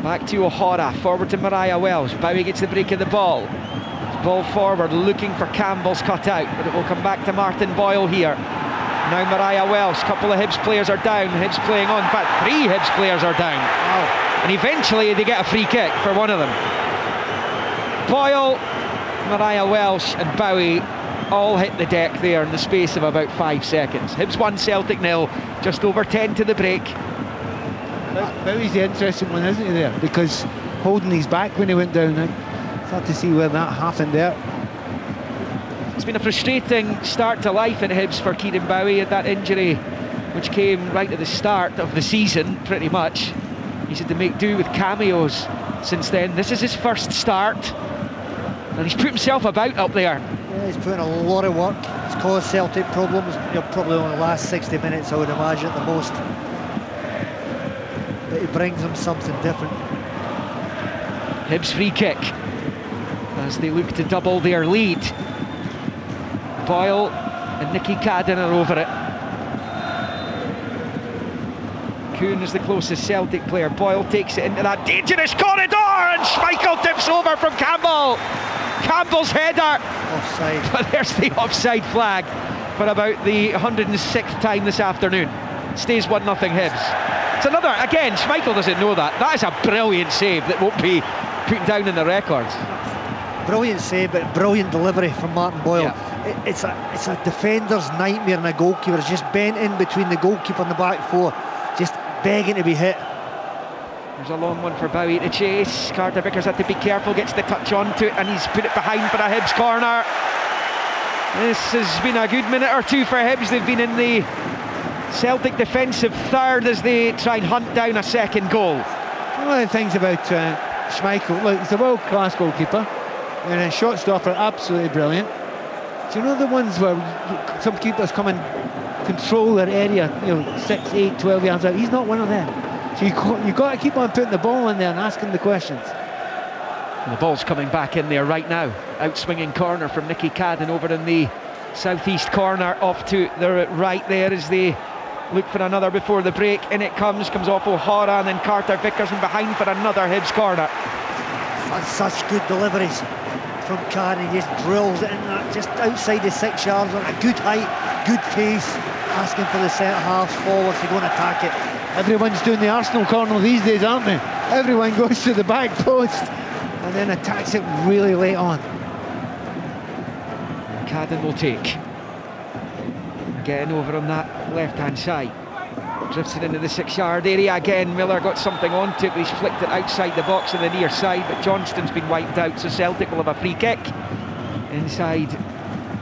Back to O'Hara, forward to Mariah Welsh. Bowie gets the break of the ball. Ball forward, looking for Campbell's cut out, but it will come back to Martin Boyle here. Now Mariah Welsh, couple of Hibs players are down. Hibs playing on, in fact 3 Hibs players are down. Wow. And eventually they get a free kick for one of them. Boyle, Mariah Welsh and Bowie all hit the deck there in the space of about 5 seconds. Hibs 1, Celtic 0, just over 10 to the break. Bowie's the interesting one, isn't he, there? Because holding his back when he went down, it's hard to see where that happened there. It's been a frustrating start to life in Hibs for Kieran Bowie, and that injury, which came right at the start of the season, pretty much. He's had to make do with cameos since then. This is his first start, and he's put himself about up there. Yeah, he's put in a lot of work. It's caused Celtic problems. Probably only the last 60 minutes, I would imagine, at the most. But he brings them something different. Hibs free kick as they look to double their lead. Boyle and Nicky Cadden are over it. Kuhn is the closest Celtic player. Boyle takes it into that dangerous corridor, and Schmeichel tips over from Campbell. Campbell's header. Offside. But there's the offside flag for about the 106th time this afternoon. Stays 1-0 Hibs. It's another, again, Schmeichel doesn't know that. That is a brilliant save that won't be put down in the records. Brilliant save, but brilliant delivery from Martin Boyle. Yeah. It's a defender's nightmare, and a goalkeeper's just bent in between the goalkeeper and the back four, just begging to be hit. There's a long one for Bowie to chase. Carter Vickers had to be careful, gets the touch onto it, and he's put it behind for a Hibs corner. This has been a good minute or two for Hibs. They've been in the Celtic defensive third as they try and hunt down a second goal. One of the things about Schmeichel, look, he's a world-class goalkeeper, and a shot stopper, absolutely brilliant. Do you know the ones where some keepers come and control their area, 6, 8, 12 yards out? He's not one of them. So you've got to keep on putting the ball in there and asking the questions. And the ball's coming back in there right now. Out-swinging corner from Nicky Cadden over in the southeast corner, off to the right there as they look for another before the break. In it comes off O'Hara, and then Carter Vickers in behind for another Hibs corner. That's such good deliveries from Cadden. He just drills it in that, just outside the 6 yards on a good height, good pace, asking for the centre half forwards to go and attack it. Everyone's doing the Arsenal corner these days, aren't they? Everyone goes to the back post and then attacks it really late on. Cadden will take. Getting over on that left-hand side. Drifts it into the 6-yard area again. Miller got something onto it, but he's flicked it outside the box on the near side, but Johnston's been wiped out, so Celtic will have a free kick inside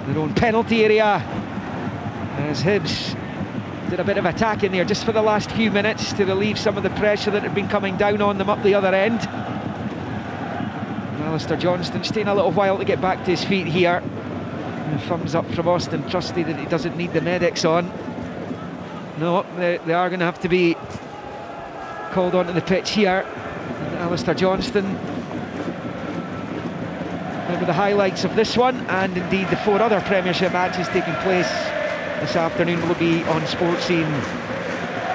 their own penalty area, as Hibs did a bit of attacking there just for the last few minutes to relieve some of the pressure that had been coming down on them up the other end. And Alistair Johnston's taking a little while to get back to his feet here. And thumbs up from Austin Trusty that he doesn't need the medics on. No, they are going to have to be called onto the pitch here. And Alistair Johnston. Remember the highlights of this one, and indeed the 4 other Premiership matches taking place this afternoon will be on Sports Scene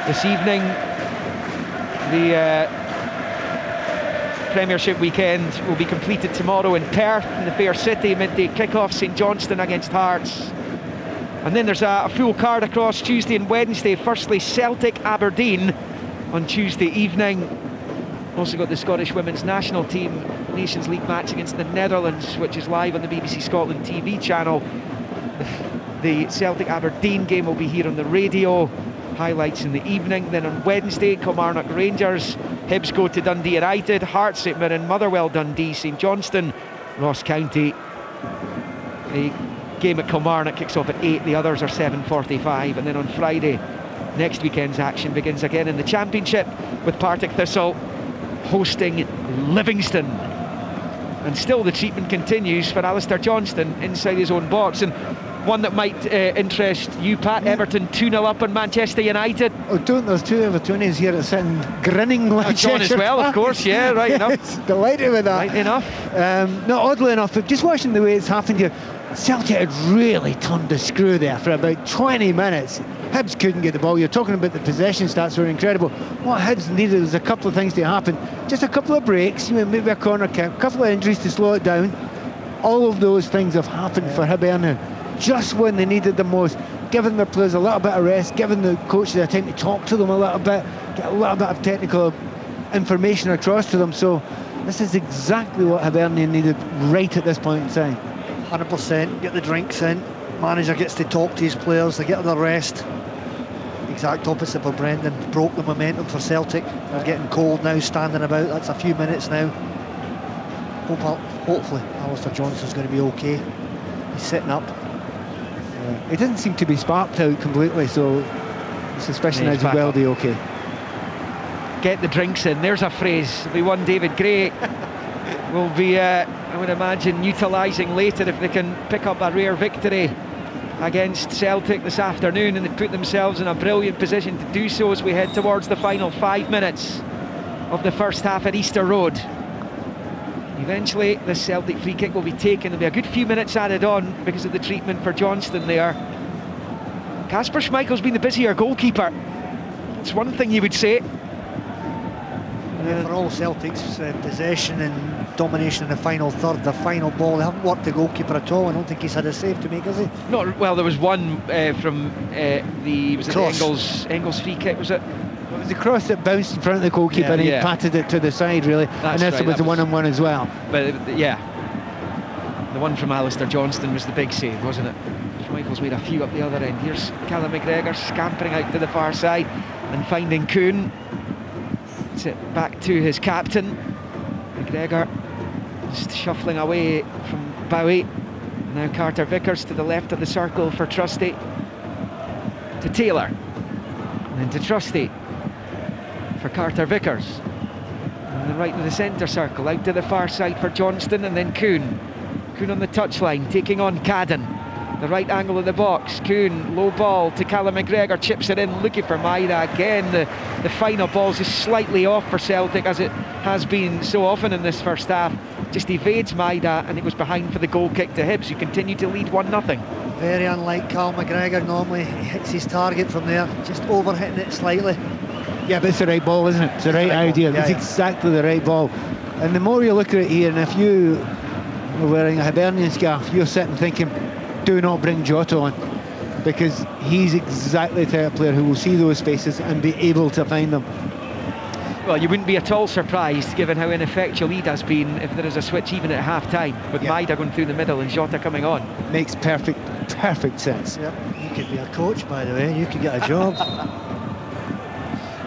this evening. The Premiership weekend will be completed tomorrow in Perth in the Fair City, midday kick-off, St Johnstone against Hearts. And then there's a full card across Tuesday and Wednesday. Firstly, Celtic Aberdeen on Tuesday evening. Also got the Scottish women's national team Nations League match against the Netherlands, which is live on the BBC Scotland TV channel. The Celtic Aberdeen game will be here on the radio. Highlights in the evening. Then on Wednesday, Kilmarnock Rangers, Hibs go to Dundee United, Hearts St Mirren, Motherwell Dundee, St Johnstone, Ross County. The game at Kilmarnock kicks off at 8, the others are 7:45. And then on Friday, next weekend's action begins again in the Championship with Partick Thistle hosting Livingston. And still the treatment continues for Alistair Johnston inside his own box. And one that might interest you, Pat, Everton 2-0 up on Manchester United. Oh, don't, there's 2 Evertonians here that sitting grinning like John as well, of course, yeah, right enough. Delighted with that. Right enough. No, oddly enough, but just watching the way it's happened here, Celtic had really turned the screw there for about 20 minutes. Hibs couldn't get the ball. You're talking about the possession stats were incredible. What Hibs needed was a couple of things to happen. Just a couple of breaks, maybe a corner kick, a couple of injuries to slow it down. All of those things have happened for Hibernian just when they needed them most, giving their players a little bit of rest, giving the coach the time to talk to them a little bit, get a little bit of technical information across to them. So this is exactly what Hibernian needed right at this point in time. 100%, get the drinks in, manager gets to talk to his players, they get their rest. Exact opposite for Brendan, broke the momentum for Celtic. They're getting cold now, standing about, that's a few minutes now. Hopefully Alistair Johnston's going to be okay. He's sitting up. He doesn't seem to be sparked out completely, so suspicion is he will be okay. Get the drinks in, there's a phrase. There'll be one David Gray will be, I would imagine, utilising later if they can pick up a rare victory against Celtic this afternoon, and they put themselves in a brilliant position to do so as we head towards the final 5 minutes of the first half at Easter Road. Eventually the Celtic free kick will be taken. There'll be a good few minutes added on because of the treatment for Johnston there. Kasper Schmeichel's been the busier goalkeeper. It's one thing you would say. For all Celtic's possession and domination in the final third, the final ball, they haven't worked the goalkeeper at all. I don't think he's had a save to make, has he? Not well. There was one from the Engels free kick, was it? It was the cross that bounced in front of the goalkeeper and he patted it to the side, really. That's and this right, was the one-on-one as well. But yeah, the one from Alistair Johnston was the big save, wasn't it? Schmeichel's made a few up the other end. Here's Callum McGregor scampering out to the far side and finding Kuhn. It's it back to his captain. McGregor just shuffling away from Bowie. Now Carter Vickers to the left of the circle for Trusty. To Taylor. And then to Trusty for Carter Vickers. On the right of the centre circle, out to the far side for Johnston, and then Kuhn. Kuhn on the touchline, taking on Cadden. The right angle of the box. Kuhn, low ball to Callum McGregor, chips it in, looking for Maida again. The final ball's just slightly off for Celtic, as it has been so often in this first half. Just evades Maida, and it was behind for the goal kick to Hibs, who continue to lead 1-0. Very unlike Callum McGregor. Normally he hits his target from there, just over hitting it slightly. Yeah, but it's the right ball, isn't it? It's the right idea. It's exactly the right ball. And the more you look at it here, and if you were wearing a Hibernian scarf, you're sitting thinking, do not bring Jota on, because he's exactly the type of player who will see those spaces and be able to find them. Well, you wouldn't be at all surprised, given how ineffectual Eid has been, if there is a switch even at half-time, with Maida going through the middle and Jota coming on. Makes perfect sense. Yep. You could be a coach, by the way. You could get a job.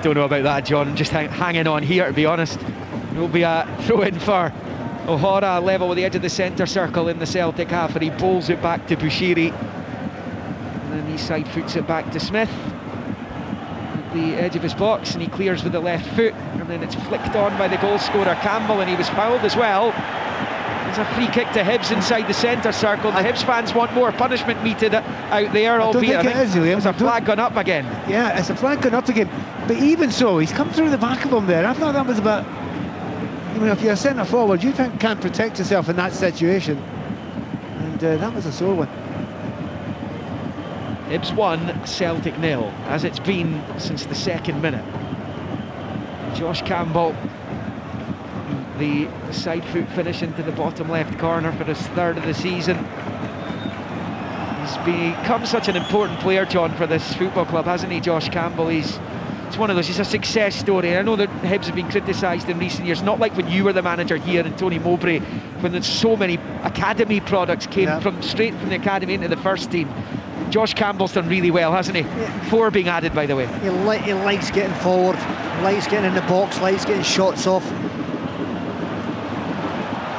Don't know about that, John. I'm just hanging on here, to be honest. It will be a throw-in for O'Hara, level with the edge of the centre circle in the Celtic half, and he bowls it back to Bushiri. And then he side foots it back to Smith at the edge of his box, and he clears with the left foot, and then it's flicked on by the goal scorer Campbell, and he was fouled as well. There's a free kick to Hibs inside the centre circle. The Hibs fans want more punishment meted out there, albeit I think there's a flag gone up again. Yeah, it's a flag gone up again. But even so, he's come through the back of him there. I thought that was about... I mean, if you're a centre forward, you can't protect yourself in that situation. And that was a sore one. Hibs 1, Celtic 0, as it's been since the second minute. Josh Campbell, the side foot finish into the bottom left corner for his third of the season. He's become such an important player, John, for this football club, hasn't he, Josh Campbell? It's one of those, he's a success story. I know that Hibs have been criticised in recent years, not like when you were the manager here and Tony Mowbray, when there's so many academy products came straight from the academy into the first team. Josh Campbell's done really well, hasn't he? Yeah. 4 being added, by the way. He likes getting forward, likes getting in the box, likes getting shots off.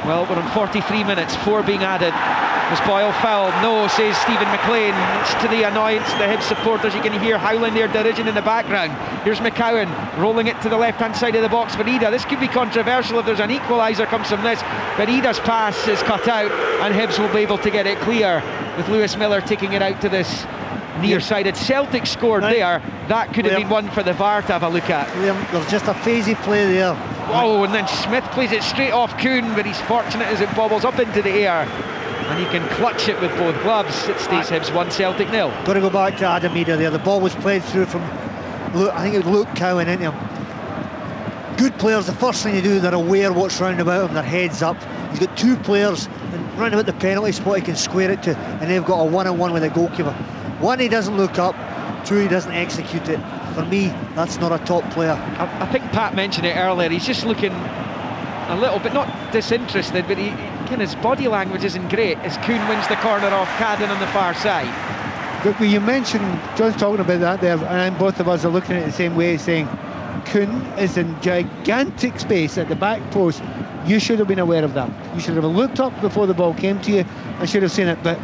Well, we're on 43 minutes, 4 being added. Was Boyle fouled? No, says Stephen McLean. It's to the annoyance of the Hibs supporters. You can hear howling their derision in the background. Here's McCowan rolling it to the left-hand side of the box for Ida. This could be controversial if there's an equaliser comes from this, but Ida's pass is cut out and Hibs will be able to get it clear, with Lewis Miller taking it out to this near-sided. Celtic scored there. That could have been one for the VAR to have a look at. There's just a phasey play there. Oh, and then Smith plays it straight off Kuhn, but he's fortunate as it bobbles up into the air. And he can clutch it with both gloves. It stays Hibs 1, Celtic 0. Got to go back to Adam Ida there. The ball was played through from, I think it was Luke Cowan into him. Good players, the first thing they do, they're aware what's round about them, their heads up. He's got 2 players, and round about the penalty spot he can square it to, and they've got a one-on-one with the goalkeeper. 1, he doesn't look up. 2, he doesn't execute it. For me, that's not a top player. I think Pat mentioned it earlier. He's just looking a little bit, not disinterested, but his body language isn't great as Kuhn wins the corner off Cadden on the far side. But you mentioned, John's talking about that there, and both of us are looking at it the same way, saying Kuhn is in gigantic space at the back post. You should have been aware of that. You should have looked up before the ball came to you and should have seen it. But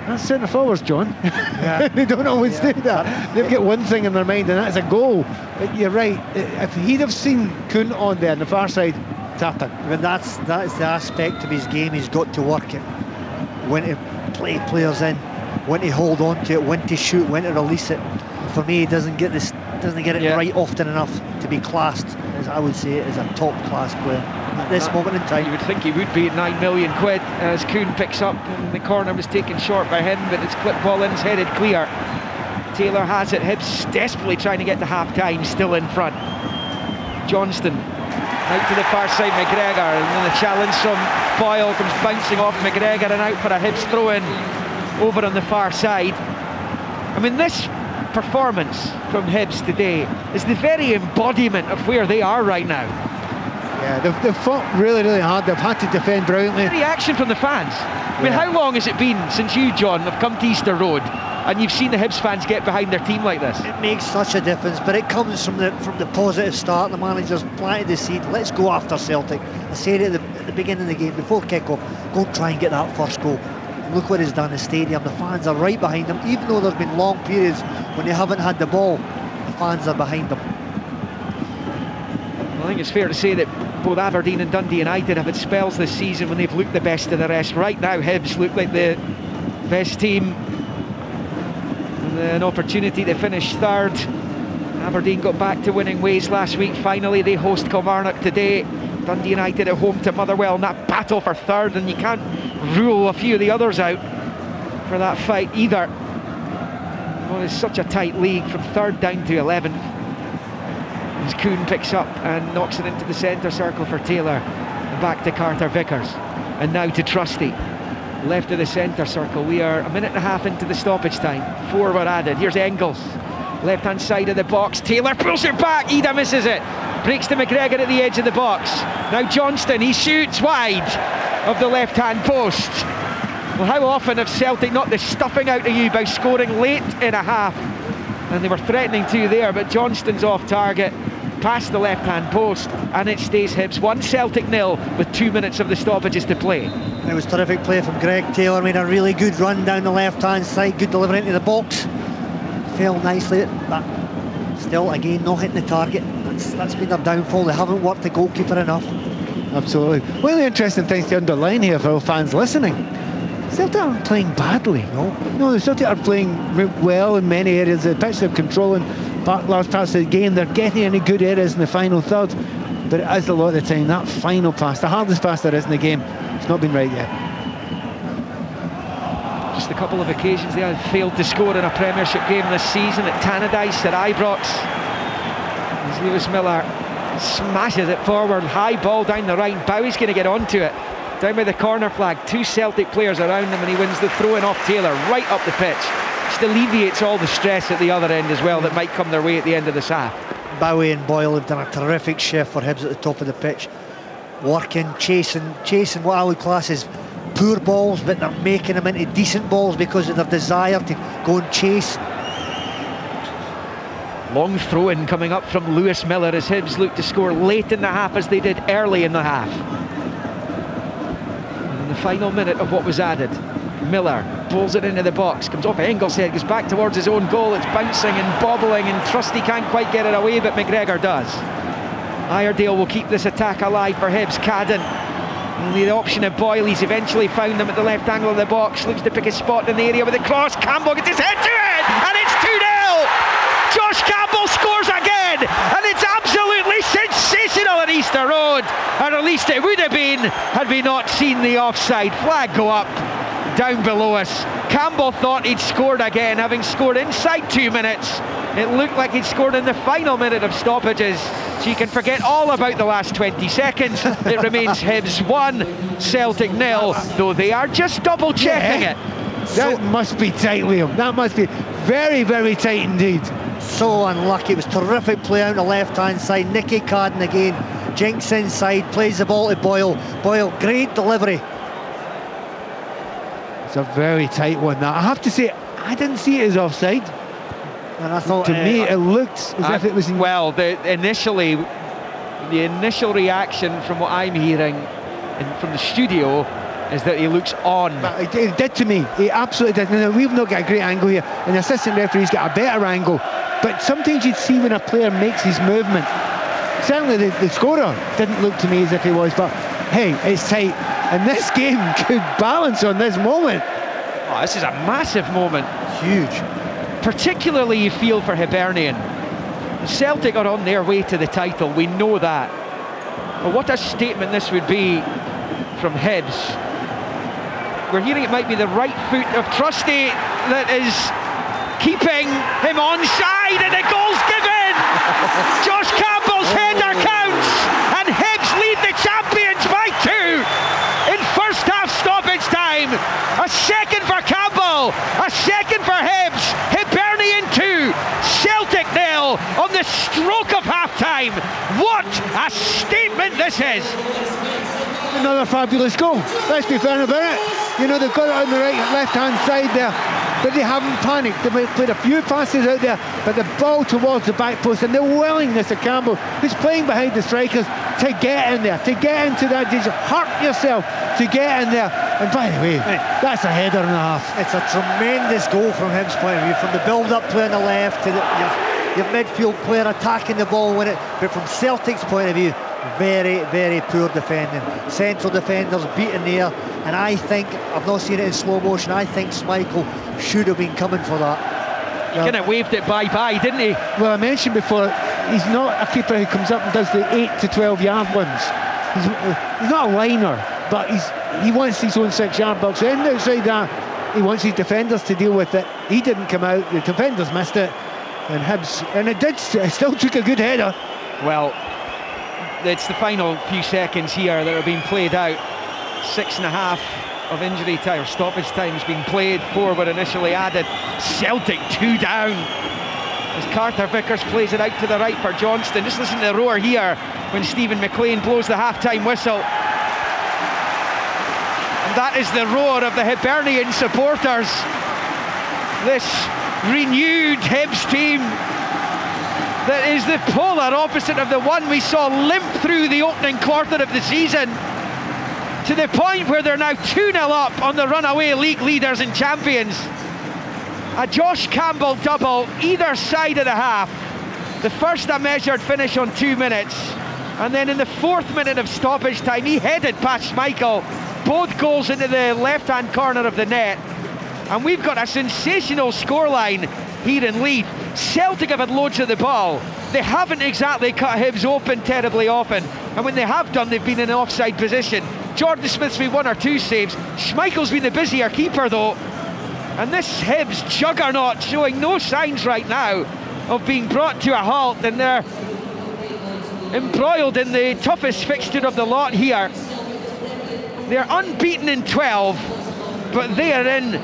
that's centre forwards, John. Yeah. They don't always do that. They've got one thing in their mind, and that's a goal. But you're right. If he'd have seen Kuhn on there on the far side, tapping. But that's the aspect of his game he's got to work it. When to play players in, when to hold on to it, when to shoot, when to release it. For me, he doesn't get it right often enough to be classed, as I would say, as a top class player at this moment in time. You would think he would be at £9 million as Kuhn picks up, and the corner was taken short by him, but it's clipped ball in, it's headed clear. Taylor has it. Hibs desperately trying to get to half time, still in front. Johnston out to the far side, McGregor, and then the challenge from Boyle comes bouncing off McGregor and out for a Hibs throw-in over on the far side. I mean, this performance from Hibs today is the very embodiment of where they are right now. Yeah, they've fought really, really hard. They've had to defend brilliantly. The reaction from the fans. I mean, how long has it been since you, John, have come to Easter Road and you've seen the Hibs fans get behind their team like this? It makes such a difference, but it comes from the positive start. The manager's planted the seed. Let's go after Celtic. I said it at the beginning of the game, before kick-off, go and try and get that first goal. Look what he's done in the stadium. The fans are right behind them, even though there's been long periods when they haven't had the ball. The fans are behind them. I think it's fair to say that both Aberdeen and Dundee United have had spells this season when they've looked the best of the rest. Right now, Hibs look like the best team. And an opportunity to finish third. Aberdeen got back to winning ways last week. Finally, they host Kilmarnock today. Dundee United at home to Motherwell in that battle for third, and you can't rule a few of the others out for that fight either. Well, it's such a tight league from third down to 11th. As Kuhn picks up and knocks it into the centre circle for Taylor. And back to Carter Vickers. And now to Trusty. Left of the centre circle. We are a minute and a half into the stoppage time. 4 were added. Here's Engels. Left hand side of the box. Taylor pulls it back. Ida misses it. Breaks to McGregor at the edge of the box. Now Johnston. He shoots wide of the left hand post. Well, how often have Celtic knocked the stuffing out of you by scoring late in a half? And they were threatening to there, but Johnston's off target, past the left-hand post, and it stays Hibs 1, Celtic 0, with 2 minutes of the stoppages to play. It was terrific play from Greg Taylor. Made a really good run down the left-hand side, good delivery into the box. Fell nicely, but still, again, not hitting the target. That's been their downfall. They haven't worked the goalkeeper enough. Absolutely. One of the interesting things to underline here for all fans listening, Celtic aren't playing badly. No, the Celtic are playing well in many areas. The pitch they're controlling large parts of the game. They're getting into good areas in the final third. But it is a lot of the time that final pass, the hardest pass there is in the game, it's not been right yet. Just a couple of occasions they have failed to score in a Premiership game this season. At Tannadice, at Ibrox. As Lewis Miller smashes it forward, high ball down the right. Bowie's going to get onto it. Down by the corner flag, 2 Celtic players around him, and he wins the throw-in off Taylor right up the pitch. Just alleviates all the stress at the other end as well that might come their way at the end of this half. Bowie and Boyle have done a terrific shift for Hibs at the top of the pitch. Working, chasing what I would class as poor balls, but they're making them into decent balls because of their desire to go and chase. Long throw-in coming up from Lewis Miller as Hibs look to score late in the half as they did early in the half. The final minute of what was added. Miller pulls it into the box, comes off Engels' head, goes back towards his own goal. It's bouncing and bobbling, and Trusty can't quite get it away, but McGregor does. Iredale will keep this attack alive for Hibs. Cadden, only the option of Boyle. He's eventually found them at the left angle of the box, looks to pick a spot in the area with a cross. Campbell gets his head to it, and it's 2-0. Josh Campbell scores again, and it's absolutely sensational at Easter Road, or at least it would have been had we not seen the offside flag go up down below us. Campbell thought he'd scored again, having scored inside 2 minutes. It looked like he'd scored in the final minute of stoppages, so you can forget all about the last 20 seconds. It remains Hibs 1, Celtic 0, though they are just double checking it. That must be tight, Liam. That must be very, very tight indeed. So unlucky. It was terrific play out on the left hand side. Nicky Cadden again, jinks inside, plays the ball to Boyle. Boyle, great delivery. It's a very tight one. Now I have to say, I didn't see it as offside. And I thought, to me, it looked as if it was. Well, the initial reaction from what I'm hearing from the studio is that he looks on. It did to me. He absolutely did. Now, we've not got a great angle here, and the assistant referee's got a better angle. But sometimes you'd see when a player makes his movement. Certainly the scorer didn't look to me as if he was, but hey, it's tight. And this game could balance on this moment. Oh, this is a massive moment. Huge. Particularly you feel for Hibernian. Celtic are on their way to the title, we know that. But what a statement this would be from Hibs. We're hearing it might be the right foot of Trusty that is keeping him onside, and the goal's given. Josh Campbell's header counts, and Hibs lead the champions by 2 in first half stoppage time. A second for Campbell, a second for Hibs. Hibernian 2, Celtic 0 on the stroke of half time. What a statement this is. Another fabulous goal. Let's be fair about it. You know, they've got it on the right, left-hand side there, but they haven't panicked. They've played a few passes out there, but the ball towards the back post, and the willingness of Campbell, who's playing behind the strikers, to get in there, to get into that, to hurt yourself to get in there. And by the way, that's a header and a half. It's a tremendous goal from Hibs' point of view, from the build-up play on the left to your midfield player attacking the ball with it. But from Celtic's point of view, Very, very poor defending. Central defenders beaten there, and I think, I've not seen it in slow motion, I think Schmeichel should have been coming for that. He kind of waved it bye-bye, didn't he? Well, I mentioned before, he's not a keeper who comes up and does the 8 to 12 yard ones. He's not a liner, but he wants his own 6 yard box. And outside that, he wants his defenders to deal with it. He didn't come out, the defenders missed it, and Hibs, and it still took a good header. Well, it's the final few seconds here that are being played out. 6.5 of injury time, or stoppage time has been played. 4 were initially added. Celtic 2 down as Carter Vickers plays it out to the right for Johnston. Just listen to the roar here when Stephen McLean blows the half-time whistle. And that is the roar of the Hibernian supporters. This renewed Hibs team that is the polar opposite of the one we saw limp through the opening quarter of the season, to the point where they're now 2-0 up on the runaway league leaders and champions. A Josh Campbell double either side of the half. The first a measured finish on 2 minutes, and then in the 4th minute of stoppage time he headed past Schmeichel, both goals into the left hand corner of the net. And we've got a sensational scoreline here in Leith. Celtic have had loads of the ball. They haven't exactly cut Hibs open terribly often, and when they have done, they've been in an offside position. Jordan Smith's made 1 or 2 saves. Schmeichel's been the busier keeper though, and this Hibs juggernaut showing no signs right now of being brought to a halt, and they're embroiled in the toughest fixture of the lot here. They're unbeaten in 12, but they are in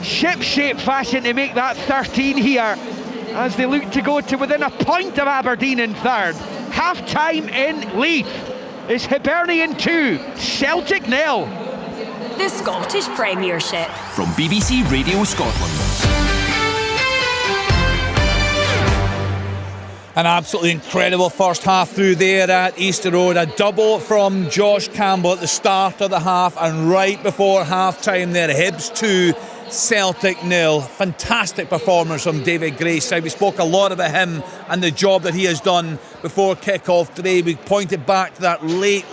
ship-shape fashion to make that 13 here, as they look to go to within a point of Aberdeen in 3rd. Half-time in Leith is Hibernian 2, Celtic 0. The Scottish Premiership. From BBC Radio Scotland. An absolutely incredible first half through there at Easter Road. A double from Josh Campbell at the start of the half, and right before half-time there, Hibs 2, Celtic 0. Fantastic performance from David Gray's side. We spoke a lot about him and the job that he has done before kick-off today. We pointed back to that late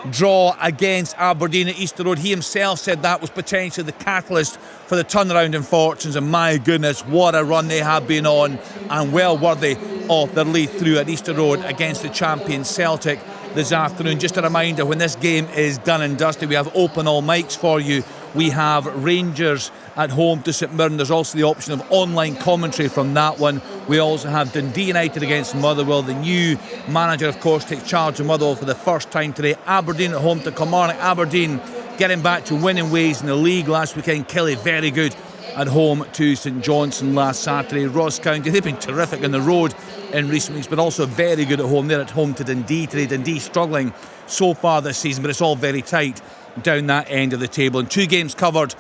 draw against Aberdeen at Easter Road. He himself said that was potentially the catalyst for the turnaround in fortunes, and my goodness, what a run they have been on, and well worthy of their lead through at Easter Road against the champion Celtic this afternoon. Just a reminder, when this game is done and dusted, we have open all mics for you. We have Rangers at home to St Mirren. There's also the option of online commentary from that one. We also have Dundee United against Motherwell. The new manager, of course, takes charge of Motherwell for the first time today. Aberdeen at home to Kilmarnock. Aberdeen getting back to winning ways in the league last weekend. Kelly very good at home to St Johnstone last Saturday. Ross County, they've been terrific on the road in recent weeks, but also very good at home. They're at home to Dundee today. Dundee struggling so far this season, but it's all very tight down that end of the table. And 2 games covered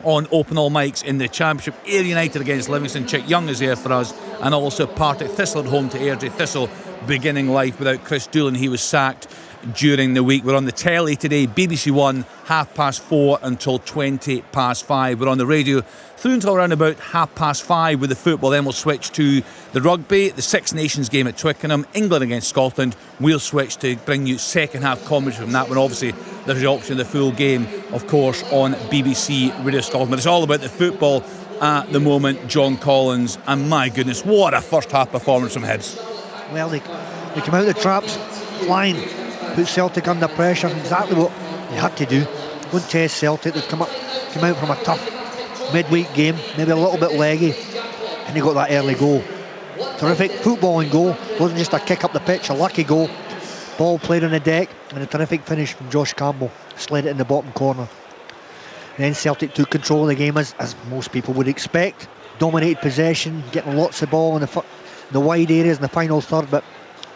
on open all mics in the Championship. Ayr United against Livingston. Chick Young is there for us, and also Partick Thistle at home to Airdrie. Thistle beginning life without Chris Doolan. He was sacked during the week. We're on the telly today, BBC One, 4:30 until 5:20. We're on the radio through until around about 5:30 with the football. Then we'll switch to the rugby, the Six Nations game at Twickenham, England against Scotland. We'll switch to bring you second half commentary from that one. Obviously there's the option of the full game, of course, on BBC Radio Scotland. But it's all about the football at the moment, John Collins, and my goodness, what a first half performance from Hibs. Well, they come out of the traps flying, put Celtic under pressure, exactly what they had to do. Go and test Celtic. They've come out from a tough midweek game, maybe a little bit leggy, and they got that early goal. Terrific footballing goal, wasn't just a kick up the pitch, a lucky goal. Ball played on the deck, and a terrific finish from Josh Campbell, slid it in the bottom corner. Then Celtic took control of the game as most people would expect. Dominated possession, getting lots of ball in the wide areas in the final third, but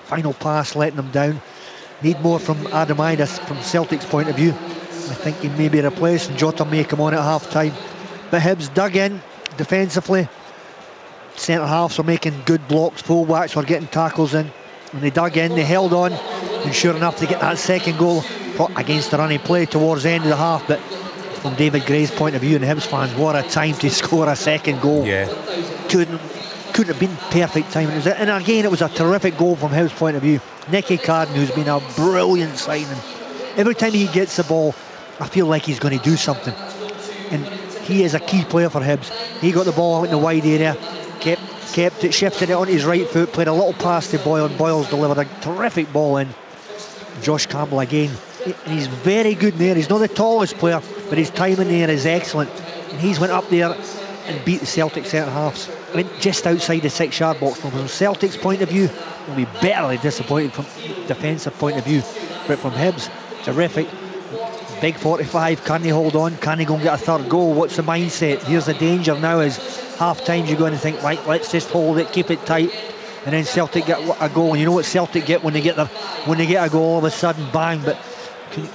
final pass letting them down. Need more from Adamaitis from Celtic's point of view. I think he may be replaced, and Jota may come on at half time. But Hibs dug in defensively. Centre halves were making good blocks, full backs were getting tackles in. When they dug in, they held on, and sure enough they get that second goal against the running play towards the end of the half. But from David Gray's point of view and Hibs fans, what a time to score a second goal. Yeah. couldn't have been perfect timing. And again, it was a terrific goal from his point of view. Nicky Carden, who's been a brilliant signing. Every time he gets the ball, I feel like he's going to do something. And he is a key player for Hibs. He got the ball out in the wide area, kept it, shifted it on his right foot, played a little pass to Boyle, and Boyle's delivered a terrific ball in. Josh Campbell again. And he's very good in there. He's not the tallest player, but his timing there is excellent. And he's went up there and beat the Celtic centre-halves. Went just outside the 6-yard box. From Celtic's point of view, they'll be bitterly disappointed from defensive point of view. But from Hibs, terrific. Big 45, can they hold on? Can they go and get a third goal? What's the mindset? Here's the danger now is half-time you're going to think, right, let's just hold it, keep it tight. And then Celtic get a goal. And you know what Celtic get when they get a goal, all of a sudden, bang. But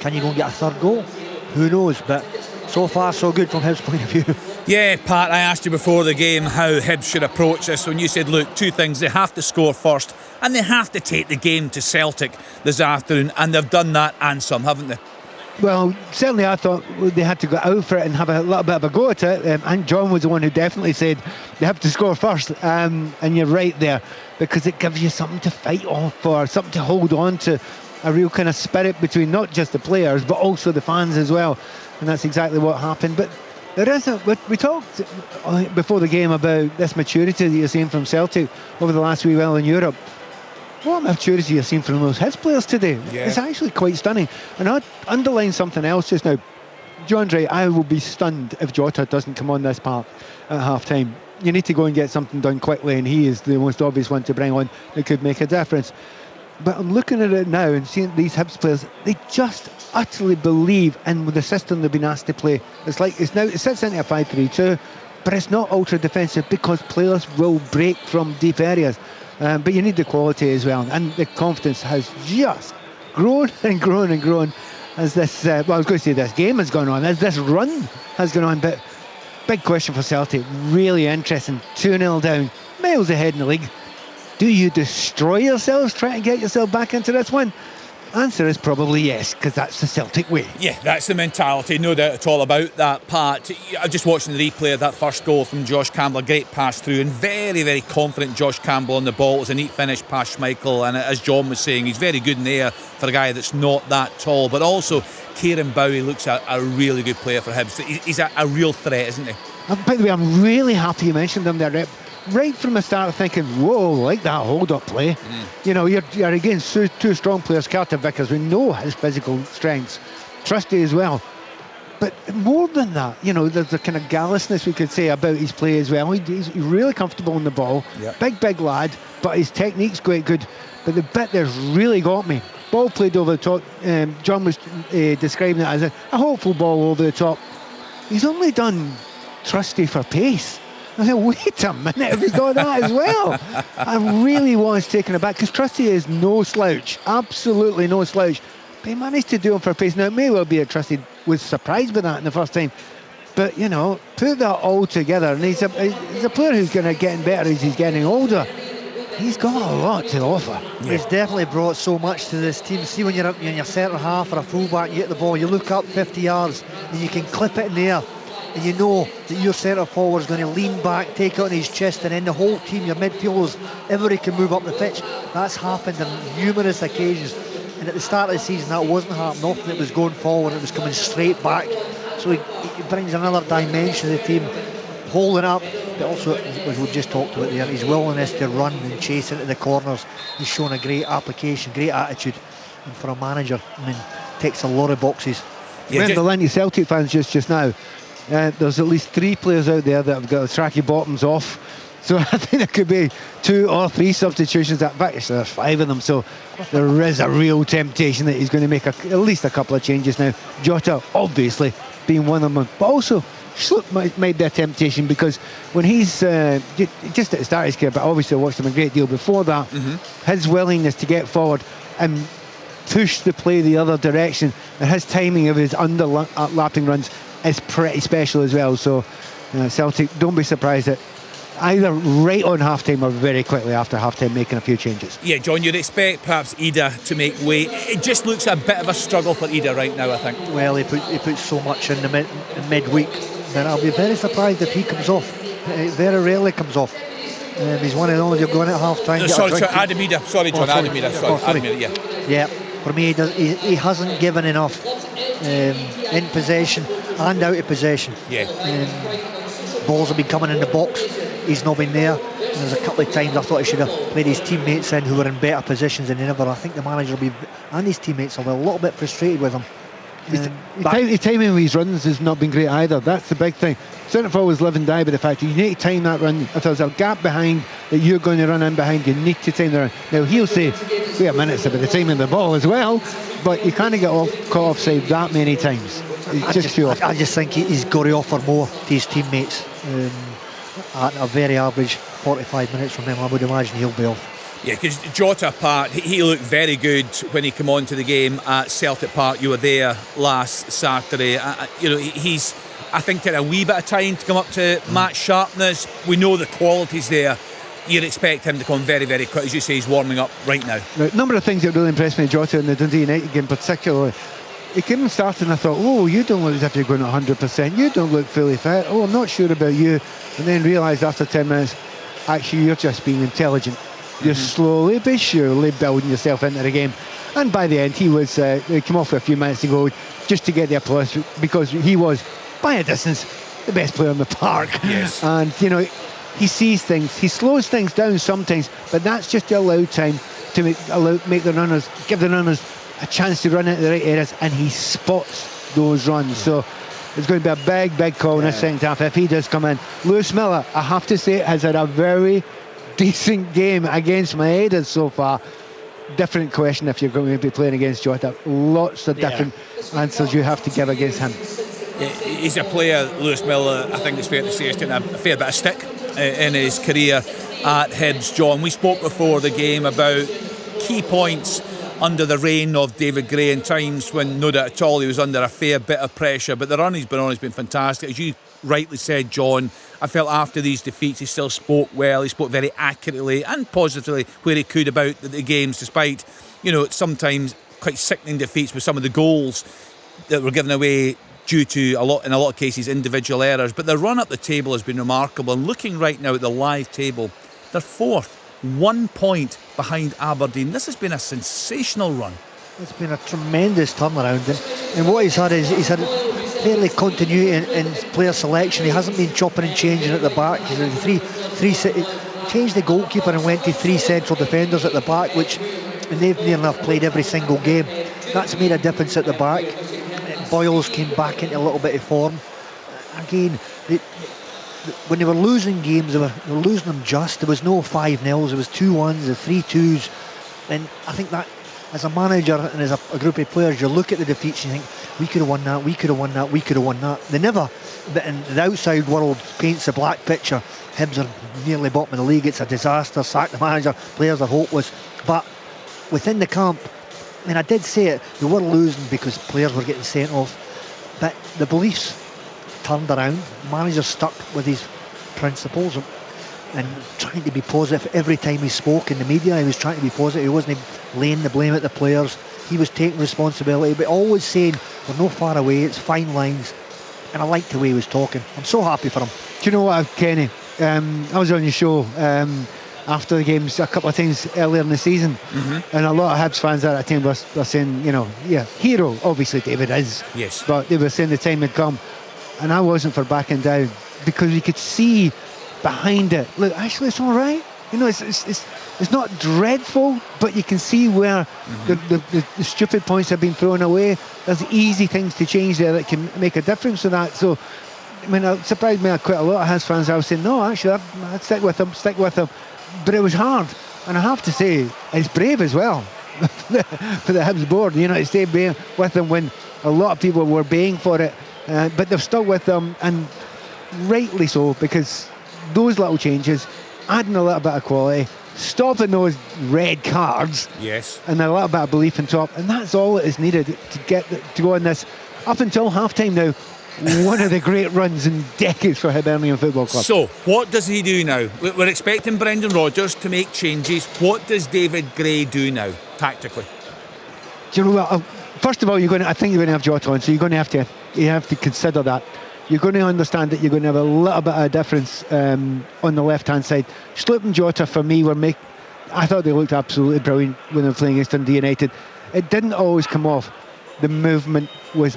can you go and get a third goal? Who knows? But so far, so good from Hibs' point of view. Yeah, Pat, I asked you before the game how Hibs should approach this when you said, look, two things, they have to score first and they have to take the game to Celtic this afternoon, and they've done that and some, haven't they? Well, certainly I thought they had to go out for it and have a little bit of a go at it. And John was the one who definitely said they have to score first. And you're right there, because it gives you something to fight on for, something to hold on to, a real kind of spirit between not just the players but also the fans as well. And that's exactly what happened. But there is we talked before the game about this maturity that you're seeing from Celtic over the last wee while in Europe. What maturity you've seen from those Hibs players today? Yeah. It's actually quite stunning. And I'd underline something else just now. John's right, I will be stunned if Jota doesn't come on this park at half-time. You need to go and get something done quickly, and he is the most obvious one to bring on that could make a difference. But I'm looking at it now and seeing these Hibs players, they just utterly believe in the system they've been asked to play. It's like it sits into a 5-3-2, but it's not ultra defensive because players will break from deep areas. But you need the quality as well, and the confidence has just grown and grown and grown as this, I was going to say this game has gone on, as this run has gone on. But big question for Celtic, really interesting, 2-0 down, miles ahead in the league. Do you destroy yourselves trying to get yourself back into this one? Answer is probably yes, because that's the Celtic way. Yeah, that's the mentality, no doubt at all about that, Pat. I'm just watching the replay of that first goal from Josh Campbell, a great pass through, and very, very confident Josh Campbell on the ball. It was a neat finish past Schmeichel, and as John was saying, he's very good in the air for a guy that's not that tall. But also, Kieran Bowie looks a really good player for Hibs. He's a real threat, isn't he? By the way, I'm really happy you mentioned him there, right from the start thinking, whoa, like that hold-up play. You know, you're against two strong players, Carter Vickers, we know his physical strengths, Trusty as well. But more than that, you know, there's a kind of gallousness we could say about his play as well. He's really comfortable on the ball, big lad, but his technique's quite good. But the bit that's really got me, ball played over the top, John was describing it as a hopeful ball over the top. He's only done Trusty for pace. I said, wait a minute, have we got that as well? I really was taken aback, because Trusty is no slouch, absolutely no slouch. But he managed to do him for pace. Now, it may well be that Trusty was surprised by that in the first time. But, you know, put that all together, and he's a player who's going to get better as he's getting older. He's got a lot to offer. Yeah. He's definitely brought so much to this team. See, when you're up in your centre half or a fullback, you get the ball, you look up 50 yards, and you can clip it in the air. And you know that your centre forward is going to lean back, take it on his chest, and then the whole team, your midfielders, everybody can move up the pitch. That's happened on numerous occasions. And at the start of the season, that wasn't happening. Often it was going forward, it was coming straight back. So he brings another dimension to the team, holding up, but also, as we've just talked about there, his willingness to run and chase into the corners. He's shown a great application, great attitude. And for a manager, I mean, ticks a lot of boxes. Remember, Lenny, Celtic fans just now, there's at least 3 players out there that have got tracky bottoms off, so I think there could be 2 or 3 substitutions. In fact, there's 5 of them, so there is a real temptation that he's going to make at least a couple of changes now. Jota obviously being one of them, but also Schlupp might be a temptation, because when he's just at the start of his career, but obviously I watched him a great deal before that, his willingness to get forward and push the play the other direction, and his timing of his underlapping runs is pretty special as well. So Celtic, don't be surprised at either right on half-time or very quickly after half-time making a few changes. Yeah, John, you'd expect perhaps Ida to make way. It just looks a bit of a struggle for Ida right now, I think. Well, he puts so much in the midweek that I'll be very surprised if he comes off. It very rarely comes off. He's one of those you're going at half time. Sorry, Adamida. Sorry, John. Adamida. Sorry. Adamida, yeah. For me, he hasn't given enough in possession and out of possession. Yeah. Balls have been coming in the box. He's not been there. And there's a couple of times I thought he should have played his teammates in who were in better positions than ever. I think the manager and his teammates will be a little bit frustrated with him. The timing of his runs has not been great either. That's the big thing. Centre forwards live and die by the fact that you need to time that run. If there's a gap behind that you're going to run in behind, you need to time the run. Now he'll say, wait a minute, it's about the timing of the ball as well, but you can't get caught offside that many times. I just think he's got to offer more to his teammates. At a very average 45 minutes from him, I would imagine he'll be off. Yeah, because Jota apart, he looked very good when he came on to the game at Celtic Park. You were there last Saturday. He's, I think, taking a wee bit of time to come up to match sharpness. We know the quality's there. You'd expect him to come very, very quick. As you say, he's warming up right now. A number of things that really impressed me, Jota, in the Dundee United game particularly. He came and started and I thought, you don't look as if you're going at 100%. You don't look fully fit. I'm not sure about you. And then realised after 10 minutes, actually, you're just being intelligent. You're slowly but surely building yourself into the game. And by the end, he came off for a few minutes to go just to get the applause because he was, by a distance, the best player in the park. Yes. And, he sees things. He slows things down sometimes, but that's just to allow time to give the runners a chance to run into the right areas, and he spots those runs. So it's going to be a big call in the second half if he does come in. Lewis Miller, I have to say, has had a very decent game against Maeda so far. Different question if you're going to be playing against Jota. Lots of different answers you have to give against him. Yeah, he's a player, Lewis Miller, I think it's fair to say, he's taken a fair bit of stick in his career at Hibs, John. We spoke before the game about key points under the reign of David Gray in times when no doubt at all he was under a fair bit of pressure, but the run he's been on has been fantastic. As you rightly said, John, I felt after these defeats he still spoke well. He spoke very accurately and positively where he could about the games, despite sometimes quite sickening defeats with some of the goals that were given away due to in a lot of cases individual errors. But the run up the table has been remarkable, and looking right now at the live table, they're fourth, 1 point behind Aberdeen. This has been a sensational run. It's been a tremendous turnaround, and what he's had is fairly continuity in player selection. He hasn't been chopping and changing at the back. He's had changed the goalkeeper and went to 3 central defenders at the back, and they've near enough played every single game. That's made a difference at the back. Boyles came back into a little bit of form. Again, when they were losing games, they were losing them just. There was no 5-0s, there was 2-1s, 3-2s, and I think that as a manager and as a group of players, you look at the defeats and you think, we could have won that, we could have won that, we could have won that. They never, and the outside world paints a black picture. Hibs are nearly bottom of the league, it's a disaster, sack the manager, players are hopeless. But within the camp, I did say it, they were losing because players were getting sent off, but the beliefs turned around. The manager stuck with his principles and trying to be positive. Every time he spoke in the media, he was trying to be positive. He wasn't laying the blame at the players. He was taking responsibility, but always saying we're not far away, it's fine lines. And I liked the way he was talking. I'm so happy for him. Do you know what, Kenny? I was on your show after the games a couple of times earlier in the season, and a lot of Hibs fans at that time were saying, hero, obviously David is, yes, but they were saying the time had come, and I wasn't for backing down because you could see behind it, look, actually it's all right. It's not dreadful, but you can see where the stupid points have been thrown away. There's easy things to change there that can make a difference to that. So, it surprised me quite a lot of Hibs fans. I was saying, no, actually, I'd stick with him. But it was hard, and I have to say, it's brave as well for the Hibs board, to stay with them when a lot of people were baying for it. But they've stuck with them, and rightly so, because those little changes, adding a little bit of quality, stopping those red cards, yes, and a little bit of belief on top, and that's all that is needed to go on this up until half-time now. One of the great runs in decades for Hibernian Football Club. So, what does he do now? We're expecting Brendan Rodgers to make changes. What does David Gray do now, tactically? Do you know what? First of all, I think you're going to have Jota on, so you have to consider that. you're going to understand that you're going to have a little bit of difference on the left-hand side. Sloop and Jota, for me, I thought they looked absolutely brilliant when they were playing against Dundee United. It didn't always come off. The movement was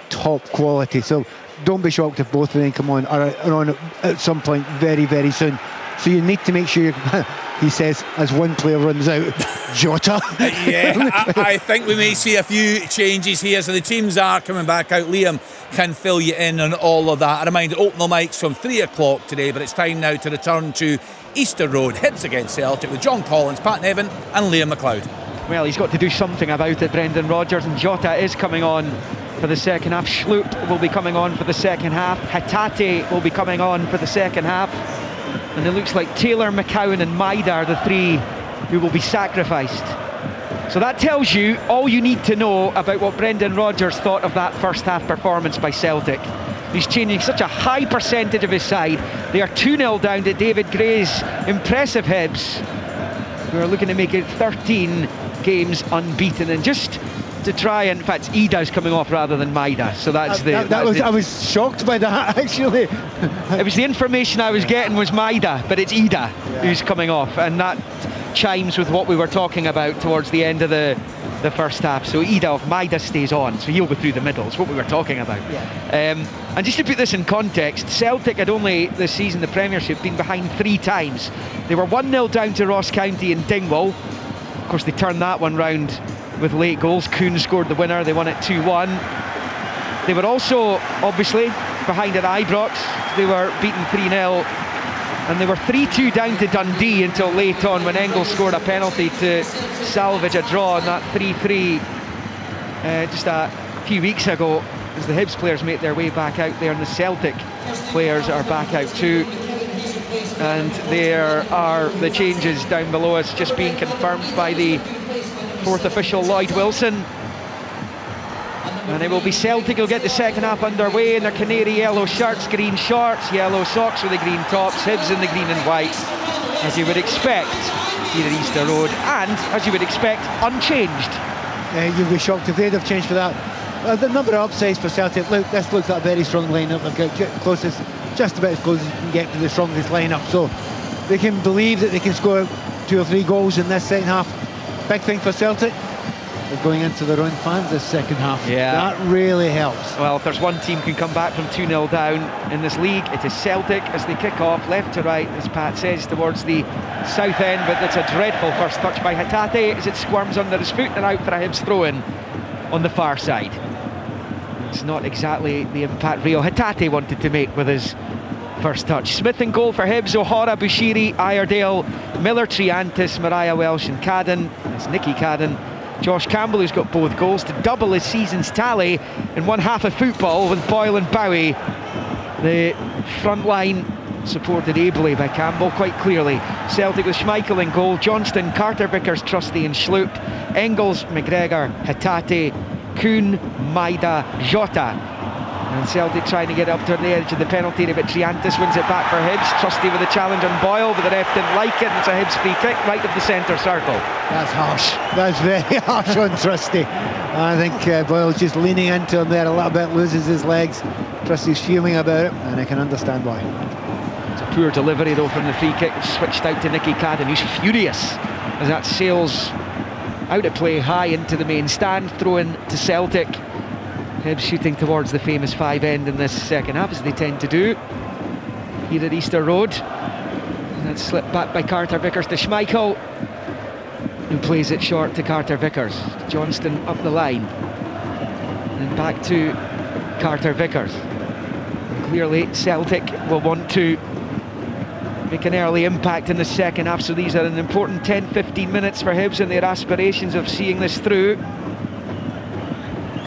top quality, so don't be shocked if both of them come on or are on at some point very, very soon. So you need to make sure he says, as one player runs out, Jota. I think we may see a few changes here. So the teams are coming back out. Liam can fill you in on all of that. I remind you, open the mics from 3 o'clock today, but it's time now to return to Easter Road. Hibs against Celtic with John Collins, Pat Nevin and Liam McLeod. Well, he's got to do something about it, Brendan Rodgers, and Jota is coming on for the second half. Sloop will be coming on for the second half. Hatate will be coming on for the second half. And it looks like Taylor, McCowan and Maida are the three who will be sacrificed. So that tells you all you need to know about what Brendan Rodgers thought of that first half performance by Celtic. He's changing such a high percentage of his side. They are 2-0 down to David Gray's impressive Hibs, who are looking to make it 13 games unbeaten, and just to try, in fact, Ida's coming off rather than Maida, so that's I was shocked by that, actually. It was the information I was getting was Maida, but it's Ida who's coming off, and that chimes with what we were talking about towards the end of the first half. So Ida of Maida stays on, so he'll go through the middle. It's what we were talking about. And just to put this in context, Celtic had only this season, the Premiership, been behind 3 times. They were 1-0 down to Ross County in Dingwall. Of course, they turned that one round with late goals. Kuhn scored the winner. They won it 2-1. They were also, obviously, behind at Ibrox. They were beaten 3-0. And they were 3-2 down to Dundee until late on when Engels scored a penalty to salvage a draw on that 3-3 just a few weeks ago, as the Hibs players make their way back out there, and the Celtic players are back out too. And there are the changes down below us just being confirmed by the 4th official, Lloyd Wilson. And it will be Celtic who'll get the second half underway in their canary yellow shirts, green shorts, yellow socks with the green tops, Hibs in the green and white, as you would expect here at Easter Road, and as you would expect, unchanged. You'd be shocked if they'd have changed for that. The number of upsides for Celtic, look, this looks like a very strong lineup. They've got closest, just about as close as you can get to the strongest lineup, so they can believe that they can score 2 or 3 goals in this second half. Big thing for Celtic, they're going into their own fans this second half. Yeah, that really helps. Well, if there's one team can come back from 2-0 down in this league, it is Celtic, as they kick off left to right, as Pat says, towards the south end. But it's a dreadful first touch by Hatate as it squirms under his foot and out for a Hibs throw-in on the far side. It's not exactly the impact Rio Hatate wanted to make with his first touch. Smith in goal for Hibs, O'Hara, Bushiri, Iredale, Miller, Triantis, Mariah Welsh and Cadden. It's Nicky Cadden. Josh Campbell, who's got both goals to double his season's tally in one half of football with Boyle and Bowie. The front line supported ably by Campbell, quite clearly. Celtic with Schmeichel in goal, Johnston, Carter Vickers, Trusty and Sloop, Engels, McGregor, Hatate, Kuhn, Maida, Jota. And Celtic trying to get up to the edge of the penalty area, but Triantis wins it back for Hibs. Trusty with a challenge on Boyle, but the ref didn't like it, and it's a Hibs free kick right of the centre circle. That's harsh. That's very harsh on Trusty. I think Boyle's just leaning into him there a little bit, loses his legs. Trusty's fuming about it, and I can understand why. It's a poor delivery though from the free kick, switched out to Nicky Cadden, who's furious as that sails out of play high into the main stand, throw in to Celtic. Hibs shooting towards the famous 5 end in this second half, as they tend to do here at Easter Road. And that's slipped back by Carter Vickers to Schmeichel, who plays it short to Carter Vickers. Johnston up the line, and back to Carter Vickers. And clearly Celtic will want to make an early impact in the second half, so these are an important 10-15 minutes for Hibs and their aspirations of seeing this through.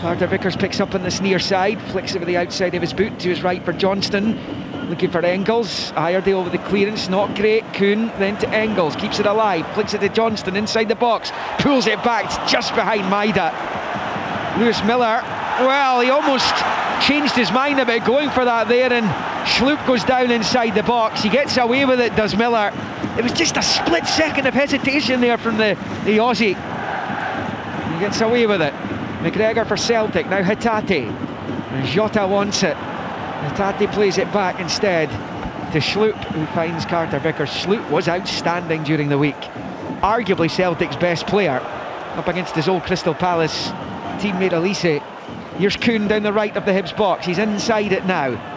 Carter Vickers picks up on this near side, flicks it with the outside of his boot to his right for Johnston, looking for Engels. Iredale with the clearance, not great. Kuhn then to Engels, keeps it alive, flicks it to Johnston inside the box, pulls it back, it's just behind Maida. Lewis Miller, well, he almost changed his mind about going for that there, and Sloop goes down inside the box. He gets away with it, does Miller. It was just a split second of hesitation there from the Aussie. He gets away with it. McGregor for Celtic, now Hatate, and Jota wants it. Hatate plays it back instead to Sloop, who finds Carter Vickers. Sloop was outstanding during the week. Arguably Celtic's best player, up against his old Crystal Palace teammate Elise. Here's Kuhn down the right of the Hibs box. He's inside it now.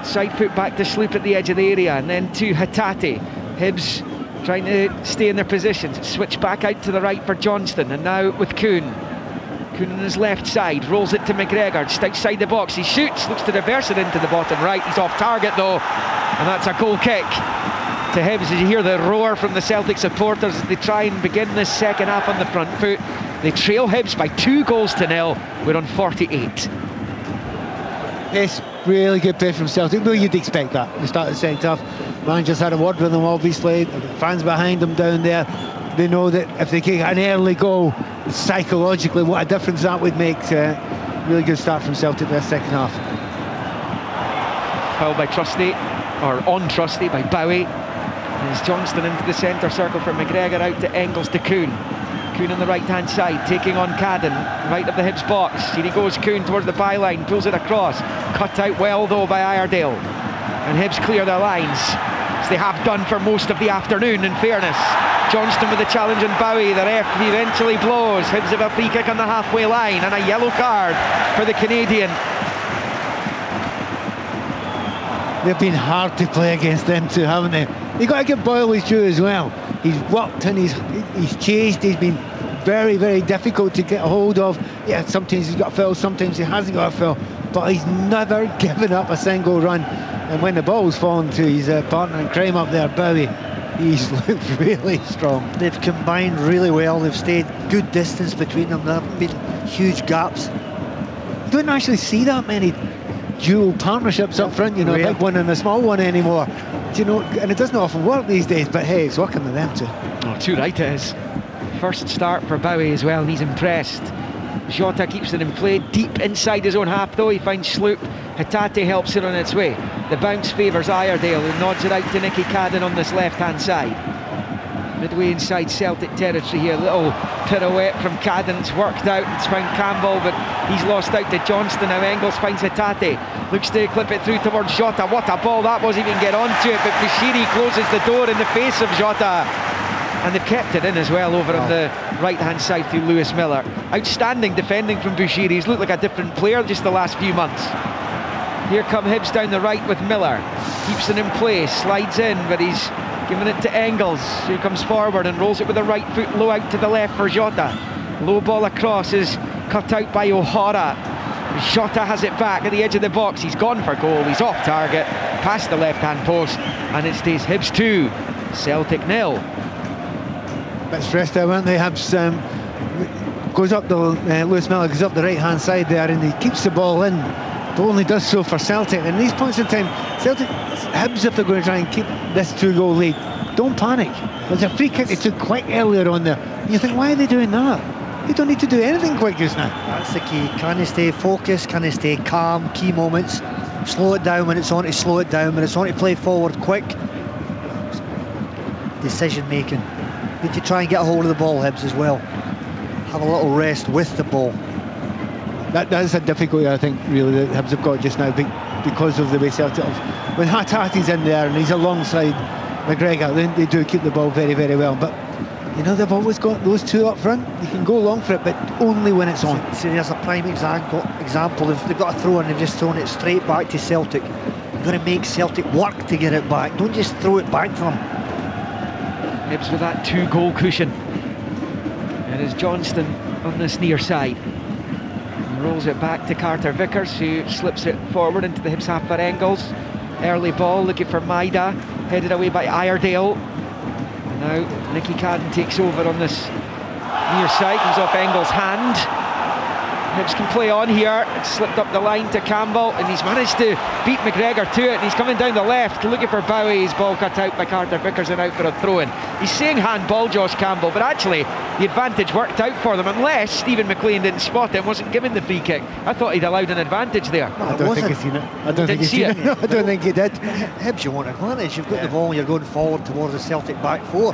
Side foot back to Sloop at the edge of the area, and then to Hatate. Hibs trying to stay in their positions. Switch back out to the right for Johnston, and now with Kuhn. Kuhn on his left side, rolls it to McGregor, just outside the box. He shoots, looks to reverse it into the bottom right. He's off target though, and that's a goal kick to Hibs. As you hear the roar from the Celtic supporters as they try and begin this second half on the front foot. They trail Hibs by 2-0. We're on 48. Yes, really good play from Celtic. Well, you'd expect that. We started the second half. Managers had a word with them, obviously. The fans behind them down there. They know that if they get an early goal, psychologically, what a difference that would make. Really good start from Celtic this second half. Foul by Trusty, or on Trusty by Bowie. There's Johnston into the centre circle for McGregor, out to Engels to Kuhn. Kuhn on the right hand side, taking on Cadden, right of the Hibs box. Here he goes, Kuhn towards the byline, pulls it across. Cut out well though by Iredale. And Hibs clear their lines, as they have done for most of the afternoon, in fairness. Johnston with the challenge and Bowie, the ref eventually blows. Hibs have a free kick on the halfway line and a yellow card for the Canadian. They've been hard to play against them too, haven't they? You've got to give Boyle his due as well. He's worked and he's chased, he's been very, very difficult to get a hold of. Yeah, sometimes he's got a foul, sometimes he hasn't got a foul, but he's never given up a single run. And when the ball's fallen to his partner in crime up there, Bowie, he's looked really strong. They've combined really well. They've stayed good distance between them. There haven't been huge gaps. You don't actually see that many dual partnerships up front, you know, a big one and a small one anymore. Do you know, and it doesn't often work these days, but hey, it's working with them too. Oh, too right it is. First start for Bowie as well, and he's impressed. Jota keeps it in play, deep inside his own half though. He finds Sloop. Hatate helps it on its way. The bounce favours Iredale, who nods it out to Nicky Cadden on this left hand side. Midway inside Celtic territory here, little pirouette from Cadden. It's worked out, it's found Campbell, but he's lost out to Johnston. Now Engels finds Hatate, looks to clip it through towards Jota. What a ball that was, even get onto it, but Bushiri closes the door in the face of Jota. And they've kept it in as well over on the right hand side through Lewis Miller. Outstanding defending from Bushiri. He's looked like a different player just the last few months. Here come Hibs down the right with Miller. Keeps it in place, slides in, but he's giving it to Engels, who comes forward and rolls it with the right foot low out to the left for Jota. Low ball across is cut out by O'Hara. Jota has it back at the edge of the box. He's gone for goal. He's off target, past the left hand post, and it stays Hibs 2, Celtic 0. Bit stressed out, weren't they? Hibs goes up the Lewis Miller goes up the right hand side there, and he keeps the ball in, but only does so for Celtic. And these points in time, Celtic, Hibs, if they're going to try and keep this 2-goal lead, don't panic. There's a free kick they took quite earlier on there, and you think, why are they doing that? They don't need to do anything quick just now. That's the key. Can they stay focused? Can they stay calm? Key moments. Slow it down when it's on to slow it down. When it's on to play forward quick. Decision making. Need to try and get a hold of the ball, Hibs, as well. Have a little rest with the ball. That's a difficulty, I think, really, that Hibs have got just now, because of the way Celtic have. When Hatate's in there and he's alongside McGregor, then they do keep the ball very, very well. But you know, they've always got those two up front. You can go long for it, but only when it's on. See, there's a prime example. They've got a throw and they've just thrown it straight back to Celtic. You've got to make Celtic work to get it back. Don't just throw it back to them. Hibs with that 2-goal cushion. It is Johnston on this near side. He rolls it back to Carter Vickers, who slips it forward into the Hibs half for Engels. Early ball looking for Maida, headed away by Iredale. And now Nicky Cadden takes over on this near side, comes off Engels' hand. Hibs can play on here. It's slipped up the line to Campbell, and he's managed to beat McGregor to it, and he's coming down the left looking for Bowie. His ball cut out by Carter Vickers and out for a throw-in. He's saying handball, Josh Campbell, but actually the advantage worked out for them, unless Stephen McLean didn't spot it, wasn't given the free kick. I thought he'd allowed an advantage there. No, I don't think he's seen it. I don't think he's seen it. No, I don't think he did. Hibs, you want advantage. You've got the ball and you're going forward towards the Celtic back four.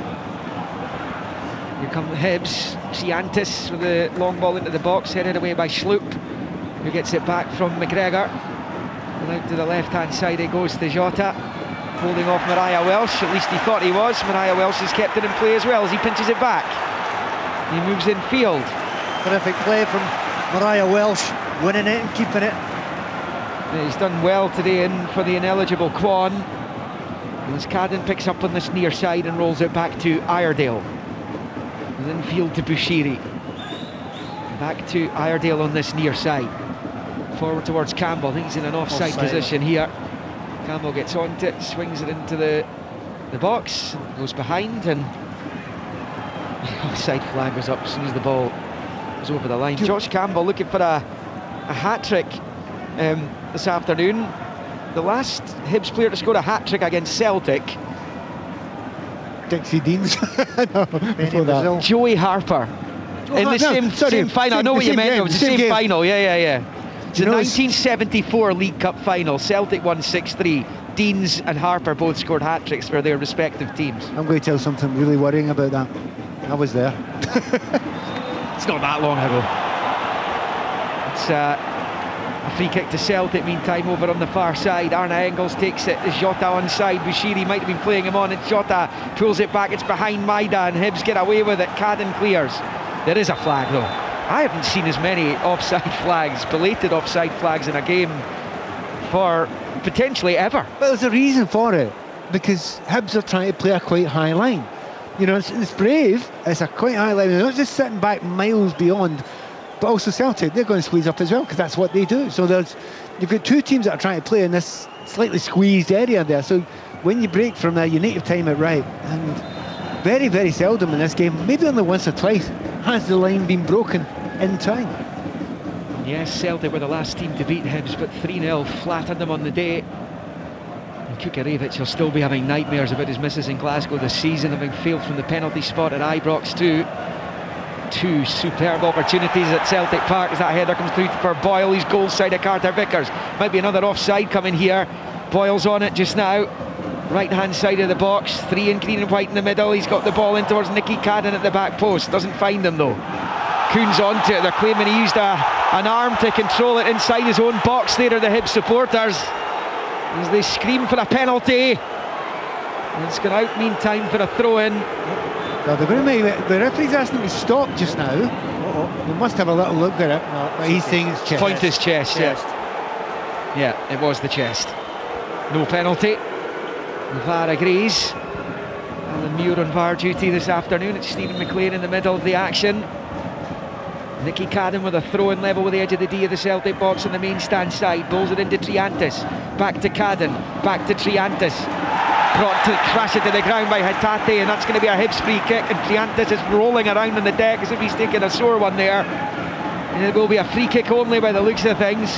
Here come Hibs. Ciantis with the long ball into the box, headed away by Sloop, who gets it back from McGregor. out to the left-hand side it goes to Jota, holding off Mariah Welsh. At least he thought he was. Mariah Welsh has kept it in play as well as he pinches it back. He moves in field. Terrific play from Mariah Welsh, winning it and keeping it. He's done well today in for the ineligible Kwon. As Cadden picks up on this near side and rolls it back to Iredale. Then field to Bushiri. Back to Iredale on this near side. Forward towards Campbell. I think he's in an offside position here. Campbell gets onto it, swings it into the box, goes behind, and the offside flag was up as soon as the ball was over the line. Josh Campbell looking for a hat-trick this afternoon. The last Hibs player to score a hat-trick against Celtic, Dixie Deans. No, Joey Harper. In the same final. I know what you meant. It was the same final. Yeah. It's the 1974 League Cup final. Celtic won 6-3. Deans and Harper both scored hat-tricks for their respective teams. I'm going to tell something really worrying about that. I was there. It's not that long ago. It's a free kick to Celtic meantime over on the far side. Arna Engels takes it. Jota onside. Bushiri might have been playing him on. It's Jota pulls it back. It's behind Maida and Hibs get away with it. Cadden clears. There is a flag though. I haven't seen as many offside flags, belated offside flags in a game for potentially ever. But there's a reason for it, because Hibs are trying to play a quite high line. You know, it's brave. It's a quite high line. They're not just sitting back miles beyond. But also Celtic, they're going to squeeze up as well, because that's what they do. So you've got two teams that are trying to play in this slightly squeezed area there. So when you break from there, you need to time it right. And very, very seldom in this game, maybe only once or twice, has the line been broken in time. Yes, Celtic were the last team to beat Hibs, but 3-0 flattened them on the day. And Kukarevich will still be having nightmares about his misses in Glasgow this season, having failed from the penalty spot at Ibrox too. Two superb opportunities at Celtic Park as that header comes through for Boyle. He's goal side of Carter Vickers. Might be another offside coming here. Boyle's on it just now. Right hand side of the box. Three in green and white in the middle. He's got the ball in towards Nicky Cadden at the back post. Doesn't find him though. Kuhn's onto it. They're claiming he used an arm to control it inside his own box. There are the Hibs supporters as they scream for a penalty. And it's gone out meantime for a throw in. Well, the referee's asking him to stop just now. We must have a little look at it. But he's saying it's chest. Point his chest. Yeah, it was the chest. No penalty. The VAR agrees. Alan Muir on VAR duty this afternoon. It's Stephen McLean in the middle of the action. Nicky Cadden with a throw-in level with the edge of the D of the Celtic box on the main stand side. Bowls it into Triantis. Back to Cadden. Back to Triantis. Brought to crash it to the ground by Hatate, and that's going to be a Hibs free kick. And Triantis is rolling around on the deck as if he's taking a sore one there. And it will be a free kick only by the looks of things.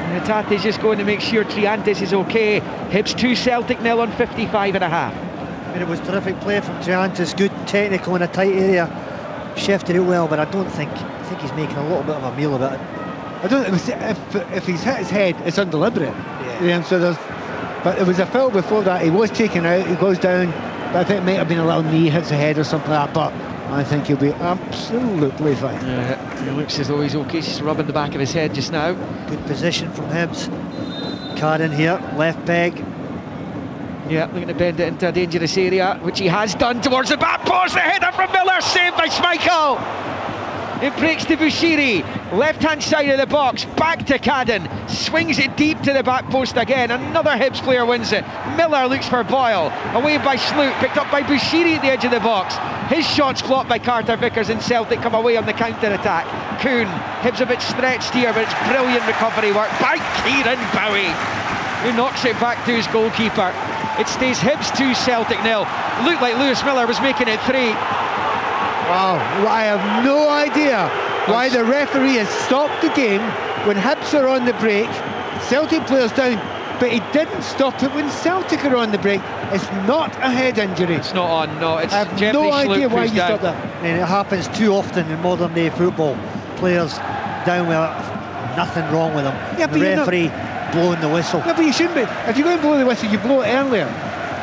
Hatate's just going to make sure Triantis is okay. Hibs 2, Celtic 0 on 55 and a half. I mean, it was terrific play from Triantis, good technical in a tight area, shifted it well, but I think he's making a little bit of a meal of it. I don't. If he's hit his head, it's undeliberate. Yeah. So but it was a foul before that. He was taken out. He goes down, but I think it might have been a little knee hits the head or something like that. But I think he'll be absolutely fine. Yeah, it looks as though he's okay. He's just rubbing the back of his head just now. Good position from Hibs. Cadden here, left peg. Yeah, looking to bend it into a dangerous area, which he has done towards the back post. The header from Miller, saved by Schmeichel. It breaks to Bushiri, left hand side of the box, back to Cadden, swings it deep to the back post again. Another Hibs player wins it. Miller looks for Boyle, away by Sloot, picked up by Bushiri at the edge of the box. His shot's blocked by Carter Vickers, and Celtic come away on the counter attack. Kuhn, Hibs a bit stretched here, but it's brilliant recovery work by Kieran Bowie, who knocks it back to his goalkeeper. It stays Hibs 2, Celtic 0. Looked like Lewis Miller was making it 3. Wow, I have no idea why the referee has stopped the game when Hibs are on the break. Celtic players down, but he didn't stop it when Celtic are on the break. It's not a head injury. It's not on, no. It's I have no idea why you stopped that. And it happens too often in modern day football. Players down with nothing wrong with them. Yeah, the referee blowing the whistle. Yeah, but you shouldn't be. If you're going to blow the whistle, you blow it earlier.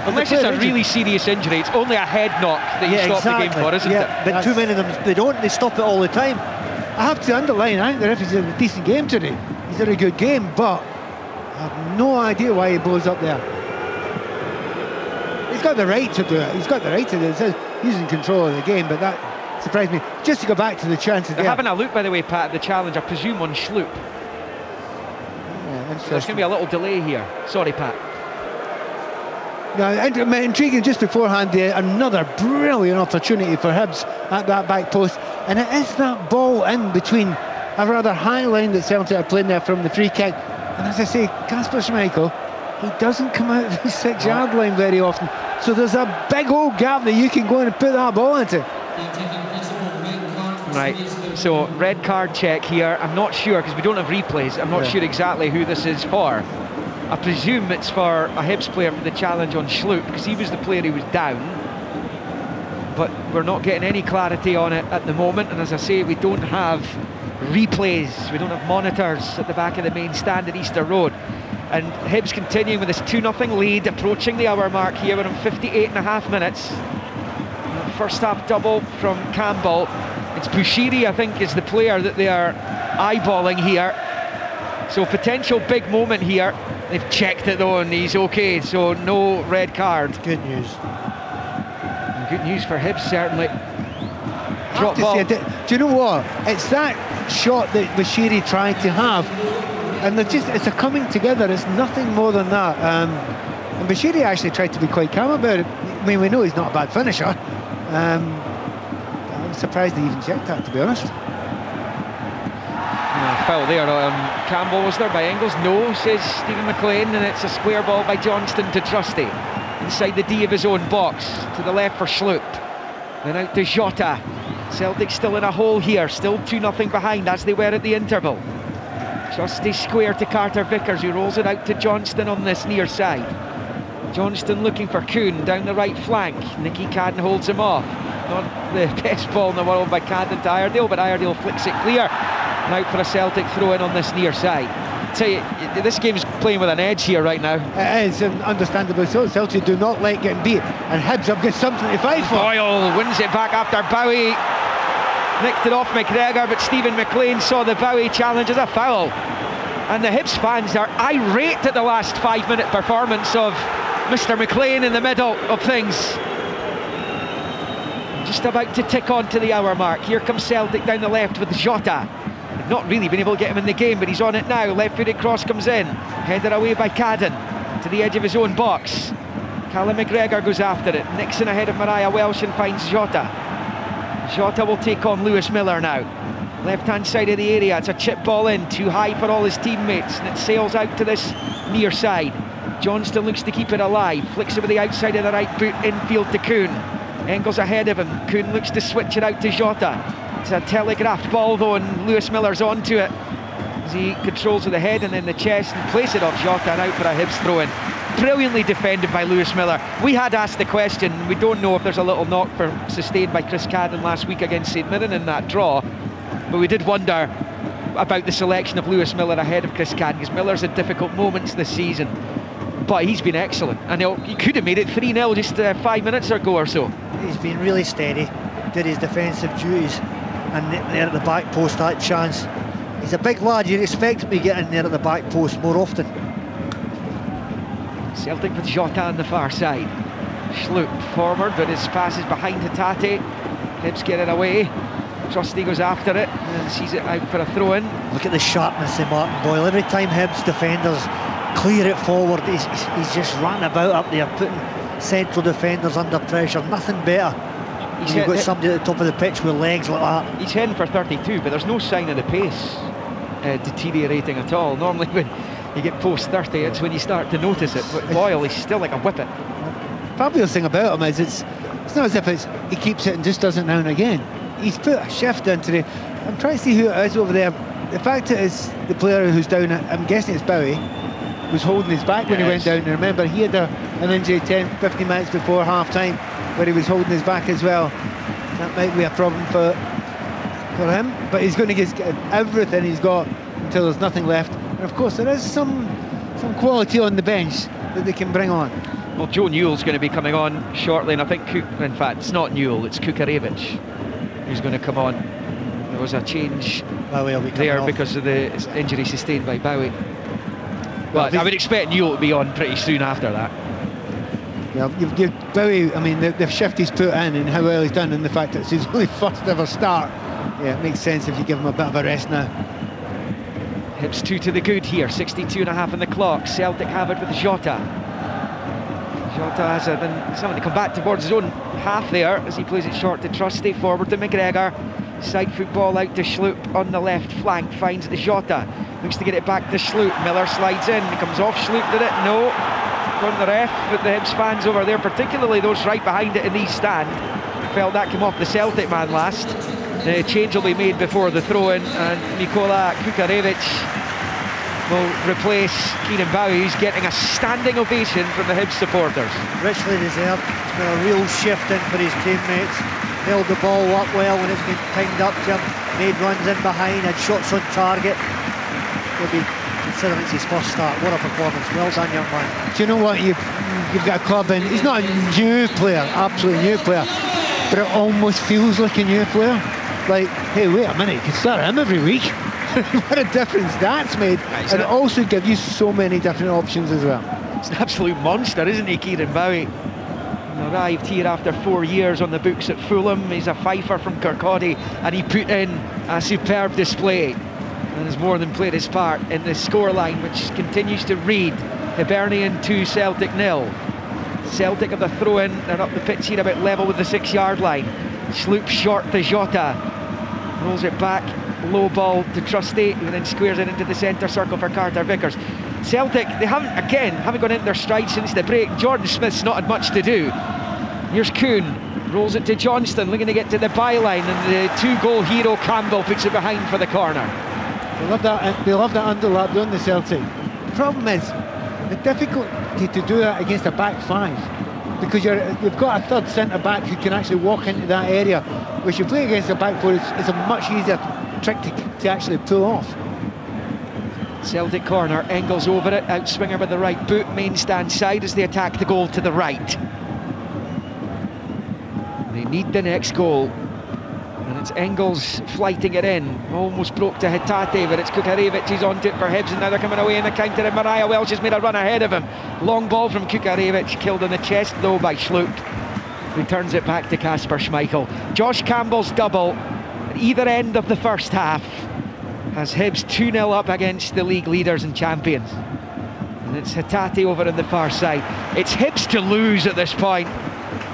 Unless it's a really serious injury, it's only a head knock that you stop the game for, isn't it? But too many of them, they stop it all the time. I have to underline, I think the referee's had a decent game today. He's had a good game, but I have no idea why he blows up there. He's got the right to do it. He's got the right to do it. It says he's in control of the game, but that surprised me. Just to go back to the chances They're having a look, by the way, Pat, at the challenge, I presume, on Schlupp. Yeah, so there's going to be a little delay here. Sorry, Pat. Now, intriguing just beforehand there, another brilliant opportunity for Hibs at that back post, and it is that ball in between a rather high line that Celtic are playing there from the free kick. And as I say, Kasper Schmeichel, he doesn't come out of the 6-yard line very often, so there's a big old gap that you can go in and put that ball into. Right, so red card check here. I'm not sure because we don't have replays. I'm not sure exactly who this is for. I presume it's for a Hibs player for the challenge on Schlupp, because he was the player who was down, but we're not getting any clarity on it at the moment. And as I say, we don't have replays, we don't have monitors at the back of the main stand at Easter Road. And Hibs continuing with this 2-0 lead, approaching the hour mark here. We're on 58.5 minutes. First half double from Campbell. It's Bushiri, I think, is the player that they are eyeballing here. So potential big moment here. They've checked it though and he's okay, so no red card. Good news. And good news for Hibs, certainly. Drop ball. Do you know what? It's that shot that Bushiri tried to have, and it's a coming together. It's nothing more than that. And Bushiri actually tried to be quite calm about it. I mean, we know he's not a bad finisher. I'm surprised they even checked that, to be honest. Foul there on Campbell, was there, by Engels? No, says Stephen McLean, and it's a square ball by Johnston to Trusty inside the D of his own box, to the left for Schlupp, then out to Jota. Celtic still in a hole here, still 2-0 behind as they were at the interval. Trusty square to Carter Vickers, who rolls it out to Johnston on this near side. Johnston looking for Kuhn down the right flank. Nicky Cadden holds him off. Not the best ball in the world by Cadden to Iredale, but Iredale flicks it clear. Now for a Celtic throw in on this near side. Tell you, this game's playing with an edge here right now. It is, and understandably so. Celtic do not like getting beat, and Hibs have got something to fight for. Boyle wins it back after Bowie nicked it off McGregor, but Stephen McLean saw the Bowie challenge as a foul. And the Hibs fans are irate at the last 5-minute performance of Mr. McLean in the middle of things. Just about to tick on to the hour mark. Here comes Celtic down the left with Jota. They've not really been able to get him in the game, but he's on it now. Left-footed cross comes in, headed away by Cadden to the edge of his own box. Callum McGregor goes after it. Nixon ahead of Mariah Welsh and finds Jota. Jota will take on Lewis Miller now. Left-hand side of the area, it's a chip ball in, too high for all his teammates, and it sails out to this near side. Johnston looks to keep it alive, flicks it with the outside of the right boot, infield to Kuhn. Engels ahead of him, Kuhn looks to switch it out to Jota. It's a telegraphed ball though, and Lewis Miller's onto it as he controls with the head and then the chest and place it off Jota and out for a Hibs throw-in. Brilliantly defended by Lewis Miller. We had asked the question, we don't know if there's a little knock sustained by Chris Cadden last week against St Mirren in that draw, but we did wonder about the selection of Lewis Miller ahead of Chris Cadden, because Miller's had difficult moments this season, but he's been excellent, and he could have made it 3-0 just 5 minutes ago or so. He's been really steady, did his defensive duties, and there at the back post, that chance. He's a big lad, you'd expect him to get in there at the back post more often. Celtic with Jota on the far side. Schlupp forward, but his pass is behind Hatate. Hibs get it away. Trusty goes after it and sees it out for a throw-in. Look at the sharpness of Martin Boyle. Every time Hibs defenders clear it forward, he's just running about up there, putting central defenders under pressure. Nothing better. You've got somebody at the top of the pitch with legs like that. He's heading for 32, but there's no sign of the pace deteriorating at all. Normally when you get post 30, it's when you start to notice it, but Boyle, he's still like a whippet. Fabulous thing about him is it's not as if he keeps it and just does it now and again. He's put a shift into it. I'm trying to see who it is over there. The fact it is the player who's down, I'm guessing it's Bowie, was holding his back when he went down. And remember, he had an injury 10-15 minutes before half-time where he was holding his back as well. That might be a problem for him, but he's going to get everything he's got until there's nothing left. And of course there is some quality on the bench that they can bring on. Well, Joe Newell's going to be coming on shortly, and I think in fact it's not Newell, it's Kukarevich who's going to come on. There was a change there because of the injury sustained by Bowie. But I would expect Newell to be on pretty soon after that. Yeah, you've Bowie, I mean, the shift he's put in and how well he's done, and the fact that it's his only first ever start, yeah, it makes sense if you give him a bit of a rest now. Hibs 2 to the good here, 62.5 on the clock. Celtic have it with Jota. Jota has then something to come back towards his own half there as he plays it short to Trusty, forward to McGregor. Side football out to Sloop on the left flank, finds the Jota. Looks to get it back to Sloop. Miller slides in, he comes off Sloop, did it? No. On the ref, but the Hibs fans over there, particularly those right behind it in the stand, felt that came off the Celtic man last. The change will be made before the throw-in, and Nikola Kukarevic will replace Kieran Bowie, who's getting a standing ovation from the Hibs supporters. Richly deserved. It's been a real shift in for his teammates. Held the ball up well when it's been timed up to him, made runs in behind, had shots on target. He'll be considering it's his first start. What a performance. Well done, young man. Do you know what? You've got a club in. He's not a new player, absolutely new player, but it almost feels like a new player. Like, hey, wait a minute, you can start him every week. What a difference that's made. And it also gives you so many different options as well. It's an absolute monster, isn't he, Kieran Bowie? Arrived here after 4 years on the books at Fulham. He's a Fifer from Kirkcaldy, and he put in a superb display and has more than played his part in the scoreline, which continues to read Hibernian 2, Celtic 0. Celtic have the throw-in, they're up the pitch here about level with the 6-yard line. Sloop short to Jota, rolls it back, low ball to Trusty, who then squares it into the centre circle for Carter Vickers. Celtic, they haven't gone into their stride since the break. Jordan Smith's not had much to do. Here's Kuhn, rolls it to Johnston, looking to get to the byline, and the 2-goal hero Campbell puts it behind for the corner. They love that underlap, don't they, Celtic? The problem is the difficulty to do that against a back five, because you've got a third centre back who can actually walk into that area. Which you play against a back four, it's a much easier trick to actually pull off. Celtic corner, Engels over it, outswinger with the right boot, main stand side as they attack the goal to the right. They need the next goal, and it's Engels flighting it in, almost broke to Hatate, but it's Kukarevic, he's on to it for Hibs, and now they're coming away in the counter, and Mariah Welch has made a run ahead of him. Long ball from Kukarevic, killed in the chest though by Sloop, who turns it back to Kasper Schmeichel. Josh Campbell's double at either end of the first half has Hibs 2-0 up against the league leaders and champions. And it's Hatate over on the far side. It's Hibs to lose at this point,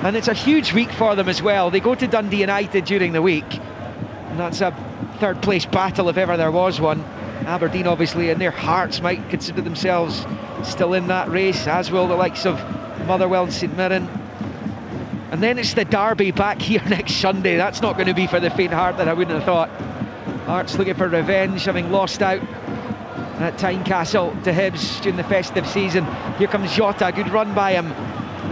and it's a huge week for them as well. They go to Dundee United during the week, and that's a third place battle if ever there was one. Aberdeen obviously in their hearts might consider themselves still in that race, as will the likes of Motherwell and St Mirren. And then it's the derby back here next Sunday. That's not going to be for the faint-hearted, I wouldn't have thought. Hearts looking for revenge, having lost out at Tynecastle to Hibs during the festive season. Here comes Jota, good run by him.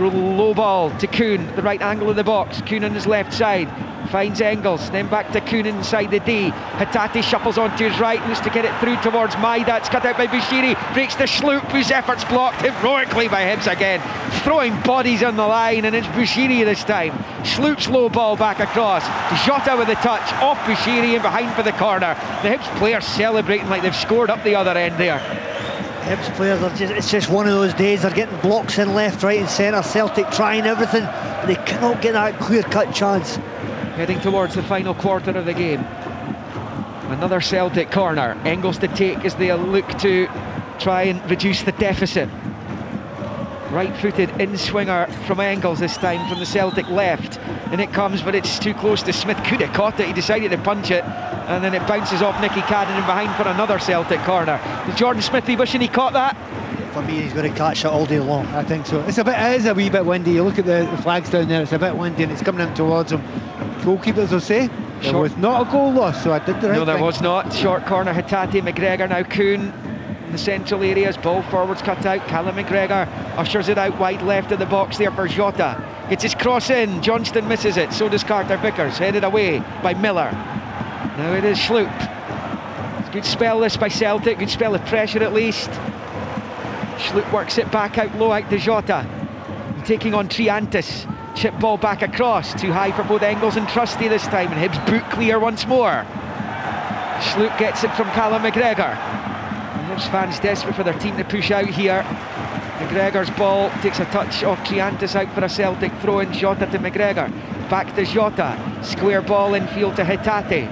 Low ball to Kuhn, the right angle of the box. Kuhn on his left side, finds Engels, then back to Kuhn inside the D. Hatate shuffles onto his right, looks to get it through towards Maida. It's cut out by Bushiri, breaks the Sloop, whose efforts blocked heroically by Hibs again. Throwing bodies on the line, and it's Bushiri this time. Sloop's low ball back across. Jota with the touch, off Bushiri and behind for the corner. The Hibs players celebrating like they've scored up the other end there. Hibs players are it's just one of those days. They're getting blocks in left, right and centre. Celtic trying everything, but they cannot get that clear-cut chance. Heading towards the final quarter of the game. Another Celtic corner. Engels to take as they look to try and reduce the deficit. Right-footed in-swinger from Engels this time from the Celtic left. And it comes, but it's too close to Smith. Could have caught it, he decided to punch it. And then it bounces off Nicky Cadden and behind for another Celtic corner. Does Jordan Smith be wishing he caught that? For me, he's going to catch it all day long. I think so. It is a wee bit windy. You look at the flags down there, it's a bit windy and it's coming in towards him. Goalkeepers will say there was not a goal loss, so I did the right thing. No, there was not. Short corner, Hatate, McGregor, now Kuhn in the central areas, ball forwards cut out. Callum McGregor ushers it out wide left of the box there for Jota. Gets his cross in, Johnston misses it, so does Carter Vickers, headed away by Miller. Now it is Sloop. It's a good spell this by Celtic, good spell of pressure at least. Sloop works it back out low out to Jota. Taking on Triantis. Chip ball back across, too high for both Engels and Trusty this time, and Hibs boot clear once more. Sloop gets it from Callum McGregor. And Hibs fans desperate for their team to push out here. McGregor's ball takes a touch off Triantis out for a Celtic throw in. Jota to McGregor, back to Jota, square ball infield to Hatate,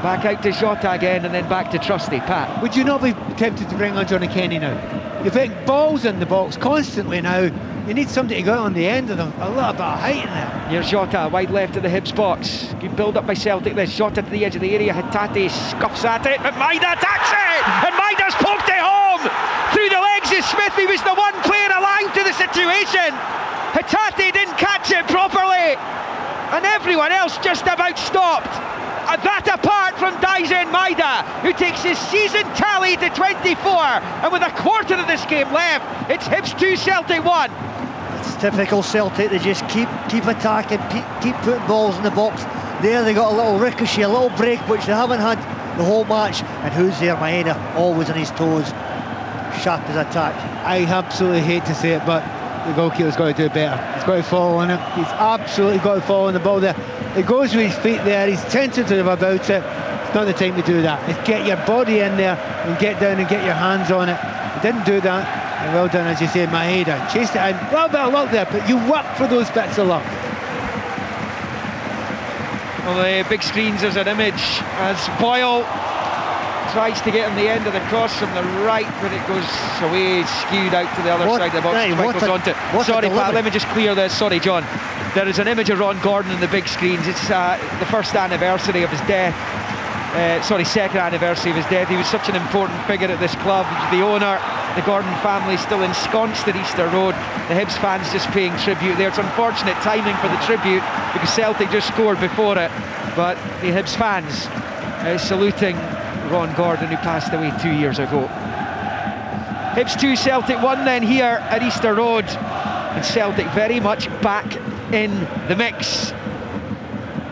back out to Jota again, and then back to Trusty. Pat, would you not be tempted to bring on Johnny Kenny now? You've got balls in the box constantly now. You need somebody to go on the end of them, a little bit of height in there. Here's Jota, wide left of the Hibs box. Good build up by Celtic. This Jota to the edge of the area. Hatate scuffs at it, but Maida attacks it, and Maida's poked it home through the legs of Smith. He was the one player alive to the situation. Hatate didn't catch it properly, and everyone else just about stopped. And that apart from Daisen Maida, who takes his season tally to 24, and with a quarter of this game left, it's Hibs 2, Celtic 1. It's typical Celtic. They just keep attacking, keep putting balls in the box. There they got a little ricochet, a little break, which they haven't had the whole match. And who's there? Maeda, always on his toes, sharp as a tack. I absolutely hate to say it, but the goalkeeper's got to do better. He's got to fall on it. He's absolutely got to fall on the ball there. It goes with his feet there. He's tentative about it. It's not the time to do that. It's get your body in there and get down and get your hands on it. He didn't do that. And well done, as you say, Maeda. Chased it in. A little bit of luck there, but you work for those bits of luck. On the big screens there's an image as Boyle tries to get on the end of the cross from the right, but it goes away, skewed out to the other side of the box. Sorry, Pat, let me just clear this. Sorry, John. There is an image of Ron Gordon on the big screens. It's the first anniversary of his death. Second anniversary of his death. He was such an important figure at this club. The owner, the Gordon family, still ensconced at Easter Road. The Hibs fans just paying tribute there. It's unfortunate timing for the tribute because Celtic just scored before it, but the Hibs fans saluting Ron Gordon, who passed away 2 years ago. Hibs 2, Celtic 1 then here at Easter Road, and Celtic very much back in the mix.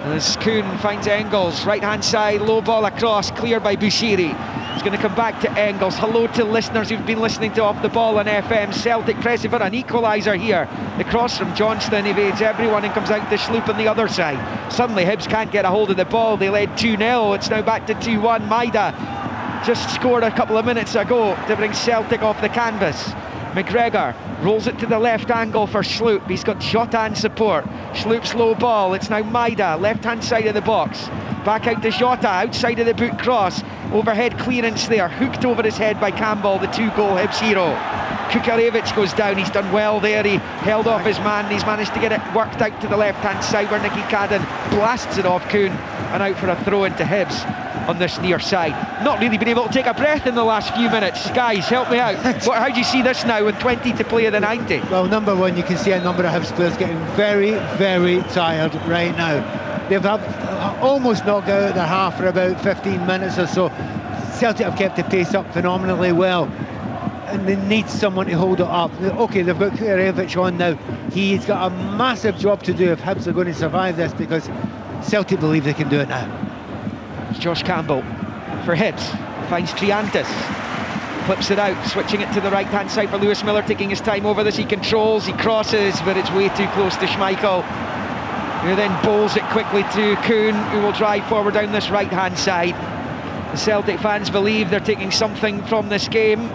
As Kuhn finds Engels, right hand side, low ball across, cleared by Bushiri. He's going to come back to Engels. Hello to listeners who've been listening to Off the Ball on FM. Celtic pressing for an equaliser here. The cross from Johnston evades everyone and comes out to Sloop on the other side. Suddenly Hibs can't get a hold of the ball. They led 2-0. It's now back to 2-1. Maida just scored a couple of minutes ago to bring Celtic off the canvas. McGregor rolls it to the left angle for Sloop. He's got Jota in support. Sloop's low ball. It's now Maida, left hand side of the box. Back out to Jota, outside of the boot cross. Overhead clearance there, hooked over his head by Campbell, the 2-goal Hibs hero. Kukarevich goes down. He's done well there. He held off his man. He's managed to get it worked out to the left hand side where Nicky Cadden blasts it off Kuhn and out for a throw into Hibs on this near side. Not really been able to take a breath in the last few minutes. Guys, help me out. How do you see this now with 20 to play of the 90? Well, number one, you can see a number of Hibs players getting very, very tired right now. They've almost knocked out their half for about 15 minutes or so. Celtic have kept the pace up phenomenally well, and they need someone to hold it up. Okay, they've got Kukarevich on now. He's got a massive job to do if Hibs are going to survive this, because Celtic believe they can do it now. It's Josh Campbell for Hibs, finds Triantis, flips it out, switching it to the right hand side for Lewis Miller, taking his time over this. He controls, he crosses, but it's way too close to Schmeichel, who then bowls it quickly to Kuhn, who will drive forward down this right hand side. The Celtic fans believe they're taking something from this game.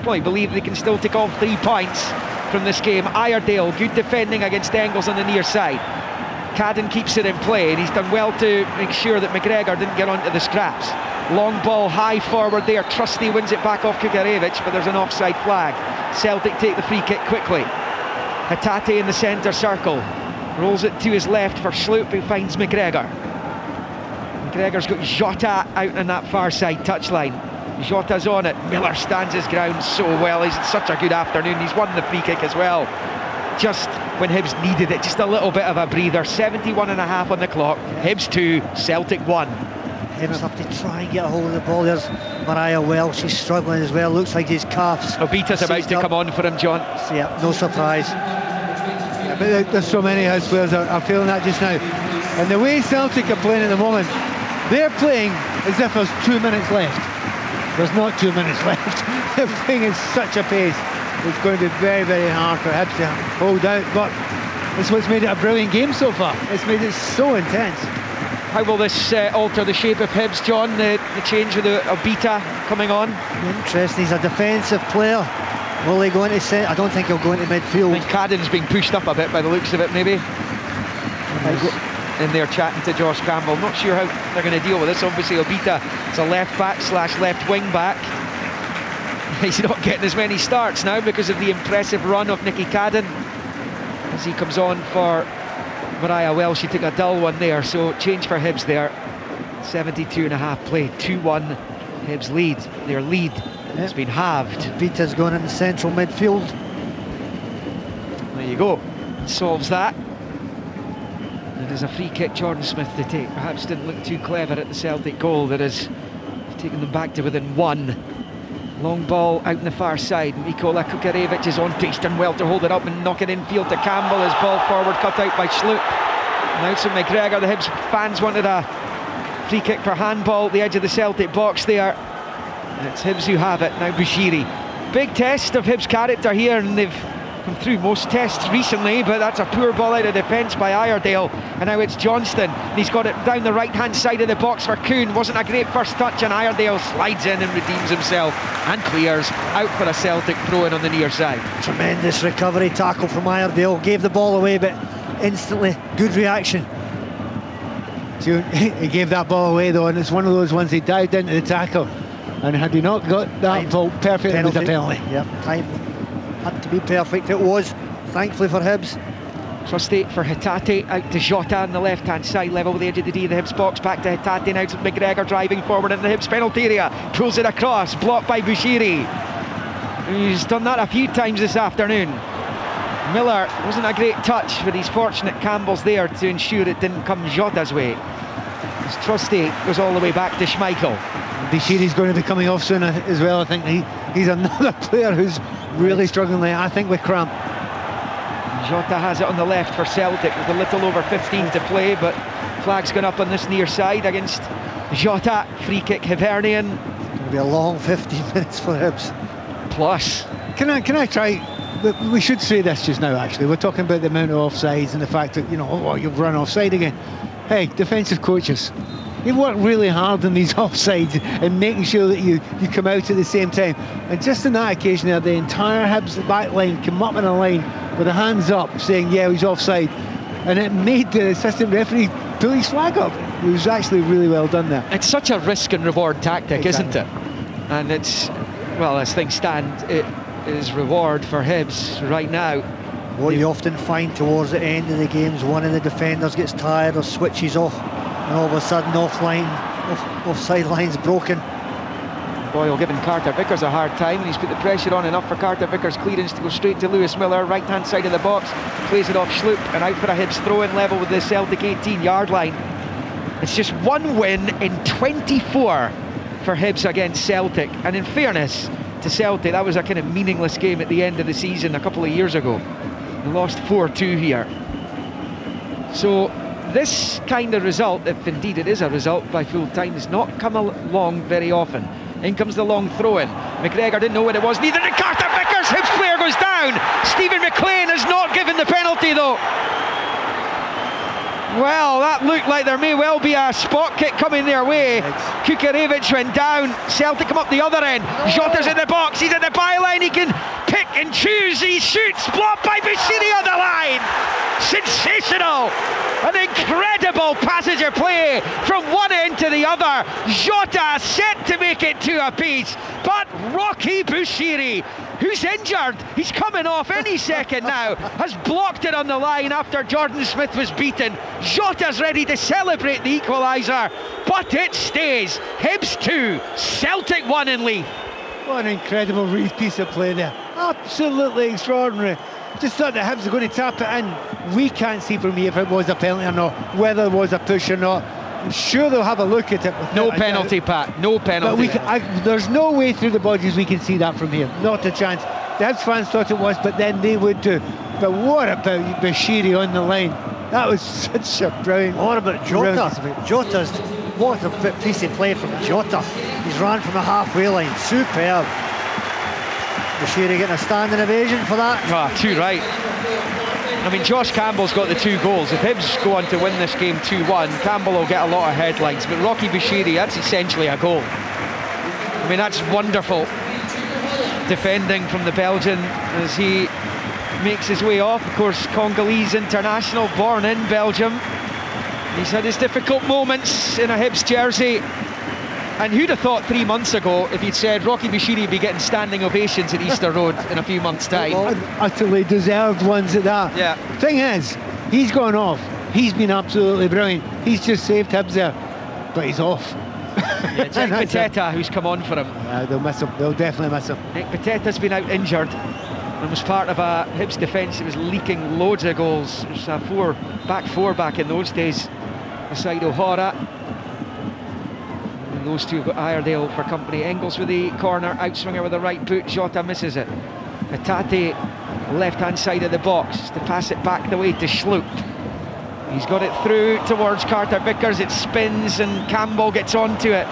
Well, believe they can still take off 3 points from this game. Iredale, good defending against Engels on the near side. Cadden keeps it in play, and he's done well to make sure that McGregor didn't get onto the scraps. Long ball high forward there. Trusty wins it back off Kukarevich, but there's an offside flag. Celtic take the free kick quickly. Hatate in the centre circle. Rolls it to his left for Sloop, who finds McGregor. McGregor's got Jota out on that far side touchline. Jota's on it. Miller stands his ground so well. He's had such a good afternoon. He's won the free kick as well. Just when Hibs needed it, just a little bit of a breather. 71.5 on the clock. Hibs 2, Celtic 1. Hibs have to try and get a hold of the ball. There's Mariah Welsh. She's struggling as well. Looks like his calves. Obita's about to come on for him, John. Yeah, no surprise. But there's so many Hibs players are feeling that just now. And the way Celtic are playing at the moment, they're playing as if there's 2 minutes left. There's not 2 minutes left. They're playing at such a pace. It's going to be very, very hard for Hibs to hold out. But it's what's made it a brilliant game so far. It's made it so intense. How will this alter the shape of Hibs, John? The change with Obita coming on? Interesting. He's a defensive player. Will he go into set? I don't think he'll go into midfield. I think Cadden's been pushed up a bit by the looks of it, maybe. In there chatting to Josh Campbell. Not sure how they're going to deal with this. Obviously Obita is a left back / left wing back. He's not getting as many starts now because of the impressive run of Nicky Cadden as he comes on for Mariah Welsh. He took a dull one there, so change for Hibs there. 72.5 played, 2-1 Hibs lead. Their lead has been halved. Vita's going in the central midfield. There you go, solves that. It is a free kick Jordan Smith to take. Perhaps didn't look too clever at the Celtic goal that has taken them back to within one. Long ball out on the far side. Nikola Kukarevic is on pace, done well to hold it up and knock it infield to Campbell. His ball forward cut out by Sloop. Nelson McGregor. The Hibs fans wanted a free kick for handball at the edge of the Celtic box there. And it's Hibs who have it. Now Bushiri. Big test of Hibs' character here, and they've come through most tests recently, but that's a poor ball out of defence by Iredale, and now it's Johnston, and he's got it down the right hand side of the box for Kuhn. Wasn't a great first touch, and Iredale slides in and redeems himself and clears out for a Celtic throw-in on the near side. Tremendous recovery tackle from Iredale, gave the ball away but instantly good reaction. He gave that ball away though, and it's one of those ones he dived into the tackle, and had he not got that ball perfect, it was a penalty. Yep, time had to be perfect. It was, thankfully for Hibs. Trusty for Hatate, out to Jota on the left hand side, level with the edge of the D of the Hibs box, back to Hatate, now to McGregor driving forward in the Hibs penalty area, pulls it across, blocked by Bushiri. He's done that a few times this afternoon. Miller, wasn't a great touch, but he's fortunate Campbell's there to ensure it didn't come Jota's way. As Trusty goes all the way back to Schmeichel. Bushiri's going to be coming off soon as well. I think he's another player who's really struggling there, I think, with cramp. Jota has it on the left for Celtic with a little over 15 to play, but flag's gone up on this near side against Jota. Free kick Hibernian. It'll be a long 15 minutes for Hibs. Plus. Can I try? We should say this just now, actually. We're talking about the amount of offsides and the fact that, you've run offside again. Hey, defensive coaches, they work really hard on these offsides and making sure that you come out at the same time. And just on that occasion there, the entire Hibs back line came up in a line with the hands up saying, yeah, he's offside. And it made the assistant referee pull his flag up. It was actually really well done there. It's such a risk and reward tactic, isn't it? And it's, well, as things stand, it is reward for Hibs right now. What you often find towards the end of the games, one of the defenders gets tired or switches off, and all of a sudden offside line's broken. Boyle giving Carter Vickers a hard time, and he's put the pressure on enough for Carter Vickers' clearance to go straight to Lewis Miller, right hand side of the box, plays it off Sloop and out for a Hibs throw-in level with the Celtic 18-yard line. It's just one win in 24 for Hibs against Celtic, and in fairness to Celtic, that was a kind of meaningless game at the end of the season a couple of years ago. They lost 4-2 here. So this kind of result, if indeed it is a result by full time, has not come along very often. In comes the long throw-in. McGregor didn't know what it was, neither did Carter Vickers. Hibs player goes down. Stephen McLean has not given the penalty though. Well, that looked like there may well be a spot kick coming their way. Kukarevic went down. Celtic come up the other end. Jota's in the box. He's at the byline. He can pick and choose. He shoots. Blocked by Bushiri on the line. Sensational. An incredible passage of play from one end to the other. Jota set to make it 2 apiece. But Rocky Bushiri, who's injured, he's coming off any second now, has blocked it on the line after Jordan Smith was beaten. Jota's ready to celebrate the equaliser, but it stays. Hibs 2, Celtic 1 in Leith. What an incredible piece of play there. Absolutely extraordinary. Just thought the Hibs were going to tap it in. We can't see from here if it was a penalty or not, whether it was a push or not. I'm sure they'll have a look at it. No penalty, Pat. No penalty. But there's no way through the bodies we can see that from here. Not a chance. The Hibs fans thought it was, but then they would too. But what about Bushiri on the line? That was such a brilliant. What about Jota? What a piece of play from Jota. He's ran from the halfway line. Superb. Bushiri getting a standing ovation for that. Too right. I mean, Josh Campbell's got the 2 goals. If Hibs go on to win this game 2-1, Campbell will get a lot of headlines, but Rocky Bushiri, that's essentially a goal. I mean, that's wonderful defending from the Belgian as he makes his way off. Of course, Congolese international, born in Belgium. He's had his difficult moments in a Hibs jersey. And who'd have thought 3 months ago, if he'd said Rocky Bushiri would be getting standing ovations at Easter Road in a few months' time? Utterly deserved ones at that. Yeah. Thing is, he's gone off. He's been absolutely brilliant. He's just saved Hibs there, but he's off. Yeah, it's Nick Pateta who's come on for him. They'll miss him. They'll definitely miss him. Nick Pateta's been out injured and was part of a Hibs defence that was leaking loads of goals. It was a back four back in those days, beside O'Hara. And those two got Iredale for company. Engels with the corner, outswinger with the right boot. Jota misses it. Hatate, left hand side of the box, to pass it back the way to Schlupp. He's got it through towards Carter Vickers. It spins and Campbell gets onto it.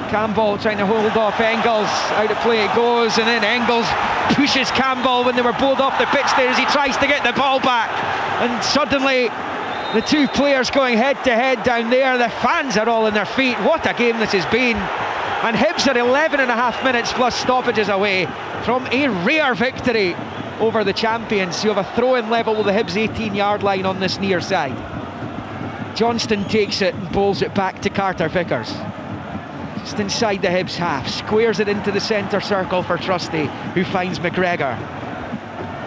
Campbell trying to hold off Engels. Out of play it goes, and then Engels pushes Campbell when they were both off the pitch there as he tries to get the ball back. And suddenly the two players going head to head down there. The fans are all on their feet. What a game this has been. And Hibs are 11.5 minutes plus stoppages away from a rare victory over the champions, who have a throw-in level with the Hibs 18-yard line on this near side. Johnston takes it and bowls it back to Carter Vickers. Just inside the Hibs half, squares it into the centre circle for Trusty, who finds McGregor.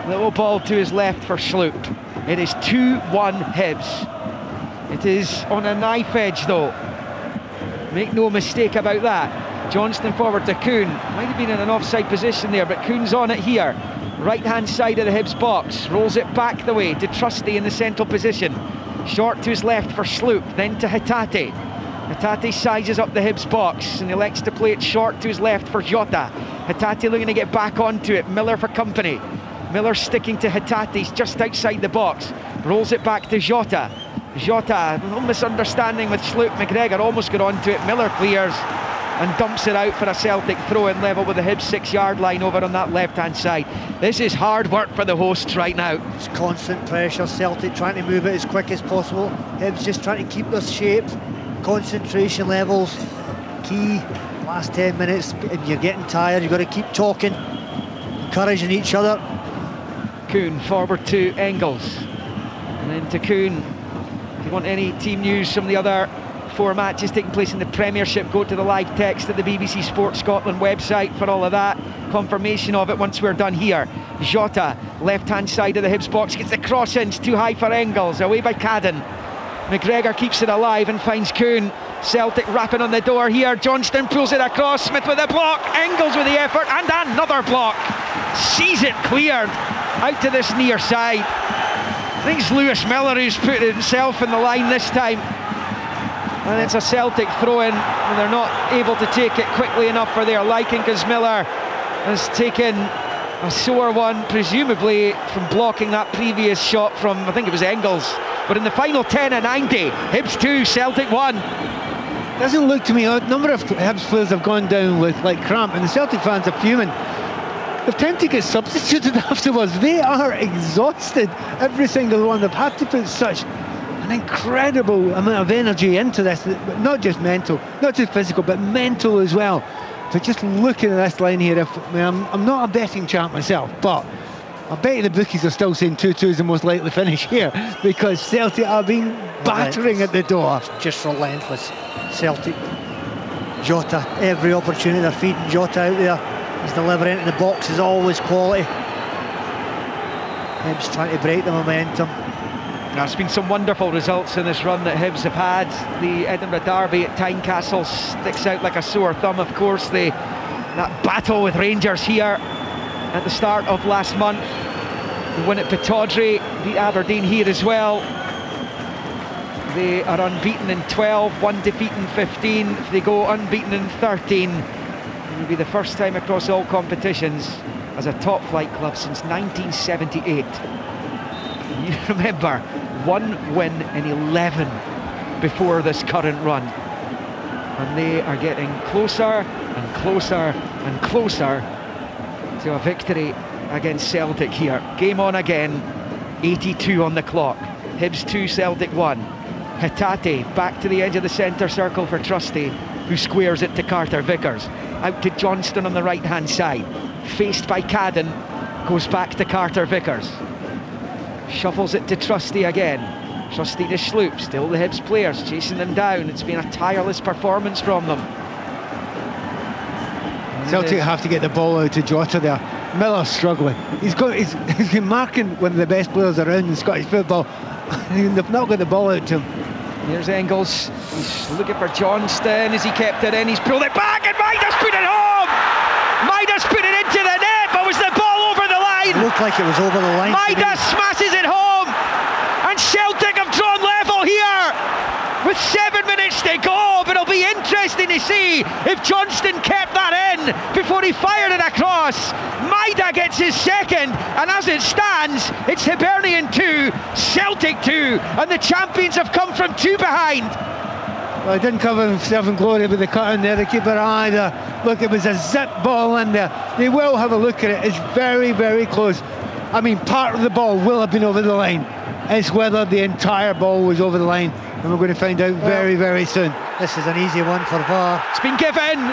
Little ball to his left for Schlupp. It is 2-1 Hibs. It is on a knife edge though. Make no mistake about that. Johnston forward to Kuhn. Might have been in an offside position there, but Kuhn's on it here. Right hand side of the Hibs box. Rolls it back the way to Trusty in the central position. Short to his left for Schlupp, then to Hatate. Hatate sizes up the Hibs box and elects to play it short to his left for Jota. Hatate looking to get back onto it. Miller for company. Miller sticking to Hatate. He's just outside the box. Rolls it back to Jota. Jota, no misunderstanding with Schlupp. McGregor almost got onto it. Miller clears and dumps it out for a Celtic throw-in level with the Hibs 6-yard line over on that left-hand side. This is hard work for the hosts right now. It's constant pressure. Celtic trying to move it as quick as possible. Hibs just trying to keep their shape. Concentration levels key. Last 10 minutes, and you're getting tired. You've got to keep talking, encouraging each other. Kuhn forward to Engels, and then to Kuhn. If you want any team news from the other 4 matches taking place in the Premiership, go to the live text at the BBC Sports Scotland website for all of that. Confirmation of it once we're done here. Jota, left hand side of the Hibs box, gets the cross in, it's too high for Engels, away by Cadden. McGregor keeps it alive and finds Kuhn. Celtic rapping on the door here. Johnston pulls it across. Smith with a block. Engels with the effort and another block. Sees it cleared out to this near side. I think it's Lewis Miller who's put himself in the line this time. And it's a Celtic throw-in, and they're not able to take it quickly enough for their liking, because Miller has taken a sore one, presumably from blocking that previous shot from, I think it was Engels. But in the final 10 of 90, Hibs 2, Celtic 1. Doesn't look to me, a number of Hibs players have gone down with like cramp, and the Celtic fans are fuming. They've tended to get substituted afterwards. They are exhausted, every single one. They've had to put such an incredible amount of energy into this, not just mental, not just physical, but mental as well. But just looking at this line here, I'm not a betting champ myself, but I bet the bookies are still saying 2-2 is the most likely finish here, because Celtic are being battering at the door. Just relentless. Celtic. Jota, every opportunity they're feeding Jota out there. He's delivering in the box, is always quality. Hibs trying to break the momentum. There's been some wonderful results in this run that Hibs have had. The Edinburgh Derby at Tynecastle sticks out like a sore thumb, of course. That battle with Rangers here at the start of last month. The win at Pittodrie, beat Aberdeen here as well. They are unbeaten in 12, 1 defeat in 15. If they go unbeaten in 13, it will be the first time across all competitions as a top flight club since 1978. You remember, 1 win in 11 before this current run. And they are getting closer and closer and closer to a victory against Celtic here. Game on again. 82 on the clock. Hibs 2, Celtic 1. Hatate back to the edge of the centre circle for Trusty, who squares it to Carter Vickers. Out to Johnston on the right hand side. Faced by Cadden, goes back to Carter Vickers. Shuffles it to Trusty again. Trusty to Sloop, still the Hibs players chasing them down. It's been a tireless performance from them. Celtic have to get the ball out to Jota there. Miller's struggling. He's been marking one of the best players around in Scottish football. They've not got the ball out to him. Here's Engels. He's looking for Johnston. Has he kept it in? He's pulled it back, and Midas put it home. Midas put it into the net, but was the ball over the line? It looked like it was over the line. Midas smashes it home, and Celtic have drawn level here with 7 minutes to go. But it'll be interesting to see if Johnston kept that in before he fired it across. Maida gets his second, and as it stands, it's Hibernian 2, Celtic 2, and the champions have come from 2 behind. Well, he didn't cover himself in glory with the cut in there, the keeper either. Look, it was a zip ball in there. They will have a look at it. It's very, very close. I mean, part of the ball will have been over the line. It's whether the entire ball was over the line, and we're going to find out very, very soon. This is an easy one for VAR. It's been given.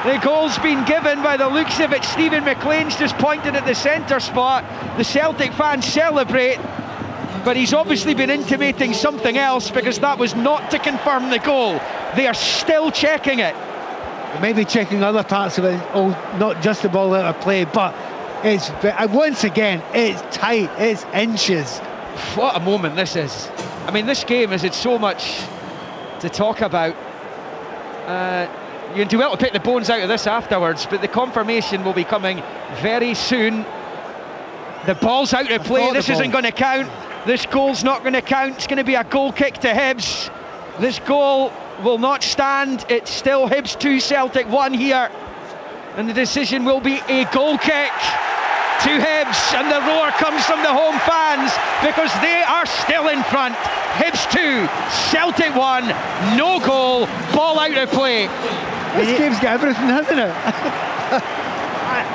The goal's been given by the looks of it. Stephen McLean's just pointed at the centre spot. The Celtic fans celebrate, but he's obviously been intimating something else, because that was not to confirm the goal. They are still checking it. Maybe checking other parts of it, not just the ball out of play, but it's once again, it's tight, it's inches. What a moment this is. I mean, this game has had so much to talk about. You can do well to pick the bones out of this afterwards, but the confirmation will be coming very soon. The ball's out of play. This isn't going to count. This goal's not going to count. It's going to be a goal kick to Hibs. This goal will not stand. It's still Hibs 2, Celtic 1 here, and the decision will be a goal kick to Hibs, and the roar comes from the home fans because they are still in front. Hibs 2, Celtic 1, no goal, ball out of play. This game's got everything, hasn't it?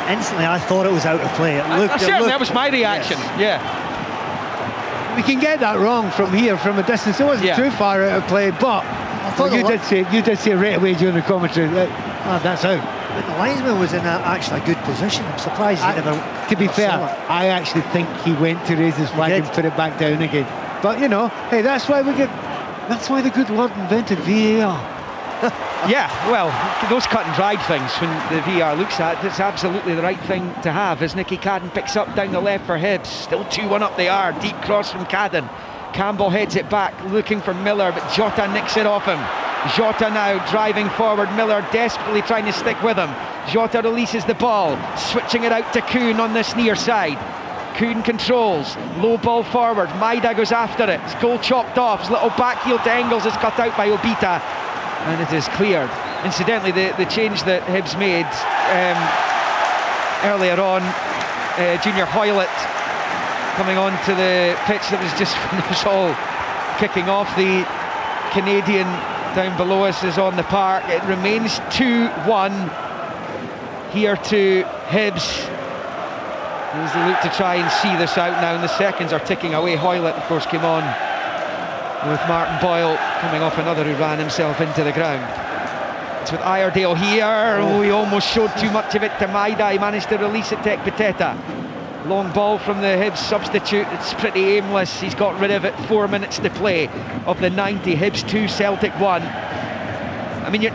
Instantly I thought it was out of play. That was my reaction. Yes. Yeah. We can get that wrong from here, from a distance. It wasn't too far out of play, but you did say right away during the commentary that that's out. But the linesman was in actually a good position. I'm surprised he never. To be fair, I actually think he went to raise his flag and put it back down again. But you know, hey, that's why the good Lord invented VAR. Yeah, well, those cut and dried things when the VAR looks at it, it's absolutely the right thing to have. As Nicky Cadden picks up down the left for Hibs, still 2-1 up they are. Deep cross from Cadden. Campbell heads it back, looking for Miller, but Jota nicks it off him. Jota now driving forward, Miller desperately trying to stick with him. Jota releases the ball, switching it out to Kuhn on this near side. Kuhn controls, low ball forward, Maida goes after it, his goal chopped off, his little back heel to Engels is cut out by Obita, and it is cleared. Incidentally, the change that Hibs made earlier on, Junior Hoylett coming onto the pitch that was just finished all kicking off. The Canadian down below us is on the park. It remains 2-1 here to Hibs. As they look to try and see this out now, and the seconds are ticking away. Hoylett, of course, came on with Martin Boyle coming off another who ran himself into the ground. It's with Iredale here. He almost showed too much of it to Maida. He managed to release it to Ekpiteta. Long ball from the Hibs substitute. It's pretty aimless. He's got rid of it. 4 minutes to play of the 90. Hibs 2, Celtic 1. I mean, you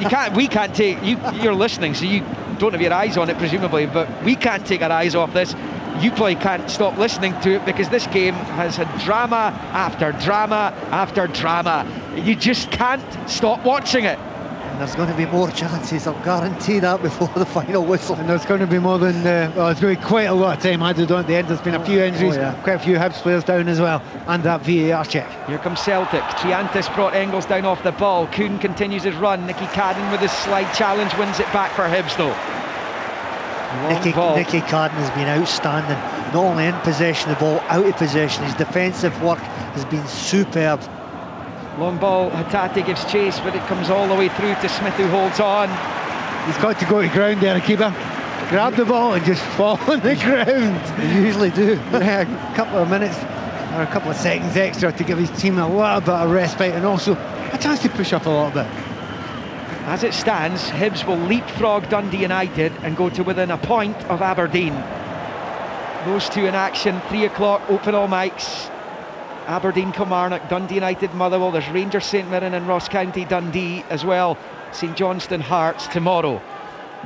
can't. We can't take. You're listening, so you don't have your eyes on it, presumably. But we can't take our eyes off this. You probably can't stop listening to it, because this game has had drama after drama after drama. You just can't stop watching it. And there's going to be more chances, I'll guarantee that, before the final whistle. And there's going to be more than, well, there's going to be quite a lot of time added on at the end. There's been a few injuries, quite a few Hibs players down as well, and that VAR check. Here comes Celtic. Triantis brought Engels down off the ball. Kuhn continues his run. Nicky Cadden with his slide challenge wins it back for Hibs though. Nicky Cadden has been outstanding, not only in possession of the ball, out of possession. His defensive work has been superb. Long ball, Hatate gives chase, but it comes all the way through to Smith, who holds on. He's got to go to ground there, the keeper. grab the ball and just fall on the ground. They usually do. Yeah, a couple of minutes or a couple of seconds extra to give his team a little bit of respite and also a chance to push up a little bit. As it stands, Hibs will leapfrog Dundee United and go to within a point of Aberdeen. Those two in action, 3 o'clock, open all mics. Aberdeen, Kilmarnock, Dundee United, Motherwell. There's Rangers, St Mirren and Ross County, Dundee as well. St Johnstone, Hearts tomorrow.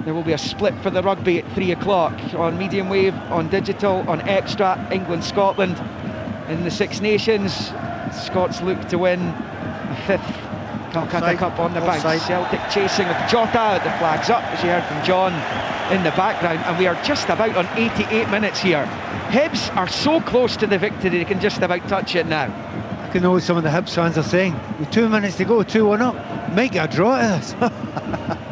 There will be a split for the rugby at 3 o'clock on medium wave, on digital, on extra. England, Scotland in the Six Nations. Scots look to win a 5th Calcutta Cup on the bounce. Celtic chasing with Jota. The flag's up, as you heard from John in the background, and we are just about on 88 minutes here. Hibs are so close to the victory they can just about touch it now. I can know what some of the Hibs fans are saying. With 2 minutes to go, 2-1 up, might get a draw out of this.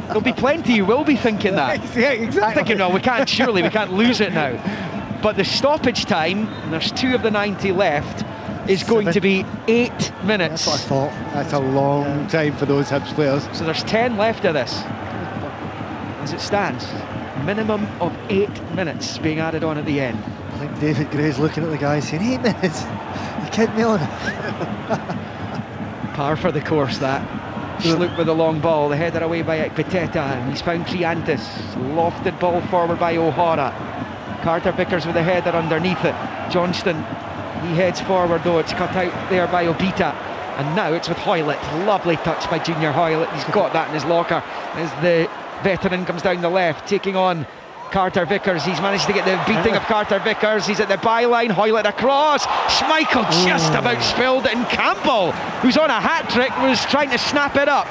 There'll be plenty who will be thinking that. Yeah, exactly. Thinking, no, we can't lose it now. But the stoppage time, and there's 2 of the 90 left, is going to be 8 minutes. That's what I thought. That's a long time for those Hibs players. So there's 10 left of this. As it stands, minimum of 8 minutes being added on at the end. I think David Gray's looking at the guy saying, 8 minutes? You kidding me on? Par for the course, that. Sloop with the long ball, the header away by Ekpiteta, and he's found Triantis. Lofted ball forward by O'Hara. Carter Vickers with the header underneath it. Johnston, he heads forward though, it's cut out there by Obita. And now it's with Hoylett. Lovely touch by Junior Hoylett. He's got that in his locker as the veteran comes down the left, taking on Carter Vickers. He's managed to get the beating of Carter Vickers. He's at the byline. Hoylett across. Schmeichel just about spilled it, and Campbell, who's on a hat-trick, was trying to snap it up.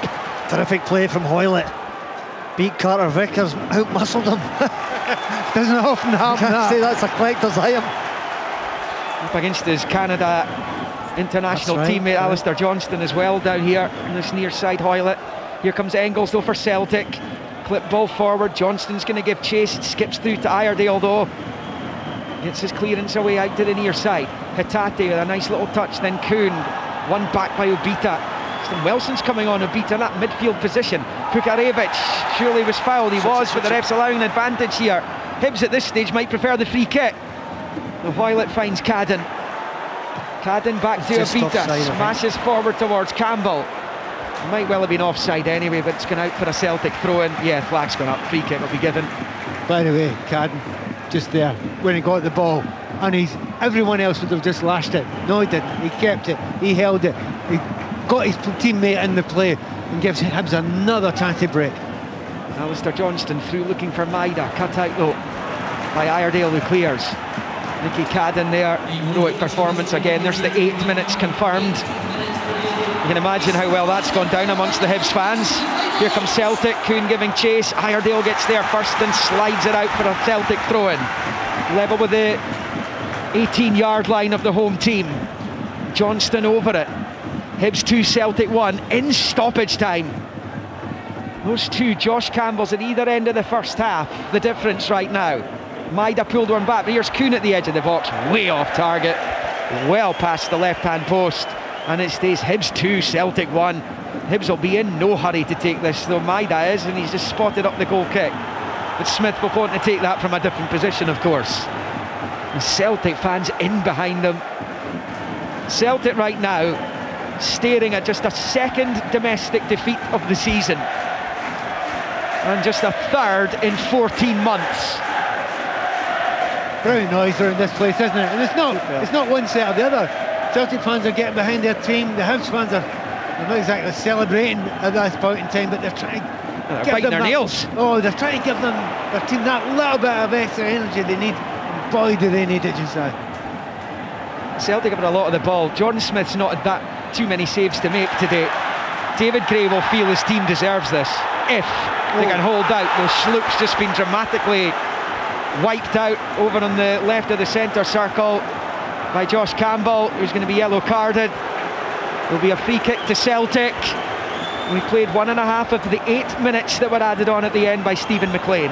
Terrific play from Hoylett. Beat Carter Vickers, out-muscled him. Doesn't often happen. That's a collector's item. Up against his Canada international teammate Alistair Johnston as well down here on this near side. Hoylett. Here comes Engels though for Celtic. Clip ball forward. Johnston's going to give chase. It skips through to Iredale though. Gets his clearance away out to the near side. Hatate with a nice little touch. Then Kuhn. One back by Obita. Still Wilson's coming on Obita in that midfield position. Pukarevich surely was fouled. He was, but the ref's allowing an advantage here. Hibs at this stage might prefer the free kick. The Hoylett finds Cadden. Cadden back to Obita. Smashes forward towards Campbell. Might well have been offside anyway, but it's gone out for a Celtic throw-in. Yeah, flag's gone up. Free kick will be given. By the way, Cadden, just there, when he got the ball, and everyone else would have just lashed it. No, he didn't. He kept it. He held it. He got his teammate in the play and gives Hibs another chance to break. Alistair Johnston through looking for Maida. Cut out though by Iredale, who clears. Nicky Cadden there, heroic performance again. There's the 8 minutes confirmed. You can imagine how well that's gone down amongst the Hibs fans. Here comes Celtic, Kuhn giving chase. Iredale gets there first and slides it out for a Celtic throw-in. Level with the 18-yard line of the home team. Johnston over it. Hibs 2, Celtic 1 in stoppage time. Those two Josh Campbells at either end of the first half, the difference right now. Maida pulled one back, but here's Kuhn at the edge of the box, way off target, well past the left-hand post, and it stays Hibs 2, Celtic 1. Hibs will be in no hurry to take this, though Maida is, and he's just spotted up the goal kick. But Smith will want to take that from a different position, of course. And Celtic fans in behind them. Celtic right now staring at just a second domestic defeat of the season, and just a third in 14 months. Very noisy in this place, isn't it? And it's not one set or the other. Celtic fans are getting behind their team. The Hibs fans are not exactly celebrating at this point in time, but they're trying to give them their nails. Oh, they're trying to give their team that little bit of extra energy they need. And boy, do they need it just now. Celtic have had a lot of the ball. Jordan Smith's not had that too many saves to make today. David Gray will feel his team deserves this if they can hold out. Though Sloop's just been dramatically wiped out over on the left of the centre circle by Josh Campbell, who's going to be yellow carded. There'll be a free kick to Celtic. We played 1.5 of the 8 minutes that were added on at the end by Stephen McLean.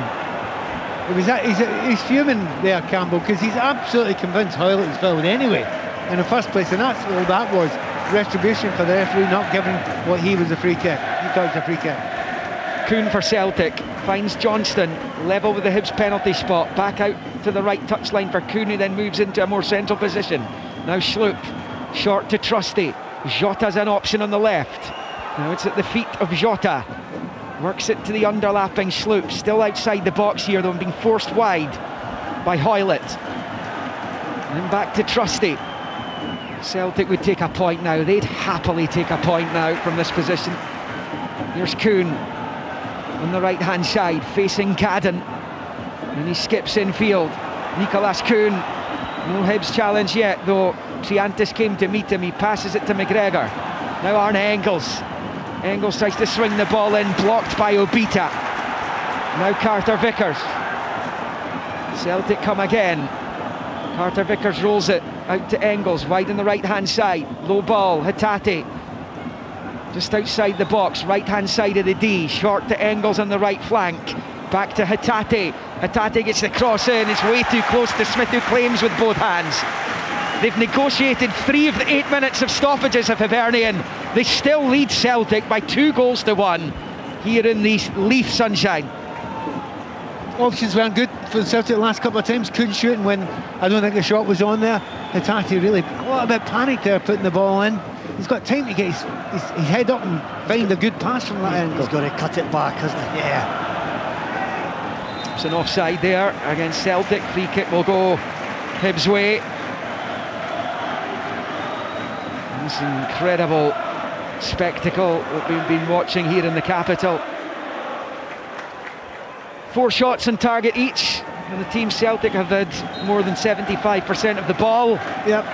He's fuming there, Campbell, because he's absolutely convinced Hoylett was fouled anyway in the first place, and that's all that was. Retribution for the referee not giving what he was a free kick. He thought it was a free kick. Kuhn for Celtic finds Johnston, level with the Hibs penalty spot, back out to the right touchline for Kuhn, who then moves into a more central position. Now Schlupp, short to Trusty. Jota's an option on the left. Now it's at the feet of Jota. Works it to the underlapping Schlupp, still outside the box here though, and being forced wide by Hoylett. And then back to Trusty. Celtic would take a point now. They'd happily take a point now from this position. Here's Kuhn on the right hand side facing Cadden, and he skips infield. Nicolas Kuhn, no Hibs challenge yet though. Triantis came to meet him, he passes it to McGregor. Now Arne Engels. Engels tries to swing the ball in, blocked by Obita. Now Carter Vickers. Celtic come again. Carter Vickers rolls it out to Engels, wide on the right hand side. Low ball, Hatate just outside the box, right hand side of the D. Short to Engels on the right flank. Back to Hatate. Hatate gets the cross in, it's way too close to Smith, who claims with both hands. They've negotiated 3 of the 8 minutes of stoppages of Hibernian. They still lead Celtic by 2-1 here in the Leith sunshine. Options weren't good for Celtic the last couple of times. Couldn't shoot, and when I don't think the shot was on there, Hatate really a little bit panicked there putting the ball in. He's got time to get his head up and find a good pass from that end. He's got to cut it back, hasn't he? Yeah. It's an offside there against Celtic. Free kick will go Hibs' way. This incredible spectacle that we've been watching here in the capital. 4 shots on target each, and the team Celtic have had more than 75% of the ball. Yep,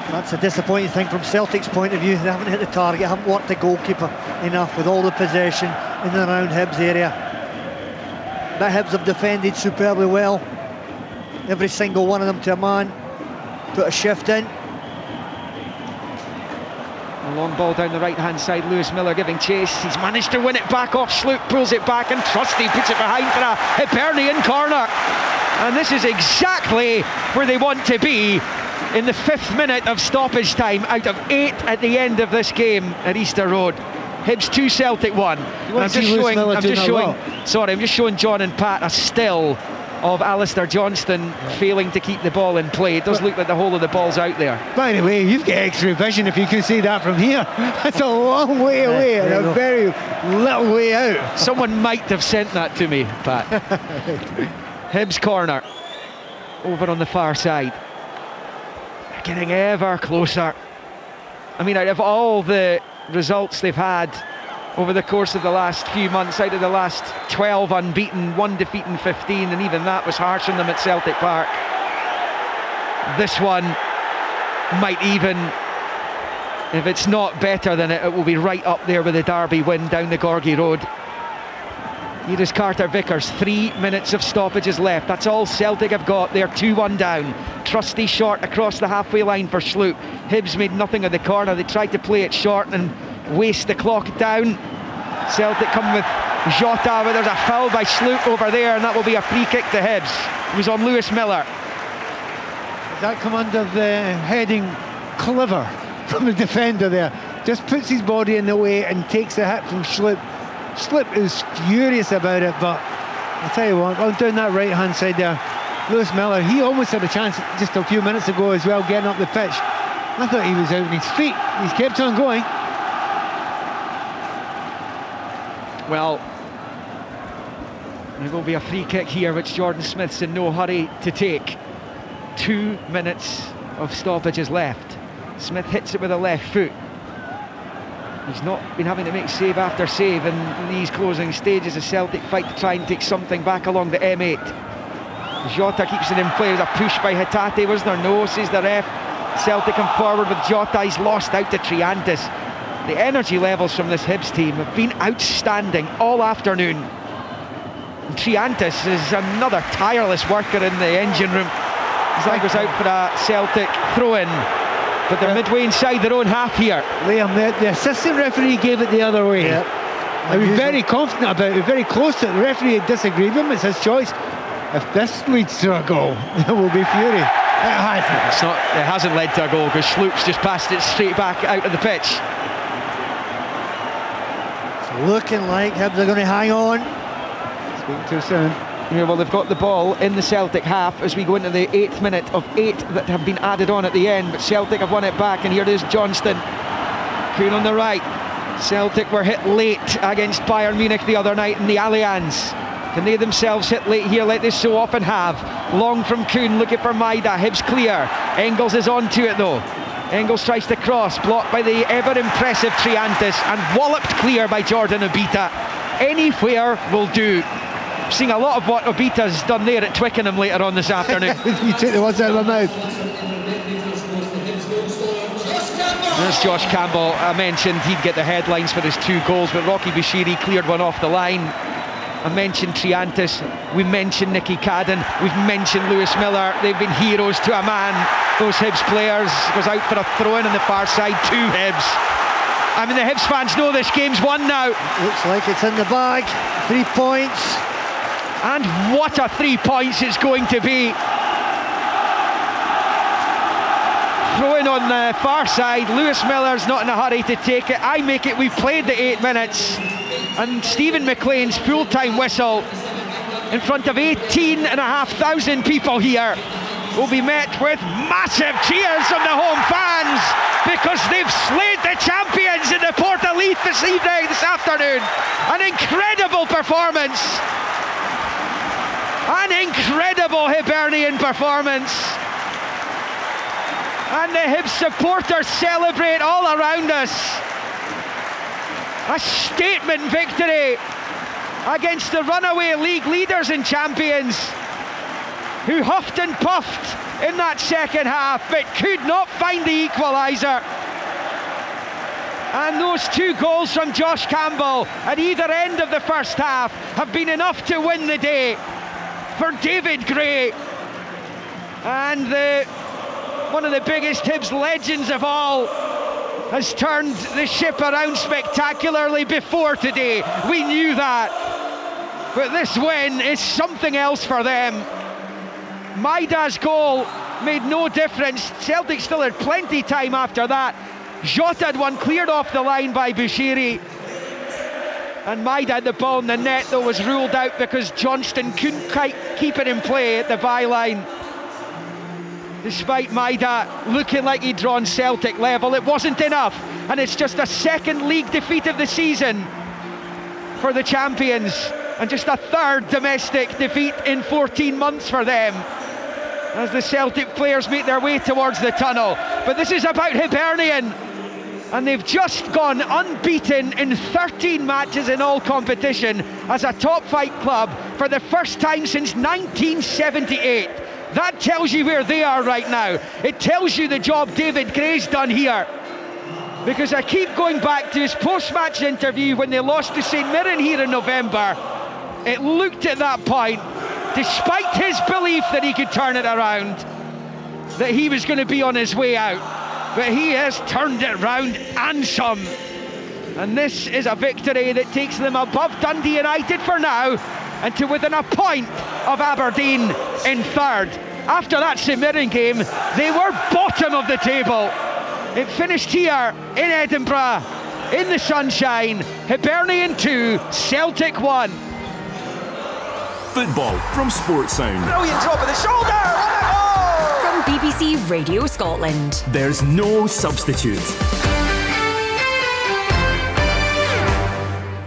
that's a disappointing thing from Celtic's point of view. They haven't hit the target, haven't worked the goalkeeper enough with all the possession in and around Hibs area. The Hibs have defended superbly well, every single one of them to a man, put a shift in. A long ball down the right hand side, Lewis Miller giving chase. He's managed to win it back off Schlupp, pulls it back, and Trusty puts it behind for a Hibernian corner. And this is exactly where they want to be in the 5th minute of stoppage time out of 8 at the end of this game at Easter Road. Hibs 2, Celtic 1. I'm just showing John and Pat a still of Alistair Johnston failing to keep the ball in play. It does look like the whole of the ball's out there. By the way, you've got X-ray vision if you can see that from here. That's a long way away and a very little way out. Someone might have sent that to me, Pat. Hibs corner over on the far side. They're getting ever closer. I mean, out of all the results they've had over the course of the last few months, out of the last 12 unbeaten, 1 defeat in 15, and even that was harsh on them at Celtic Park. This one might even, if it's not better than it will be right up there with the Derby win down the Gorgie Road. Here is Carter Vickers, 3 minutes of stoppages left. That's all Celtic have got. They're 2-1 down. Trusty short across the halfway line for Schlupp. Hibs made nothing of the corner. They tried to play it short and waste the clock down. Celtic come with Jota, but there's a foul by Schlupp over there, and that will be a free kick to Hibs. It was on Lewis Miller. Does that come under the heading clever from the defender there? Just puts his body in the way and takes the hit from Schlupp. Schlupp is furious about it, but I'll tell you what, down that right hand side there, Lewis Miller, he almost had a chance just a few minutes ago as well, getting up the pitch. I thought he was out on his feet. He's kept on going. Well, there will be a free kick here, which Jordan Smith's in no hurry to take. 2 minutes of stoppages left. Smith hits it with a left foot. He's not been having to make save after save in these closing stages. A Celtic fight to try and take something back along the M8. Jota keeps it in play. There's a push by Hatate, was there? No, says the ref. Celtic come forward with Jota. He's lost out to Triantis. The energy levels from this Hibs team have been outstanding all afternoon. And Triantis is another tireless worker in the engine room. His leg was out for a Celtic throw-in, but they're midway inside their own half here. Liam, the assistant referee gave it the other way. Yep. I was very confident about it, very close to it. The referee disagreed with him. It's his choice. If this leads to a goal, there will be fury. It hasn't. It hasn't led to a goal because Schlupp's just passed it straight back out of the pitch. looking like Hibs are going to hang on. Speaking too soon. Yeah, well, they've got the ball in the Celtic half as we go into the 8th minute of 8 that have been added on at the end, but Celtic have won it back, and here is Johnston. Kuhn on the right. Celtic were hit late against Bayern Munich the other night in the Allianz. Can they themselves hit late here like they so often have? Long from Kuhn, looking for Maida. Hibs clear. Engels is on to it though. Engels tries to cross, blocked by the ever-impressive Triantis, and walloped clear by Jordan Obita. Anywhere will do. Seeing a lot of what Obita's done there at Twickenham later on this afternoon. You take the words out of my mouth. There's Josh Campbell. I mentioned he'd get the headlines for his 2 goals, but Rocky Bashiri cleared one off the line. I mentioned Triantis, we mentioned Nicky Cadden, we've mentioned Lewis Miller. They've been heroes to a man. Those Hibs players. Goes out for a throw-in on the far side, 2 Hibs. I mean, the Hibs fans know this game's won now. Looks like it's in the bag. 3 points. And what a 3 points it's going to be. Throwing on the far side. Lewis Miller's not in a hurry to take it. I make it, we've played the 8 minutes. And Stephen McLean's full-time whistle in front of 18,500 people here will be met with massive cheers from the home fans, because they've slayed the champions in the Port Elite this afternoon. An incredible performance. An incredible Hibernian performance. And the Hibs supporters celebrate all around us. A statement victory against the runaway league leaders and champions, who huffed and puffed in that second half but could not find the equaliser. And those 2 goals from Josh Campbell at either end of the first half have been enough to win the day for David Gray. And one of the biggest Hibs legends of all has turned the ship around spectacularly before today. We knew that. But this win is something else for them. Maida's goal made no difference. Celtic still had plenty time after that. Jota had one cleared off the line by Bushiri. And Maida had the ball in the net, though, was ruled out because Johnston couldn't quite keep it in play at the byline. Despite Maida looking like he'd drawn Celtic level, it wasn't enough. And it's just a 2nd league defeat of the season for the champions, and just a 3rd domestic defeat in 14 months for them, as the Celtic players make their way towards the tunnel. But this is about Hibernian, and they've just gone unbeaten in 13 matches in all competition as a top flight club for the first time since 1978. That tells you where they are right now. It tells you the job David Gray's done here. Because I keep going back to his post-match interview when they lost to St Mirren here in November. It looked at that point, despite his belief that he could turn it around, that he was going to be on his way out. But he has turned it round and some. And this is a victory that takes them above Dundee United for now, and to within a point of Aberdeen in 3rd. After that St Mirren game, they were bottom of the table. It finished here in Edinburgh, in the sunshine. Hibernian 2, Celtic 1. Football from Sports Sound. Brilliant drop of the shoulder! What a goal! From BBC Radio Scotland. There's no substitute.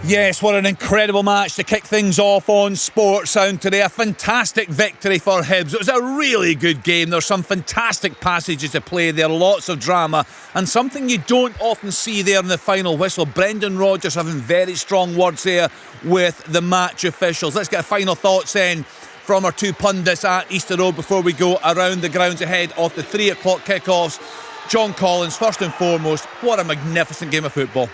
Yes, what an incredible match to kick things off on Sports Sound today. A fantastic victory for Hibs. It was a really good game. There's some fantastic passages to play there, lots of drama, and something you don't often see there in the final whistle. Brendan Rodgers having very strong words there with the match officials. Let's get final thoughts then from our 2 pundits at Easter Road before we go around the grounds ahead of the 3 o'clock kickoffs. John Collins, first and foremost, what a magnificent game of football.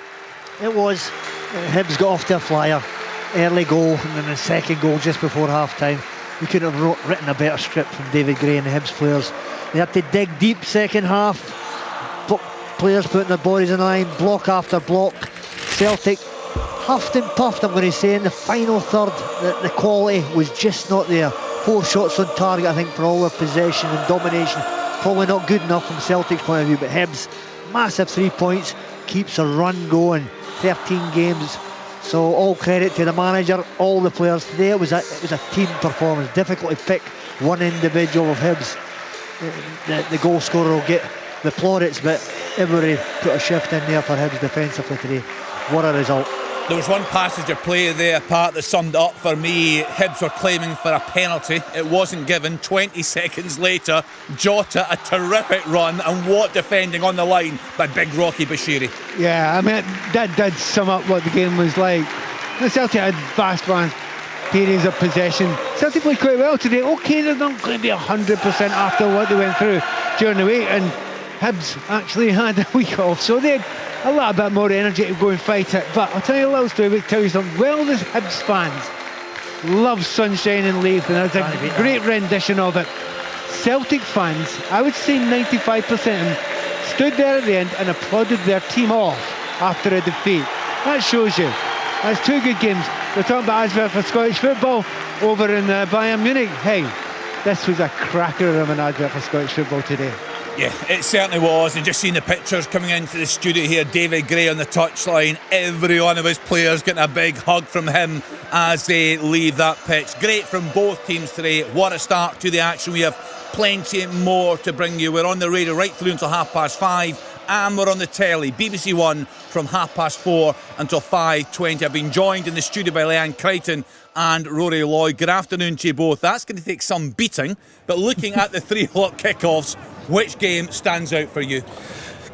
It was. Hibs got off to a flyer, early goal, and then the second goal just before half time. You couldn't have written a better script from David Gray and the Hibs players. They had to dig deep second half, players putting their bodies in line, block after block. Celtic huffed and puffed, I'm going to say, in the final third. The quality was just not there. 4 shots on target, I think, for all their possession and domination. Probably not good enough from Celtic's point of view, but Hibs, massive 3 points, keeps a run going. 13 games So all credit to the manager, all the players today. It was a team performance. Difficult to pick one individual of Hibs. The goal scorer will get the plaudits, but everybody put a shift in there for Hibs defensively today. What a result. There was one passage of play there, Pat, that summed it up for me. Hibs were claiming for a penalty. It wasn't given. 20 seconds later, Jota, a terrific run, and what defending on the line by big Rocky Bashiri. Yeah, I mean, that did sum up what the game was like. The Celtic had vast periods of possession. Celtic played quite well today. Okay, they're not going to be 100% after what they went through during the week, and Hibs actually had a week off, so they had a little bit more energy to go and fight it. But I'll tell you a little story, tell you something. Well, the Hibs fans love Sunshine and Leith, and there's a great rendition of it. Celtic fans, I would say 95% of them, stood there at the end and applauded their team off after a defeat. That shows you. That's two good games. They're talking about advert for Scottish football over in Bayern Munich. Hey, this was a cracker of an advert for Scottish football today. Yeah, it certainly was. And just seeing the pictures coming into the studio here, David Gray on the touchline, every one of his players getting a big hug from him as they leave that pitch. Great from both teams today. What a start to the action. We have plenty more to bring you. We're on the radio right through until 5:30, and we're on the telly, BBC One, from 4:30 until 5:20. I've been joined in the studio by Leanne Crichton and Rory Lloyd. Good afternoon to you both. That's going to take some beating, but looking at the 3 o'clock kickoffs, which game stands out for you?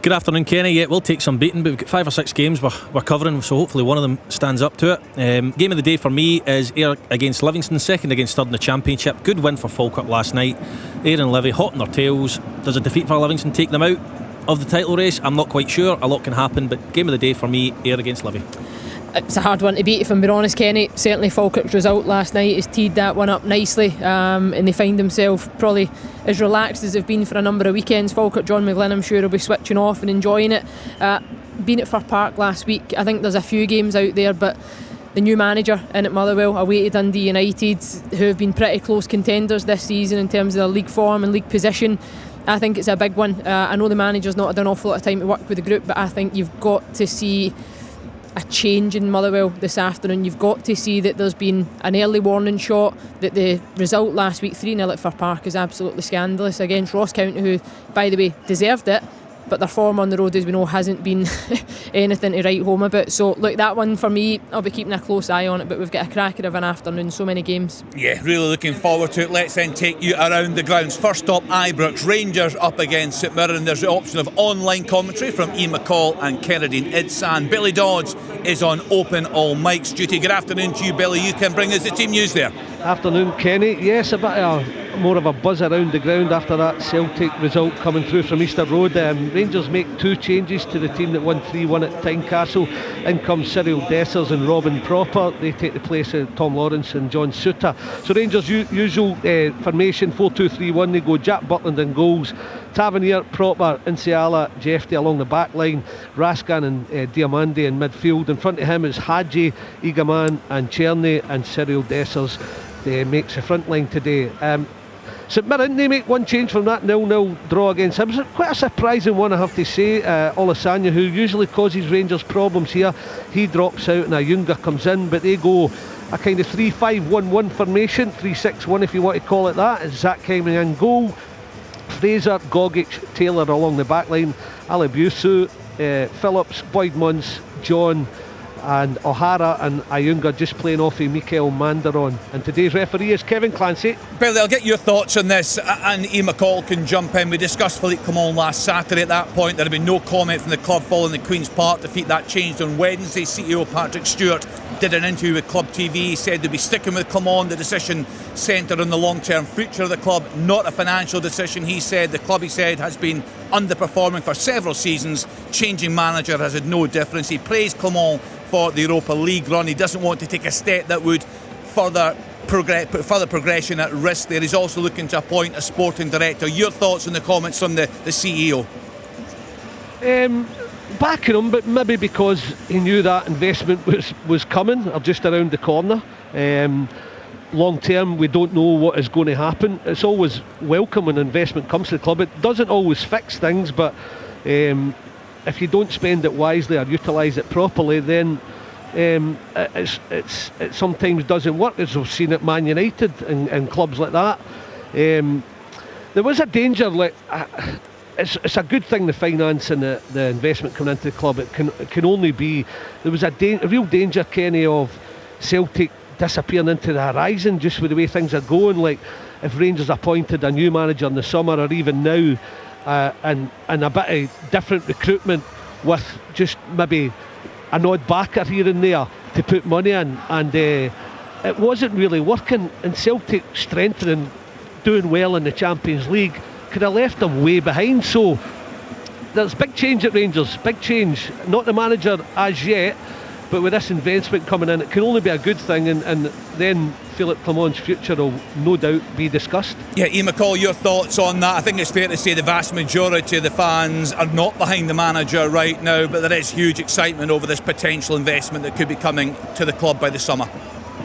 Good afternoon, Kenny. Yeah, we'll take some beating, but we've got 5 or 6 games we're covering, so hopefully one of them stands up to it. Game of the day for me is Ayr against Livingston, second against third in the Championship. Good win for Falkirk last night. Ayr and Livy hot on their tails. Does a defeat for Livingston take them out of the title race? I'm not quite sure. A lot can happen, but game of the day for me, Ayr against Livy. It's a hard one to beat, if I'm being honest, Kenny. Certainly Falkirk's result last night has teed that one up nicely, and they find themselves probably as relaxed as they've been for a number of weekends. Falkirk, John McGlynn, I'm sure, will be switching off and enjoying it. Being at Fir Park last week, I think there's a few games out there, but the new manager in at Motherwell, away to Dundee United, who have been pretty close contenders this season in terms of their league form and league position. I think it's a big one. I know the manager's not had an awful lot of time to work with the group, but I think you've got to see a change in Motherwell this afternoon. You've got to see that there's been an early warning shot, that the result last week 3-0 at Fir Park is absolutely scandalous against Ross County, who, by the way, deserved it, but their form on the road, as we know, hasn't been anything to write home about. So look, that one for me, I'll be keeping a close eye on it, but we've got a cracker of an afternoon, so many games. Yeah, really looking forward to it. Let's then take you around the grounds. First stop, Ibrox, Rangers up against St Mirren. There's the option of online commentary from Ian McCall and Kerridine Idsan. Billy Dodds is on open all mics duty. Good afternoon to you, Billy. You can bring us the team news there. Afternoon, Kenny. Yes, a bit more of a buzz around the ground after that Celtic result coming through from Easter Road. Rangers make 2 changes to the team that won 3-1 at Tynecastle. In comes Cyril Dessers and Robin Propper. They take the place of Tom Lawrence and John Suter. So Rangers' usual formation, 4-2-3-1. They go Jack Butland in goals, Tavernier, Propper, Insiala, Jeffrey along the back line, Raskan and Diamande in midfield. In front of him is Hadji, Igaman and Cherney, and Cyril Dessers makes the front line today. St Mirren, they make one change from that 0-0 draw against him. Quite a surprising one, I have to say. Olasanya, who usually causes Rangers problems here, he drops out and Ayunga comes in, but they go a kind of 3-5-1-1 formation, 3-6-1 if you want to call it that. It's Zach coming in goal, Fraser, Gogic, Taylor along the back line, Alibusu, Phillips, Boyd Munns, John and O'Hara and Ayunga just playing off of Mikel Mandaron. And today's referee is Kevin Clancy. Billy, I'll get your thoughts on this, and Ian McCall can jump in. We discussed Philippe Clement last Saturday. At that point there had been no comment from the club following the Queen's Park defeat. That changed on Wednesday. CEO Patrick Stewart did an interview with Club TV. He said they'd be sticking with Clement. The decision centred on the long-term future of the club, not a financial decision. He said the club, has been underperforming for several seasons. Changing manager has had no difference. He praised Clement for the Europa League run. He doesn't want to take a step that would put further progression at risk there. He's also looking to appoint a sporting director. Your thoughts on the comments from the CEO? Backing him, but maybe because he knew that investment was coming or just around the corner. Long term, we don't know what is going to happen. It's always welcome when investment comes to the club. It doesn't always fix things, but if you don't spend it wisely or utilise it properly, then it sometimes doesn't work, as we've seen at Man United and clubs like that. There was a danger, like it's a good thing, the finance and the investment coming into the club. It can only be, there was a real danger, Kenny, of Celtic disappearing into the horizon just with the way things are going. Like if Rangers appointed a new manager in the summer or even now, and a bit of different recruitment with just maybe an odd backer here and there to put money in, and it wasn't really working, and Celtic strengthening, doing well in the Champions League could have left them way behind. So there's big change at Rangers, big change, not the manager as yet, but with this investment coming in, it can only be a good thing, and then Philippe Clement's future will no doubt be discussed. Yeah, Ian McCall, your thoughts on that? I think it's fair to say the vast majority of the fans are not behind the manager right now, but there is huge excitement over this potential investment that could be coming to the club by the summer.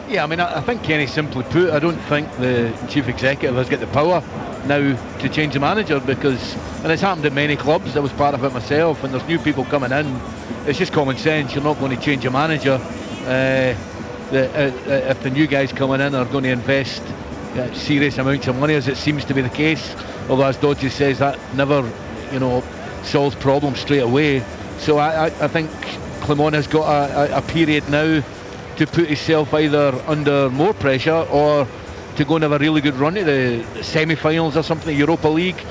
Yeah, I mean, I think, Kenny, simply put, I don't think the chief executive has got the power now to change the manager, because, and it's happened at many clubs, I was part of it myself, and there's new people coming in. It's just common sense, you're not going to change a manager if the new guys coming in are going to invest serious amounts of money, as it seems to be the case, although as Dodgy says, that never solves problems straight away. So I think Clement has got a period now to put himself either under more pressure or to go and have a really good run to the semi-finals or something, the Europa League,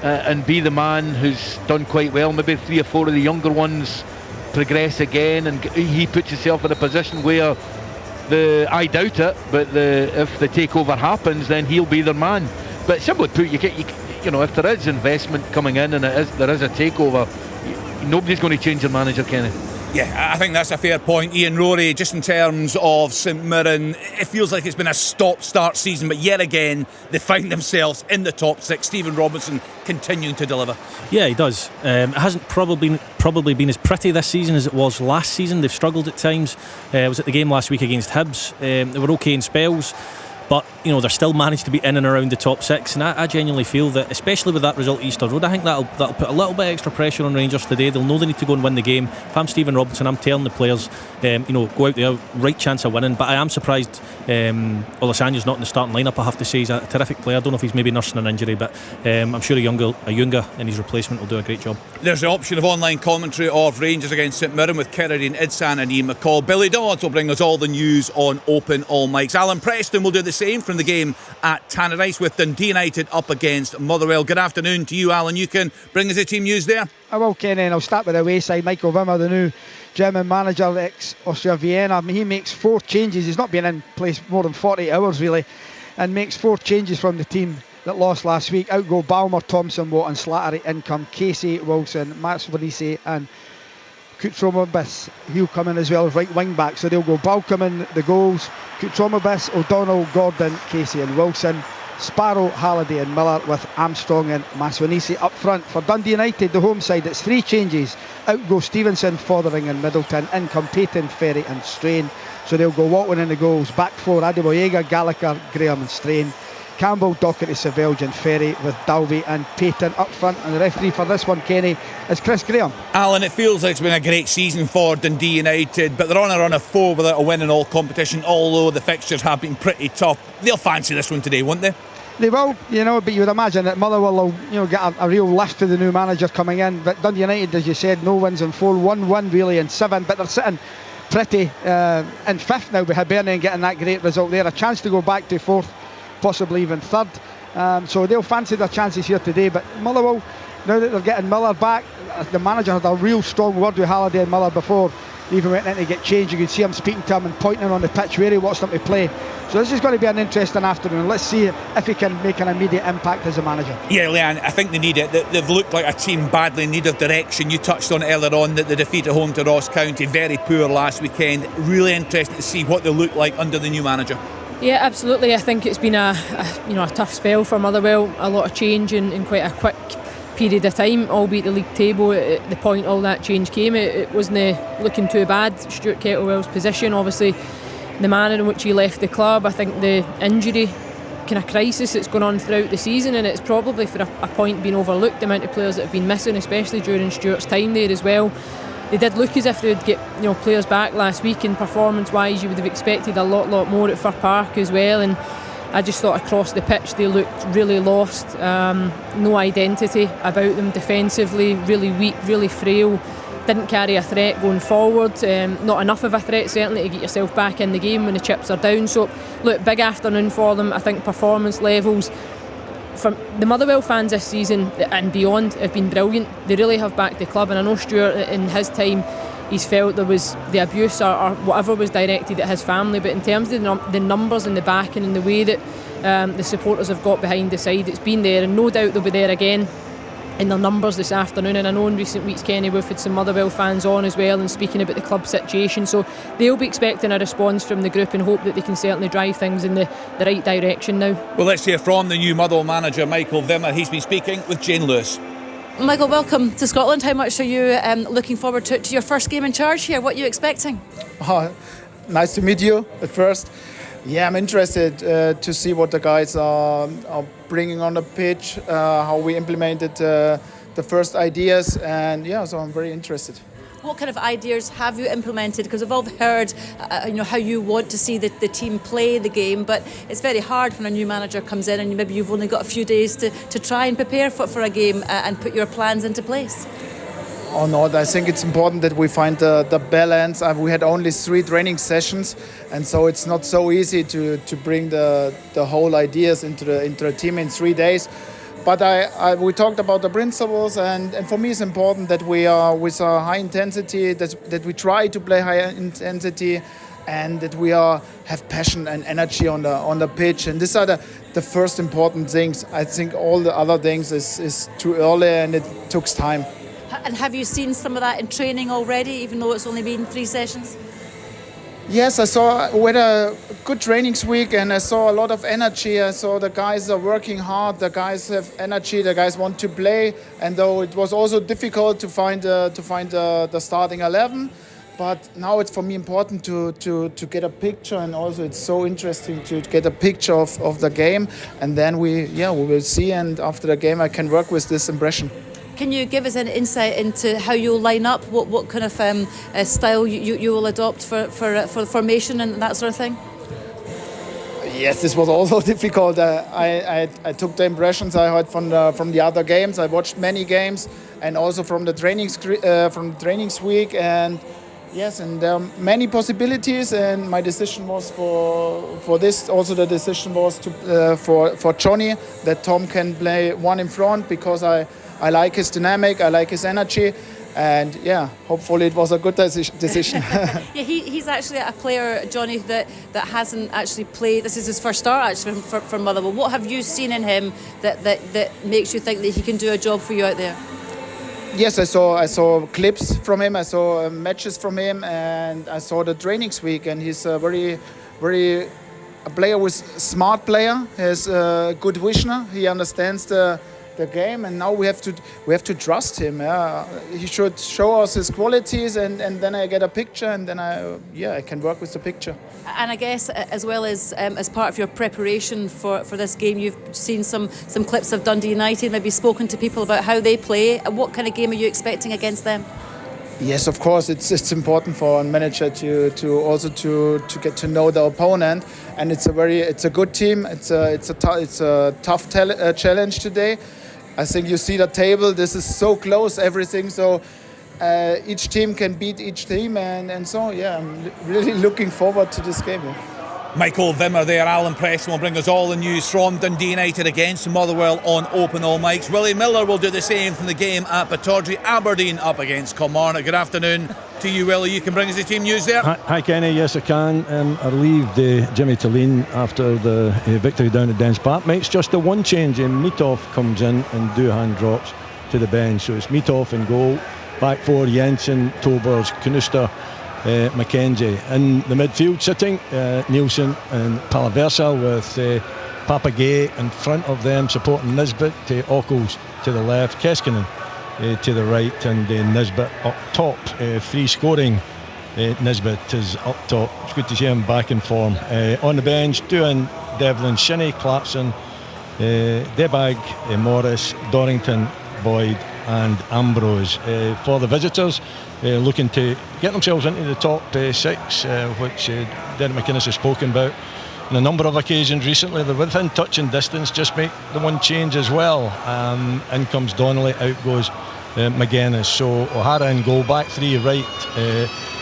and be the man who's done quite well. Maybe 3 or 4 of the younger ones progress again, and he puts himself in a position where I doubt it, but if the takeover happens, then he'll be their man. But simply put, if there is investment coming in and there is a takeover, nobody's going to change their manager, Kenny. Yeah, I think that's a fair point. Ian, Rory, just in terms of St Mirren, it feels like it's been a stop-start season, but yet again they find themselves in the top 6. Stephen Robinson continuing to deliver. Yeah, he does. It hasn't probably been as pretty this season as it was last season. They've struggled at times. I was at the game last week against Hibs. They were okay in spells, but they're still managed to be in and around the top 6, and I genuinely feel that, especially with that result at Easter Road, I think that'll put a little bit extra pressure on Rangers today. They'll know they need to go and win the game. If I'm Stephen Robinson, I'm telling the players, go out there, right chance of winning. But I am surprised Olasanyo's not in the starting lineup. I have to say, he's a terrific player. I don't know if he's maybe nursing an injury, but I'm sure a younger in his replacement will do a great job. There's the option of online commentary of Rangers against St Mirren with Kerry and Idsan and Ian McCall. Billy Dodds will bring us all the news on Open All Mics. Alan Preston will do the same from the game at Tannadice with Dundee United up against Motherwell. Good afternoon to you, Alan. You can bring us the team news there. I will, Kenny, and I'll start with the away side. Michael Wimmer, the new German manager, ex-Austria Vienna. He makes 4 changes. He's not been in place more than 48 hours, really, and makes 4 changes from the team that lost last week. Out go Balmer, Thompson, Watt and Slattery. In come Casey, Wilson, Mats Vernisse and Kutromabis. He'll come in as well as right wing back, so they'll go Balcom in the goals, Kutromabis, O'Donnell, Gordon, Casey and Wilson, Sparrow, Halliday and Miller, with Armstrong and Maswanisi up front. For Dundee United, the home side, it's 3 changes. Out go Stevenson, Fothering and Middleton. In come Payton, Ferry and Strain. So they'll go Watson in the goals. Back 4, Adeboyega, Gallagher, Graham and Strain. Campbell, Docherty, Savelge and Ferry, with Dalby and Payton up front. And the referee for this one, Kenny, is Chris Graham. Alan, it feels like it's been a great season for Dundee United, but they're on a run of 4 without a win in all competition, although the fixtures have been pretty tough. They'll fancy this one today, won't they? They will, but you would imagine that Motherwell will get a real lift to the new manager coming in. But Dundee United, as you said, no wins in 4, 1 win really in 7, but they're sitting pretty in 5th now with Hibernian getting that great result there. A chance to go back to 4th, possibly even 3rd. So they'll fancy their chances here today. But Motherwell, now that they're getting Miller back, the manager had a real strong word with Halliday and Miller before they even went in to get changed. You could see him speaking to him and pointing on the pitch where he wants them to play. So this is going to be an interesting afternoon. Let's see if he can make an immediate impact as a manager. Yeah, Leanne, I think they need it. They've looked like a team badly in need of direction. You touched on it earlier on, that the defeat at home to Ross County, very poor last weekend. Really interesting to see what they look like under the new manager. Yeah, absolutely. I think it's been a tough spell for Motherwell. A lot of change in quite a quick period of time, albeit the league table at the point all that change came, it wasn't looking too bad. Stuart Kettlewell's position, obviously the manner in which he left the club, I think the injury kind of crisis that's gone on throughout the season, and it's probably for a point being overlooked, the amount of players that have been missing, especially during Stuart's time there as well. they did look as if they would get players back last week, and performance-wise you would have expected a lot more at Fir Park as well, and I just thought across the pitch they looked really lost, no identity about them defensively, really weak, really frail, didn't carry a threat going forward, not enough of a threat certainly to get yourself back in the game when the chips are down. So look, big afternoon for them. I think performance levels from the Motherwell fans this season and beyond have been brilliant. They really have backed the club, and I know Stuart in his time he's felt there was the abuse or whatever was directed at his family, but in terms of the numbers and the backing and the way that the supporters have got behind the side, it's been there, and no doubt they'll be there again in their numbers this afternoon. And I know in recent weeks, Kenny, we've had some Motherwell fans on as well and speaking about the club situation, so they'll be expecting a response from the group and hope that they can certainly drive things in the right direction now. Well, let's hear from the new Motherwell manager, Michael Wimmer. He's been speaking with Jane Lewis. Michael, welcome to Scotland. How much are you looking forward to your first game in charge here? What are you expecting? Oh, nice to meet you at first. Yeah, I'm interested to see what the guys are bringing on the pitch, how we implemented the first ideas, and yeah, so I'm very interested. What kind of ideas have you implemented? Because we've all heard how you want to see the team play the game, but it's very hard when a new manager comes in and maybe you've only got a few days to try and prepare for a game and put your plans into place. Oh no, I think it's important that we find the balance. We had only 3 training sessions, and so it's not so easy to bring the whole ideas into the team in 3 days. But we talked about the principles, and for me it's important that we are with a high intensity, that we try to play high intensity, and that we have passion and energy on the pitch. And these are the first important things. I think all the other things is too early and it took time. And have you seen some of that in training already, even though it's only been 3 sessions? Yes, we had a good trainings week, and I saw a lot of energy. I saw the guys are working hard, the guys have energy, the guys want to play. And though it was also difficult to find the starting 11, but now it's for me important to get a picture, and also it's so interesting to get a picture of the game, and then we will see. And after the game, I can work with this impression. Can you give us an insight into how you'll line up? What kind of style you will adopt for formation and that sort of thing? Yes, this was also difficult. I took the impressions I had from the other games. I watched many games, and also from the trainings week. And yes, and there are many possibilities. And my decision was for this. Also, the decision was for Johnny, that Tom can play one in front, because I like his dynamic, I like his energy, and yeah, hopefully it was a good decision. Yeah, he's actually a player, Johnny, that hasn't actually played. This is his first start actually for Motherwell. What have you seen in him that makes you think that he can do a job for you out there? Yes, I saw clips from him, I saw matches from him, and I saw the trainings week, and he's a very a player with smart player. He has a good vision. He understands the game, and now we have to trust him. He should show us his qualities, and then I get a picture, and then I can work with the picture. And I guess as well as part of your preparation for this game, you've seen some clips of Dundee United, maybe spoken to people about how they play. What kind of game are you expecting against them? Yes, of course, it's important for a manager to also get to know the opponent, and it's a good team. It's a tough challenge today. I think you see the table. This is so close, everything. So each team can beat each team, and so yeah, I'm really looking forward to this game. Michael Wimmer there. Alan Preston will bring us all the news from Dundee United against Motherwell on Open All Mics. Willie Miller will do the same from the game at Pittodrie. Aberdeen up against Kilmarnock. Good afternoon to you, Willie. You can bring us the team news there. Hi Kenny. Yes, I can. I relieved Jimmy Tulleen after the victory down at Dens Park. Makes just the one change. Mitov comes in and Duhan drops to the bench. So it's Mitov in goal. Back four, Jensen, Tobers, Knuster, Mackenzie. In the midfield sitting, Nielsen and Palaversa with Papagay in front of them supporting Nisbet, Ockles to the left, Keskinen to the right, and Nisbet up top. Free scoring, Nisbet is up top. It's good to see him back in form. On the bench, Doohan, Devlin, Shinnie, Clarkson, Debag, Morris, Dorrington, Boyd and Ambrose. For the visitors, looking to get themselves into the top 6, which Derek McInnes has spoken about on a number of occasions recently. They're within touching distance, just make the one change as well. In comes Donnelly, out goes McGuinness. So O'Hara in goal, back three right,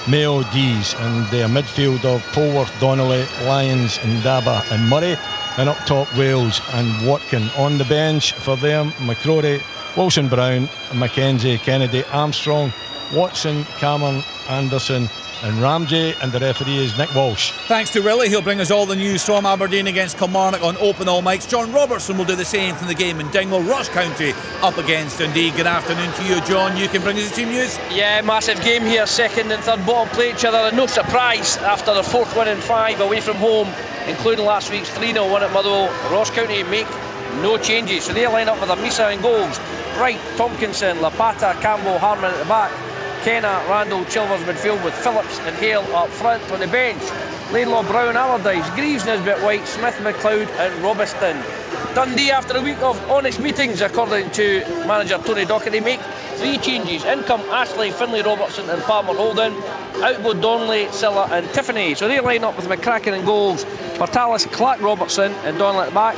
Mayo, Dees, and a midfield of Polworth, Donnelly, Lyons, Ndaba and Murray, and up top Wales and Watkin. On the bench for them, McCrory, Wilson Brown, Mackenzie, Kennedy, Armstrong, Watson, Cameron, Anderson and Ramsey, and the referee is Nick Walsh. Thanks to Willie, he'll bring us all the news from Aberdeen against Kilmarnock on Open All Mics. John Robertson will do the same from the game in Dingwall. Ross County up against Dundee. Good afternoon to you, John. You can bring us the team news. Yeah, massive game here. Second and third bottom play each other, and no surprise after their fourth win in 5 away from home, including last week's 3-0 win at Motherwell. Ross County make no changes, so they line up with Amisa in goals. Wright, Tompkinson, Lapata, Campbell, Harman at the back. Kenna, Randall, Chilvers midfield with Phillips and Hale up front. On the bench, Laidlaw, Brown, Allardyce, Greaves, Nisbet, White, Smith, McLeod and Robeston. Dundee, after a week of honest meetings, according to manager Tony Docherty, make 3 changes. In come Ashley, Finlay, Robertson and Palmer Holden. Out go Donnelly, Silla and Tiffany. So they line up with McCracken in goals, Portalis, Clark, Robertson and Donnelly at the back.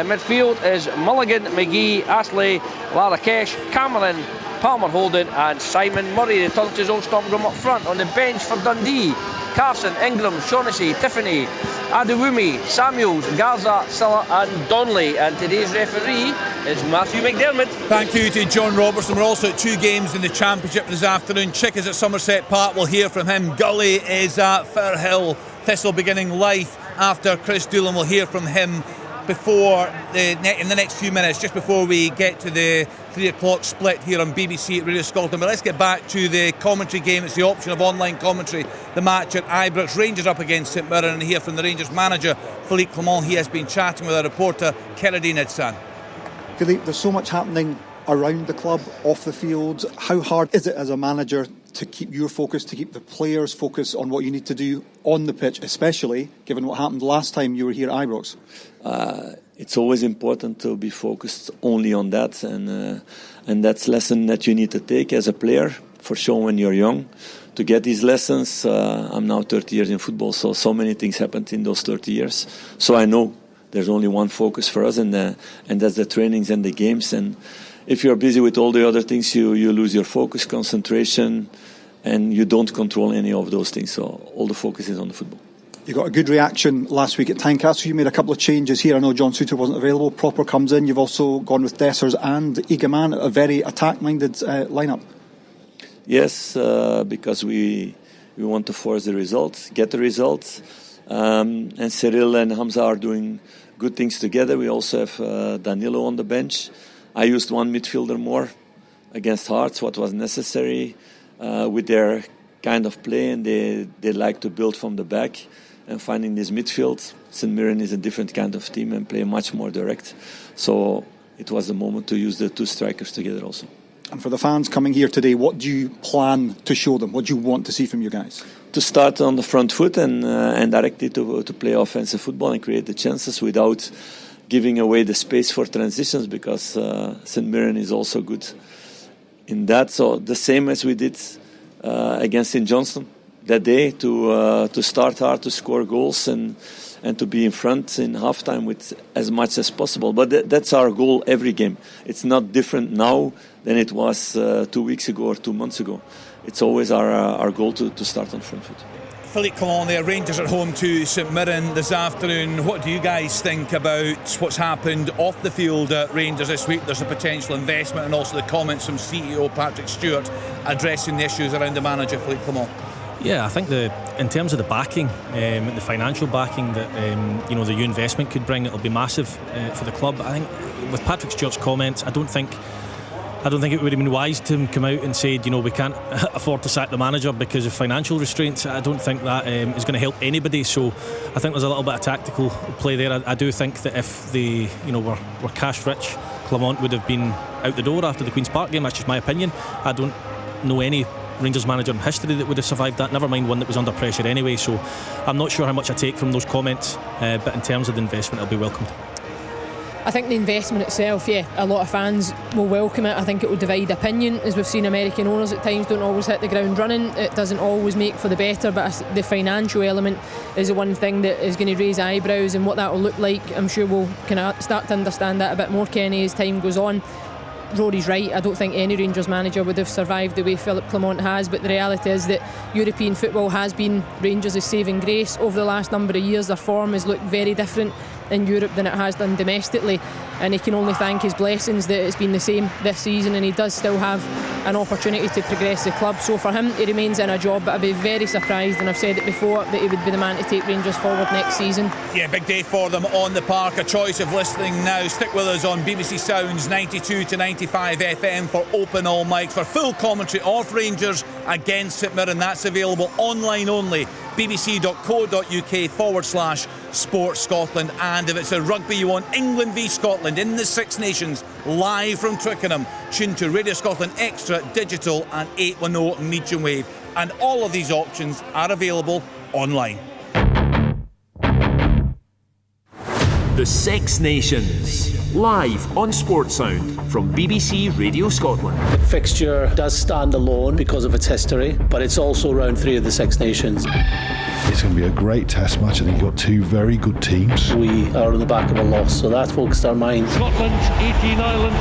Midfield is Mulligan, McGee, Astley, Larakesh, Cameron, Palmer Holden and Simon Murray. They turn to his old stomping ground up front. On the bench for Dundee, Carson, Ingram, Shaughnessy, Tiffany, Adewumi, Samuels, Garza, Silla and Donnelly. And today's referee is Matthew McDermott. Thank you to John Robertson. We're also at 2 games in the Championship this afternoon. Chick is at Somerset Park, we'll hear from him. Gully is at Firhill. Thistle beginning life after Chris Doolan. We'll hear from him before in the next few minutes, just before we get to the 3 o'clock split here on BBC Radio Scotland. But let's get back to the commentary game. It's the option of online commentary. The match at Ibrox, Rangers up against St Mirren, and hear from the Rangers manager Philippe Clement. He has been chatting with our reporter Kerridine Idsan. Philippe, there's so much happening around the club, off the field. How hard is it as a manager to keep your focus, to keep the players' focus on what you need to do on the pitch, especially given what happened last time you were here at Ibrox? It's always important to be focused only on that, and that's a lesson that you need to take as a player, for sure, when you're young. To get these lessons, I'm now 30 years in football, so many things happened in those 30 years. So I know there's only one focus for us, and that's the trainings and the games. And if you're busy with all the other things, you lose your focus, concentration, and you don't control any of those things. So all the focus is on the football. You got a good reaction last week at Tynecastle. You made a couple of changes here. I know John Souttar wasn't available. Proper comes in. You've also gone with Dessers and Egaman, a very attack-minded lineup. Yes, because we want to force the results, get the results. And Cyril and Hamza are doing good things together. We also have Danilo on the bench. I used one midfielder more against Hearts, what was necessary with their kind of play, and they like to build from the back. And finding this midfield, St Mirren is a different kind of team and play much more direct. So it was the moment to use the 2 strikers together also. And for the fans coming here today, what do you plan to show them? What do you want to see from you guys? To start on the front foot and directly to play offensive football and create the chances without giving away the space for transitions, because St Mirren is also good in that. So the same as we did against St Johnstone that day, to start hard, to score goals and to be in front in halftime with as much as possible. But that's our goal every game. It's not different now than it was 2 weeks ago or 2 months ago. It's always our goal to start on front foot. Philippe Clement there, Rangers at home to St Mirren this afternoon. What do you guys think about what's happened off the field at Rangers this week? There's a potential investment, and also the comments from CEO Patrick Stewart addressing the issues around the manager, Philippe Clement. Yeah, I think in terms of the backing, the financial backing that the new investment could bring, it'll be massive for the club. I think with Patrick Stewart's comments, I don't think it would have been wise to come out and say, we can't afford to sack the manager because of financial restraints. I don't think that is going to help anybody. So I think there's a little bit of tactical play there. I do think that if they were cash rich, Clement would have been out the door after the Queen's Park game. That's just my opinion. I don't know any Rangers manager in history that would have survived that, never mind one that was under pressure anyway. So I'm not sure how much I take from those comments, but in terms of the investment, it'll be welcomed. I think the investment itself, yeah, a lot of fans will welcome it. I think it will divide opinion, as we've seen American owners at times don't always hit the ground running. It doesn't always make for the better, but the financial element is the one thing that is going to raise eyebrows, and what that will look like, I'm sure we'll kind of start to understand that a bit more, Kenny, as time goes on. Rory's right, I don't think any Rangers manager would have survived the way Philippe Clement has, but the reality is that European football has been Rangers' saving grace over the last number of years. Their form has looked very different in Europe than it has done domestically, and he can only thank his blessings that it's been the same this season, and he does still have an opportunity to progress the club. So for him, he remains in a job, but I'd be very surprised, and I've said it before, that he would be the man to take Rangers forward next season. Yeah, big day for them on the park. A choice of listening now. Stick with us on BBC Sounds 92 to 95 FM for open all mics for full commentary of Rangers against St Mirren. That's available online only, bbc.co.uk/Sports Scotland. And if it's a rugby you want, England v Scotland in the Six Nations, live from Twickenham, tune to Radio Scotland Extra, Digital and 810 medium wave. And all of these options are available online. The Six Nations, live on Sports Sound from BBC Radio Scotland. The fixture does stand alone because of its history, but it's also round 3 of the Six Nations. It's going to be a great test match. I think you've got two very good teams. We are on the back of a loss, so that focused our minds. Scotland 18, Ireland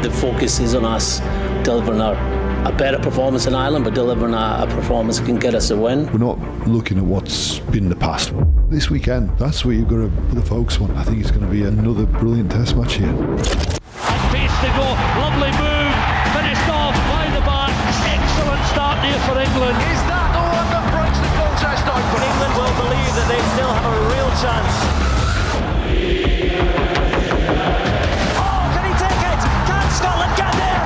32. The focus is on us delivering a better performance in Ireland, but delivering a performance that can get us a win. We're not looking at what's been in the past. This weekend, that's what you've got to put the focus on. I think it's going to be another brilliant test match here. Pace to go, lovely move, finished off by the back. Excellent start here for England. Is that the one that breaks the contest open? England will believe that they still have a real chance. Oh, can he take it? Can Scotland get there?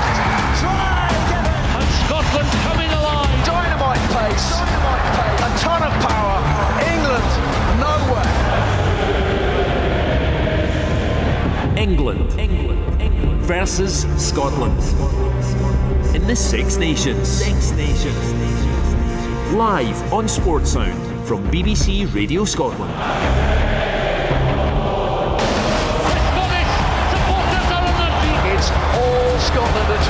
Try, Kevin. And Scotland coming alive. Dynamite pace, a ton of power. England, nowhere. England versus Scotland in the Six Nations. Live on Sports Sound from BBC Radio Scotland. It's all Scotland at